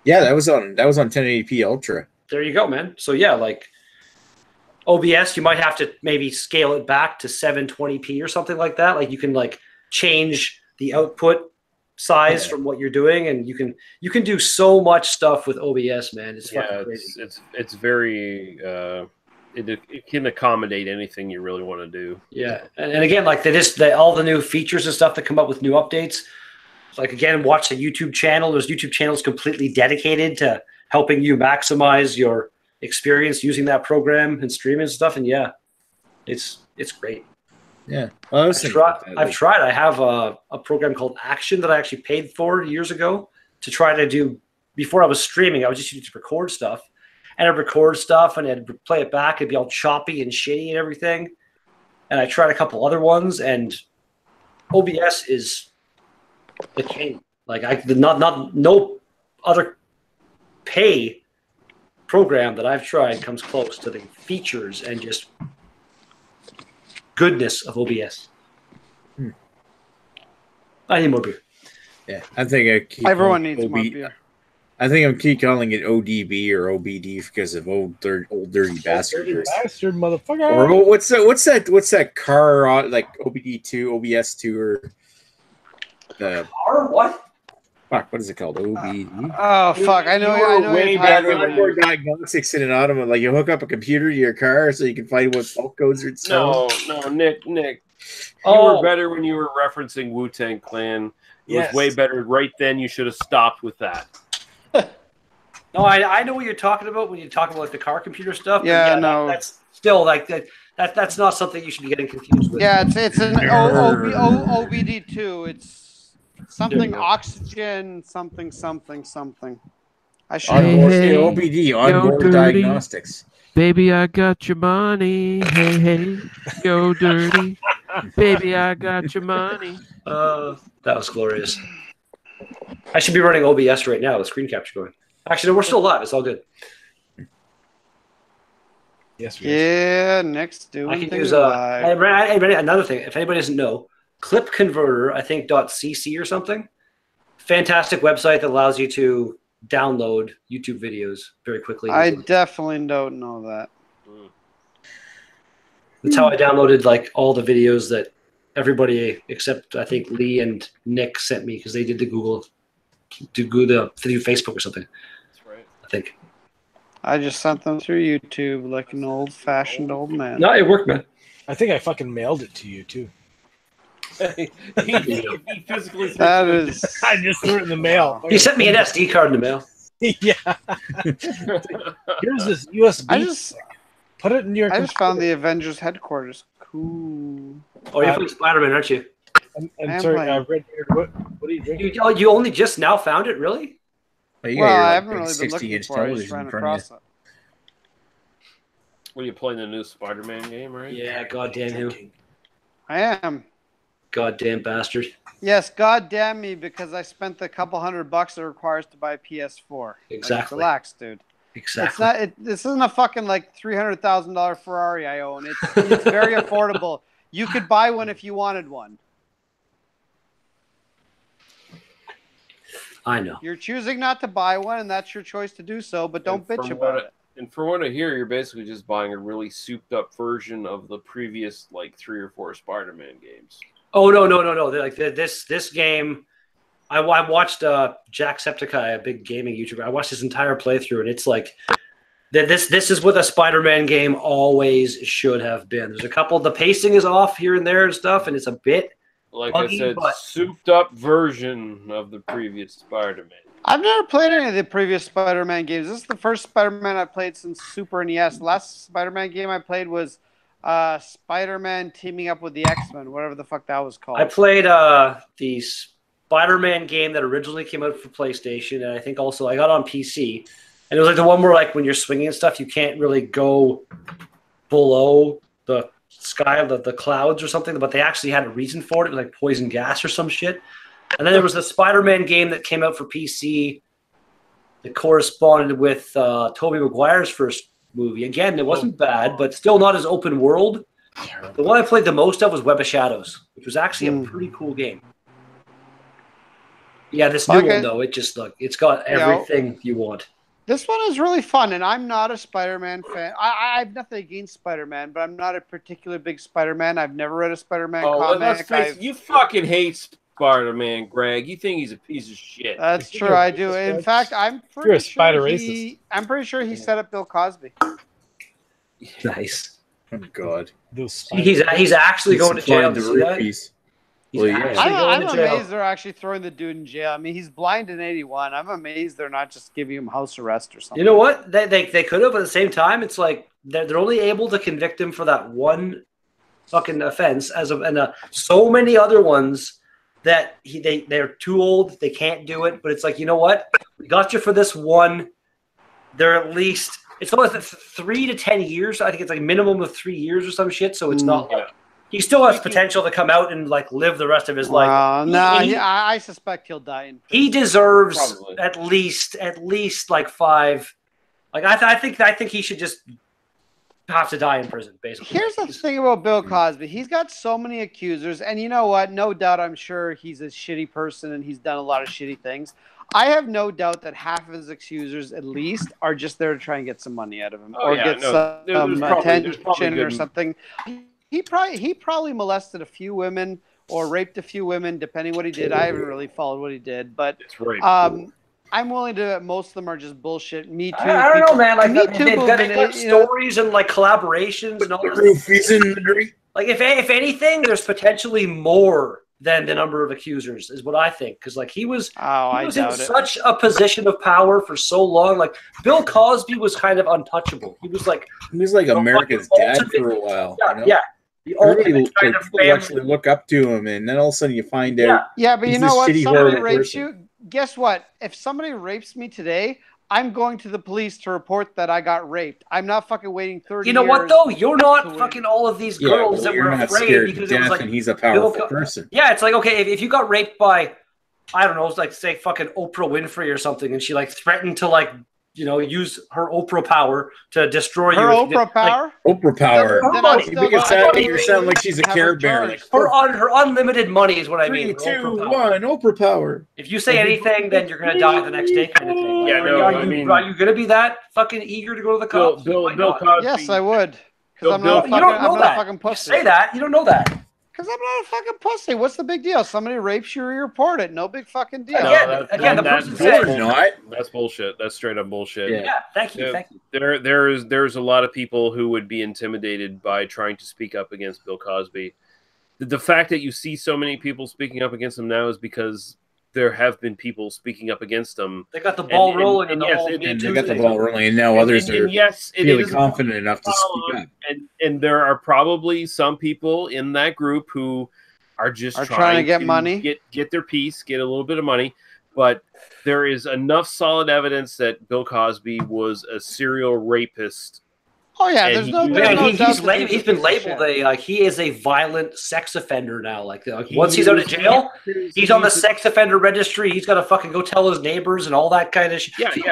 Yeah, that was on 1080p Ultra. There you go, man. So yeah, like OBS, you might have to maybe scale it back to 720p or something like that. Like you can like change the output size from what you're doing, and you can do so much stuff with OBS, man. It's fucking crazy. It's very it can accommodate anything you really want to do. Yeah, and again, like all the new features and stuff that come up with new updates. Like again, watch the YouTube channel. There's YouTube channels completely dedicated to helping you maximize your experience using that program and streaming and stuff. And yeah, it's great. Yeah, I've tried. I have a program called Action that I actually paid for years ago to try to do. Before I was streaming, I was just using it to record stuff, and I'd record stuff and I'd play it back. It'd be all choppy and shitty and everything. And I tried a couple other ones, and OBS is the king. Like no other pay program that I've tried comes close to the features and just goodness of OBS. I need more beer. Yeah, I think everyone needs more beer. I think I'm keep calling it ODB or OBD because of old dirty bastard. Dirty bastard, motherfucker. Or what's that car like OBD2, OBS2, or the car? What? Fuck, what is it called? OBD. Oh fuck! I know. Way better than more diagnostics in an automobile. Like you hook up a computer to your car so you can find what fault codes are. No, Nick. You were better when you were referencing Wu-Tang Clan. It was way better right then. You should have stopped with that. No, I know what you're talking about when you talk about like the car computer stuff. Yeah, no, that's still like that's not something you should be getting confused with. Yeah, it's an OBD2. It's something oxygen, something. I should OBD onboard diagnostics. Baby, I got your money. Hey, yo, dirty. Baby, I got your money. That was glorious. I should be running OBS right now. The screen capture going. Actually, no, we're still live. It's all good. Yes. Yeah, next doing. I can use another thing. If anybody doesn't know, Clip Converter, I think .cc or something. Fantastic website that allows you to download YouTube videos very quickly. I definitely don't know that. That's how I downloaded like all the videos that everybody except I think Lee and Nick sent me because they did the Google through Facebook or something. That's right. I think. I just sent them through YouTube like an old-fashioned old man. No, it worked, man. I think I fucking mailed it to you too. he physically. That is. I just threw it in the mail. He sent me an SD card in the mail. Yeah. Here's this USB. Put it in your. I just found the Avengers headquarters. Cool. Oh, you're playing Spider-Man, aren't you? I'm sorry. Red Beard. What are you drinking? You only just now found it, really? Well, I haven't really been looking for it. I just ran across it. Well, you playing the new Spider-Man game, right? Yeah, goddamn him. I am. Goddamn bastard. Yes, goddamn me, because I spent the couple $100 it requires to buy a PS4. Exactly. Like, relax, dude. Exactly. This isn't a fucking like $300,000 Ferrari I own. It's very affordable. You could buy one if you wanted one. I know. You're choosing not to buy one, and that's your choice to do so, but don't bitch about it. And for what I hear, you're basically just buying a really souped-up version of the previous, like, 3 or 4 Spider-Man games. Oh, no. Like, this game, I watched Jacksepticeye, a big gaming YouTuber. I watched his entire playthrough, and it's like, this is what a Spider-Man game always should have been. There's a couple, the pacing is off here and there and stuff, and it's a bit like buggy, I said, souped-up version of the previous Spider-Man. I've never played any of the previous Spider-Man games. This is the first Spider-Man I played since Super NES. The last Spider-Man game I played was Spider-Man teaming up with the X-Men, whatever the fuck that was called. I played the Spider-Man game that originally came out for PlayStation, and I think also I got on PC. And it was like the one where, like, when you're swinging and stuff, you can't really go below the sky, the clouds or something, but they actually had a reason for it. It was like poison gas or some shit. And then there was the Spider-Man game that came out for PC that corresponded with Tobey Maguire's first movie. Again, it wasn't bad, but still not as open world. The one I played the most of was Web of Shadows, which was actually a pretty cool game. Yeah, this new one, though, it just, look, it's got everything you want. This one is really fun, and I'm not a Spider-Man fan. I have nothing against Spider-Man, but I'm not a particular big Spider-Man. I've never read a Spider-Man comic. Let's face it, you fucking hate Spider-Man, Greg. You think he's a piece of shit. That's true, I do. In fact, I'm pretty sure he set up Bill Cosby. Nice. Oh God. He's actually going to jail. I'm amazed they're actually throwing the dude in jail. I mean, he's blind in 81. I'm amazed they're not just giving him house arrest or something. You know what? They could have, but at the same time, it's like they're only able to convict him for that one fucking offense, and so many other ones that they're too old, they can't do it. But it's like, you know what? We got you for this one. They're at least it's only 3 to 10 years. I think it's like minimum of 3 years or some shit. So it's not like. He still has potential to come out and like live the rest of his life. I suspect he'll die in prison. He deserves at least like 5. Like I think he should just have to die in prison. Basically, here's the thing about Bill Cosby: he's got so many accusers, and you know what? No doubt, I'm sure he's a shitty person and he's done a lot of shitty things. I have no doubt that half of his accusers, at least, are just there to try and get some money out of him some attention or something. He probably molested a few women or raped a few women, depending what he did. I haven't really followed what he did, but I'm willing to. Most of them are just bullshit. Me Too. I don't know, man. Like they've got stories and like collaborations and all this. Like if anything, there's potentially more than the number of accusers, is what I think. Because like he was in such a position of power for so long. Like Bill Cosby was kind of untouchable. He was like America's dad for a while. Yeah. Everybody actually look up to him, and then all of a sudden you find out. Yeah, but you know what? Somebody rapes you. Guess what? If somebody rapes me today, I'm going to the police to report that I got raped. I'm not fucking waiting 30 years. You know what, though? You're not fucking all of these girls that were afraid because it was like... and he's a powerful person. Yeah, it's like, okay, if you got raped by, I don't know, it's like, say, fucking Oprah Winfrey or something, and she, like, threatened to, like, you know, use her Oprah power to destroy you. Oprah power? Oprah power. You sound like she's a Care Bear. Her unlimited money is what I mean. 3, 2, 1, Oprah power. If you say anything, then you're going to die the next day kind of thing. Yeah, are you going to be that fucking eager to go to the cops? Bill Cosby. Yes, I would. Because I'm not a fucking pussy. You say that. You don't know that. Because I'm not a fucking pussy. What's the big deal? Somebody rapes you, you report it. No big fucking deal. Again, the person said that's bullshit. That's straight up bullshit. Yeah, thank you. There's a lot of people who would be intimidated by trying to speak up against Bill Cosby. The fact that you see so many people speaking up against him now is because there have been people speaking up against him. They got the ball rolling, and now others are feeling confident enough to speak up. And there are probably some people in that group who are just trying to get money, get their piece, get a little bit of money. But there is enough solid evidence that Bill Cosby was a serial rapist. Oh yeah, there's no doubt. He's been labeled he is a violent sex offender now. Like once he's out of jail, he's on the sex offender registry. He's got to fucking go tell his neighbors and all that kind of shit. He's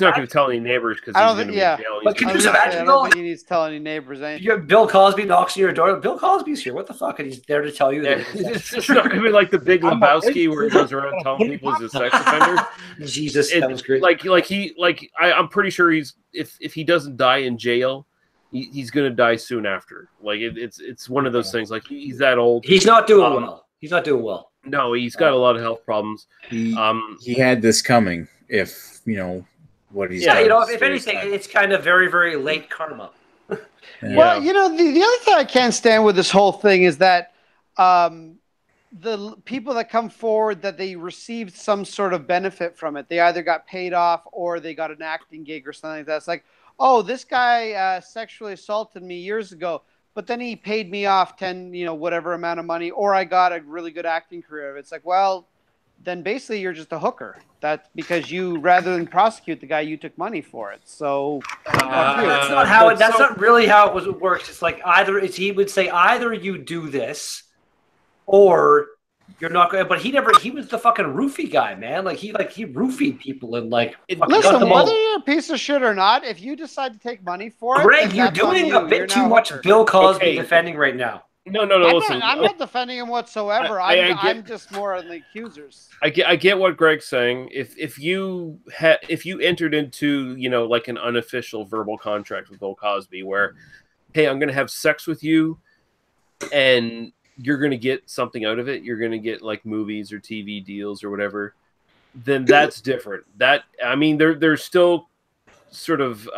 not going to tell any neighbors because he's going to be in jail. But can you just imagine? I don't think he needs to tell any neighbors. Bill Cosby knocks on your door. Bill Cosby's here. What the fuck? And he's there to tell you that. It's not going to be like the Big Lebowski where he goes around telling people he's a sex offender. Jesus, that was great. I'm pretty sure if he doesn't die in jail, he's going to die soon after. Like it's one of those things. Like he's that old. He's not doing well. He's not doing well. No, he's got a lot of health problems. He had this coming. If you know. What he's done, if anything, it's kind of very, very late karma. Well, the other thing I can't stand with this whole thing is that the people that come forward that they received some sort of benefit from it, they either got paid off or they got an acting gig or something like that. It's like, oh, this guy sexually assaulted me years ago, but then he paid me off 10, whatever amount of money, or I got a really good acting career. It's like, well, then basically you're just a hooker. That's because you, rather than prosecute the guy, you took money for it. So that's not how that's not really how it works. It's like he would say either you do this or you're not going. But he was the fucking roofie guy, man. He roofied people and listen, whether you're a piece of shit or not, if you decide to take money for it, Greg, you're doing a bit too much Bill Cosby defending right now. No. Listen, I'm not defending him whatsoever. I'm just more on the accusers. I get what Greg's saying. If you entered into like an unofficial verbal contract with Bill Cosby, where, hey, I'm going to have sex with you, and you're going to get something out of it. You're going to get like movies or TV deals or whatever. Then that's different. There's still sort of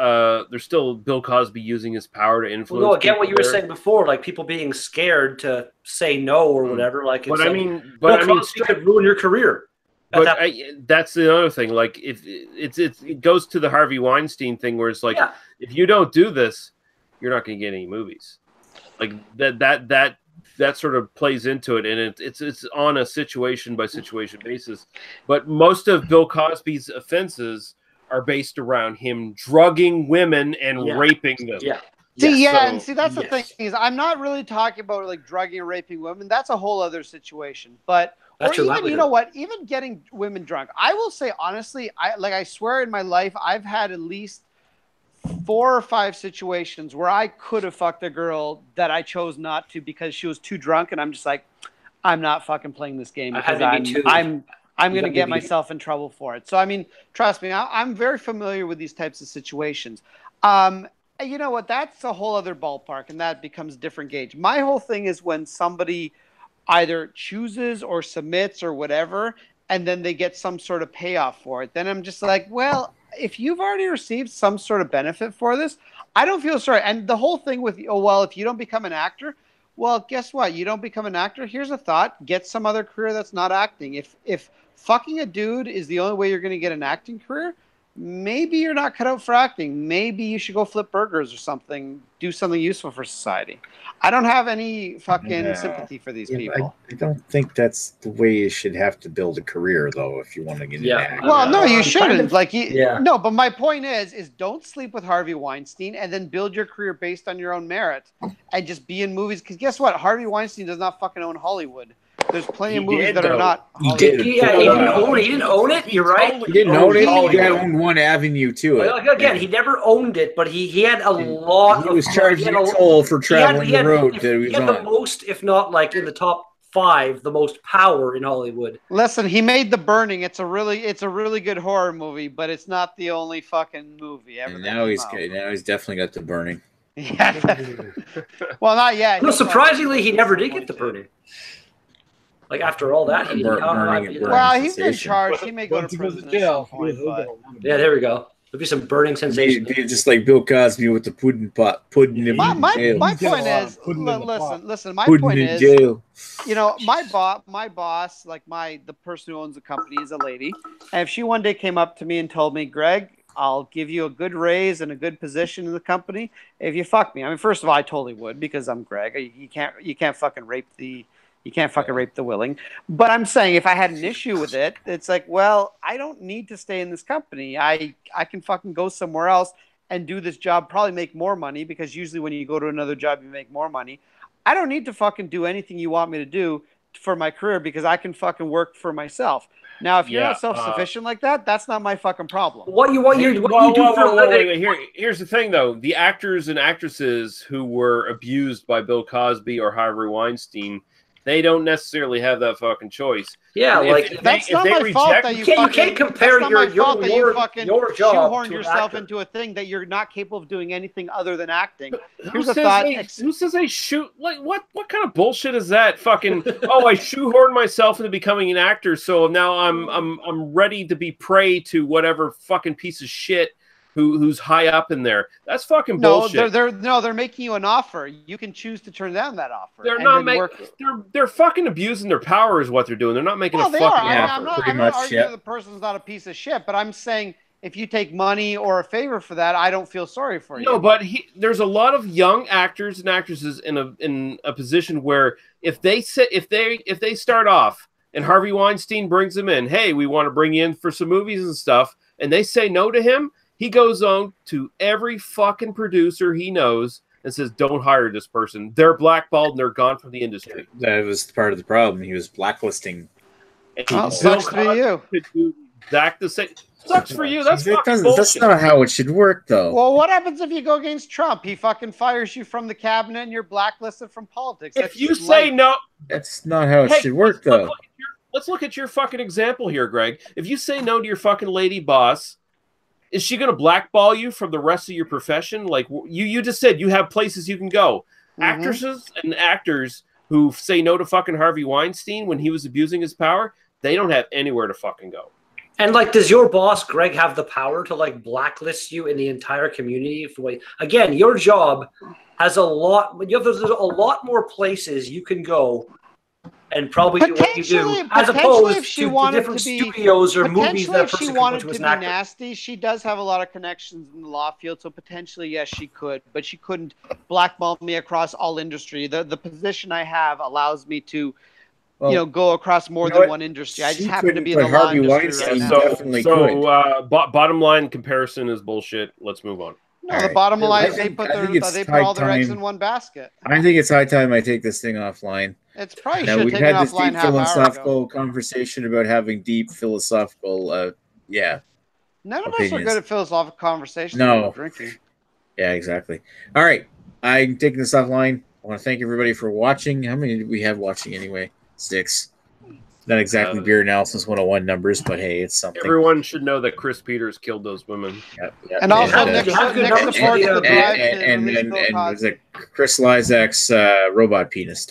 there's still Bill Cosby using his power to influence. Well, no, again, what you were saying before, like people being scared to say no or whatever. Like, Bill Cosby could ruin your career. That's the other thing. Like, if it goes to the Harvey Weinstein thing, where it's like, if you don't do this, you're not going to get any movies. Like that sort of plays into it, and it's on a situation by situation basis. But most of Bill Cosby's offenses are based around him drugging women and raping them. See, that's the thing is, I'm not really talking about like drugging or raping women. That's a whole other situation. But even getting women drunk. I will say honestly, I swear in my life, I've had at least 4 or 5 situations where I could have fucked a girl that I chose not to because she was too drunk, and I'm just like, I'm not fucking playing this game because I'm going to get myself in trouble for it. So, I mean, trust me, I'm very familiar with these types of situations. You know what? That's a whole other ballpark, and that becomes a different gauge. My whole thing is when somebody either chooses or submits or whatever, and then they get some sort of payoff for it. Then I'm just like, well, if you've already received some sort of benefit for this, I don't feel sorry. And the whole thing with, if you don't become an actor, well, guess what? You don't become an actor. Here's a thought. Get some other career that's not acting. If fucking a dude is the only way you're going to get an acting career, maybe you're not cut out for acting. Maybe you should go flip burgers or something, do something useful for society. I don't have any fucking sympathy for these people. I don't think that's the way you should have to build a career, though, if you want to get into acting. Well, no, you shouldn't. No, but my point is don't sleep with Harvey Weinstein and then build your career based on your own merit and just be in movies. Because guess what? Harvey Weinstein does not fucking own Hollywood. There's plenty of movies that are not. He didn't own it. You're right. He didn't own it. He owned one avenue to it. Well, again, he never owned it, but he had a lot. He was charging a toll for traveling the road that he was on. He had the most, if not like in the top 5, the most power in Hollywood. Listen, he made The Burning. It's a really good horror movie, but it's not the only fucking movie ever. And now he's definitely got The Burning. Yeah. Well, not yet. No, surprisingly, he never did get The Burning. Like after all that, he's been charged. He may go to prison. Yeah, there we go. There'll be some burning sensation. Be just like Bill Cosby with the pudding pot, pudding him in jail. My point is, listen. My point is, jail. My boss, like the person who owns the company, is a lady, and if she one day came up to me and told me, Greg, I'll give you a good raise and a good position in the company if you fuck me. I mean, first of all, I totally would because I'm Greg. You can't fucking rape the. You can't fucking rape the willing. But I'm saying if I had an issue with it, it's like, well, I don't need to stay in this company. I can fucking go somewhere else and do this job, probably make more money because usually when you go to another job, you make more money. I don't need to fucking do anything you want me to do for my career because I can fucking work for myself. Now, if you're not self-sufficient like that, that's not my fucking problem. Here's the thing, though. The actors and actresses who were abused by Bill Cosby or Harvey Weinstein, they don't necessarily have that fucking choice. Yeah, that's not my fault that you can't compare your job shoehorn yourself into a thing that you're not capable of doing anything other than acting. Here's a thought. Who says I shoot? Like what kind of bullshit is that? Fucking I shoehorned myself into becoming an actor, so now I'm ready to be prey to whatever fucking piece of shit who's high up in there. That's fucking bullshit. They're making you an offer. You can choose to turn down that offer. They're not they're fucking abusing their power is what they're doing. They're not making a fucking offer. I'm not arguing the person's not a piece of shit, but I'm saying if you take money or a favor for that, I don't feel sorry for you. No, but there's a lot of young actors and actresses in a position where if they start off and Harvey Weinstein brings them in, hey, we want to bring you in for some movies and stuff, and they say no to him, he goes on to every fucking producer he knows and says, don't hire this person. They're blackballed and they're gone from the industry. That was part of the problem. He was blacklisting. Sucks to you. Exact the same. Sucks for you. That's that's not how it should work, though. Well, what happens if you go against Trump? He fucking fires you from the cabinet and you're blacklisted from politics. If you say no, that's not how it should work, though. Let's look at your fucking example here, Greg. If you say no to your fucking lady boss, is she going to blackball you from the rest of your profession? Like you just said, you have places you can go. Actresses and actors who say no to fucking Harvey Weinstein when he was abusing his power, they don't have anywhere to fucking go. And like, does your boss Greg have the power to like blacklist you in the entire community? Again, your job has a lot. There's a lot more places you can go and probably do what you do, as opposed to different studios or movies that a person could go to as an actor. Nasty, she does have a lot of connections in the law field, so potentially yes, she could, but she couldn't blackball me across all industry. The position I have allows me to. Go across more than one industry. I just happen to be in the law industry right now. Bottom line comparison is bullshit. Let's move on. No, the bottom line is they put all their eggs in one basket. I think it's high time I take this thing offline. It's probably should take it offline. We've had this deep philosophical conversation about having deep philosophical, None of us are good at philosophical conversations. No. Drinking. Yeah, exactly. All right, I'm taking this offline. I want to thank everybody for watching. How many did we have watching anyway? 6. Not exactly beer analysis 101 numbers, but hey, it's something. Everyone should know that Chris Peters killed those women. And also, Nick supports the drive and was it Chris Lizak's robot penis?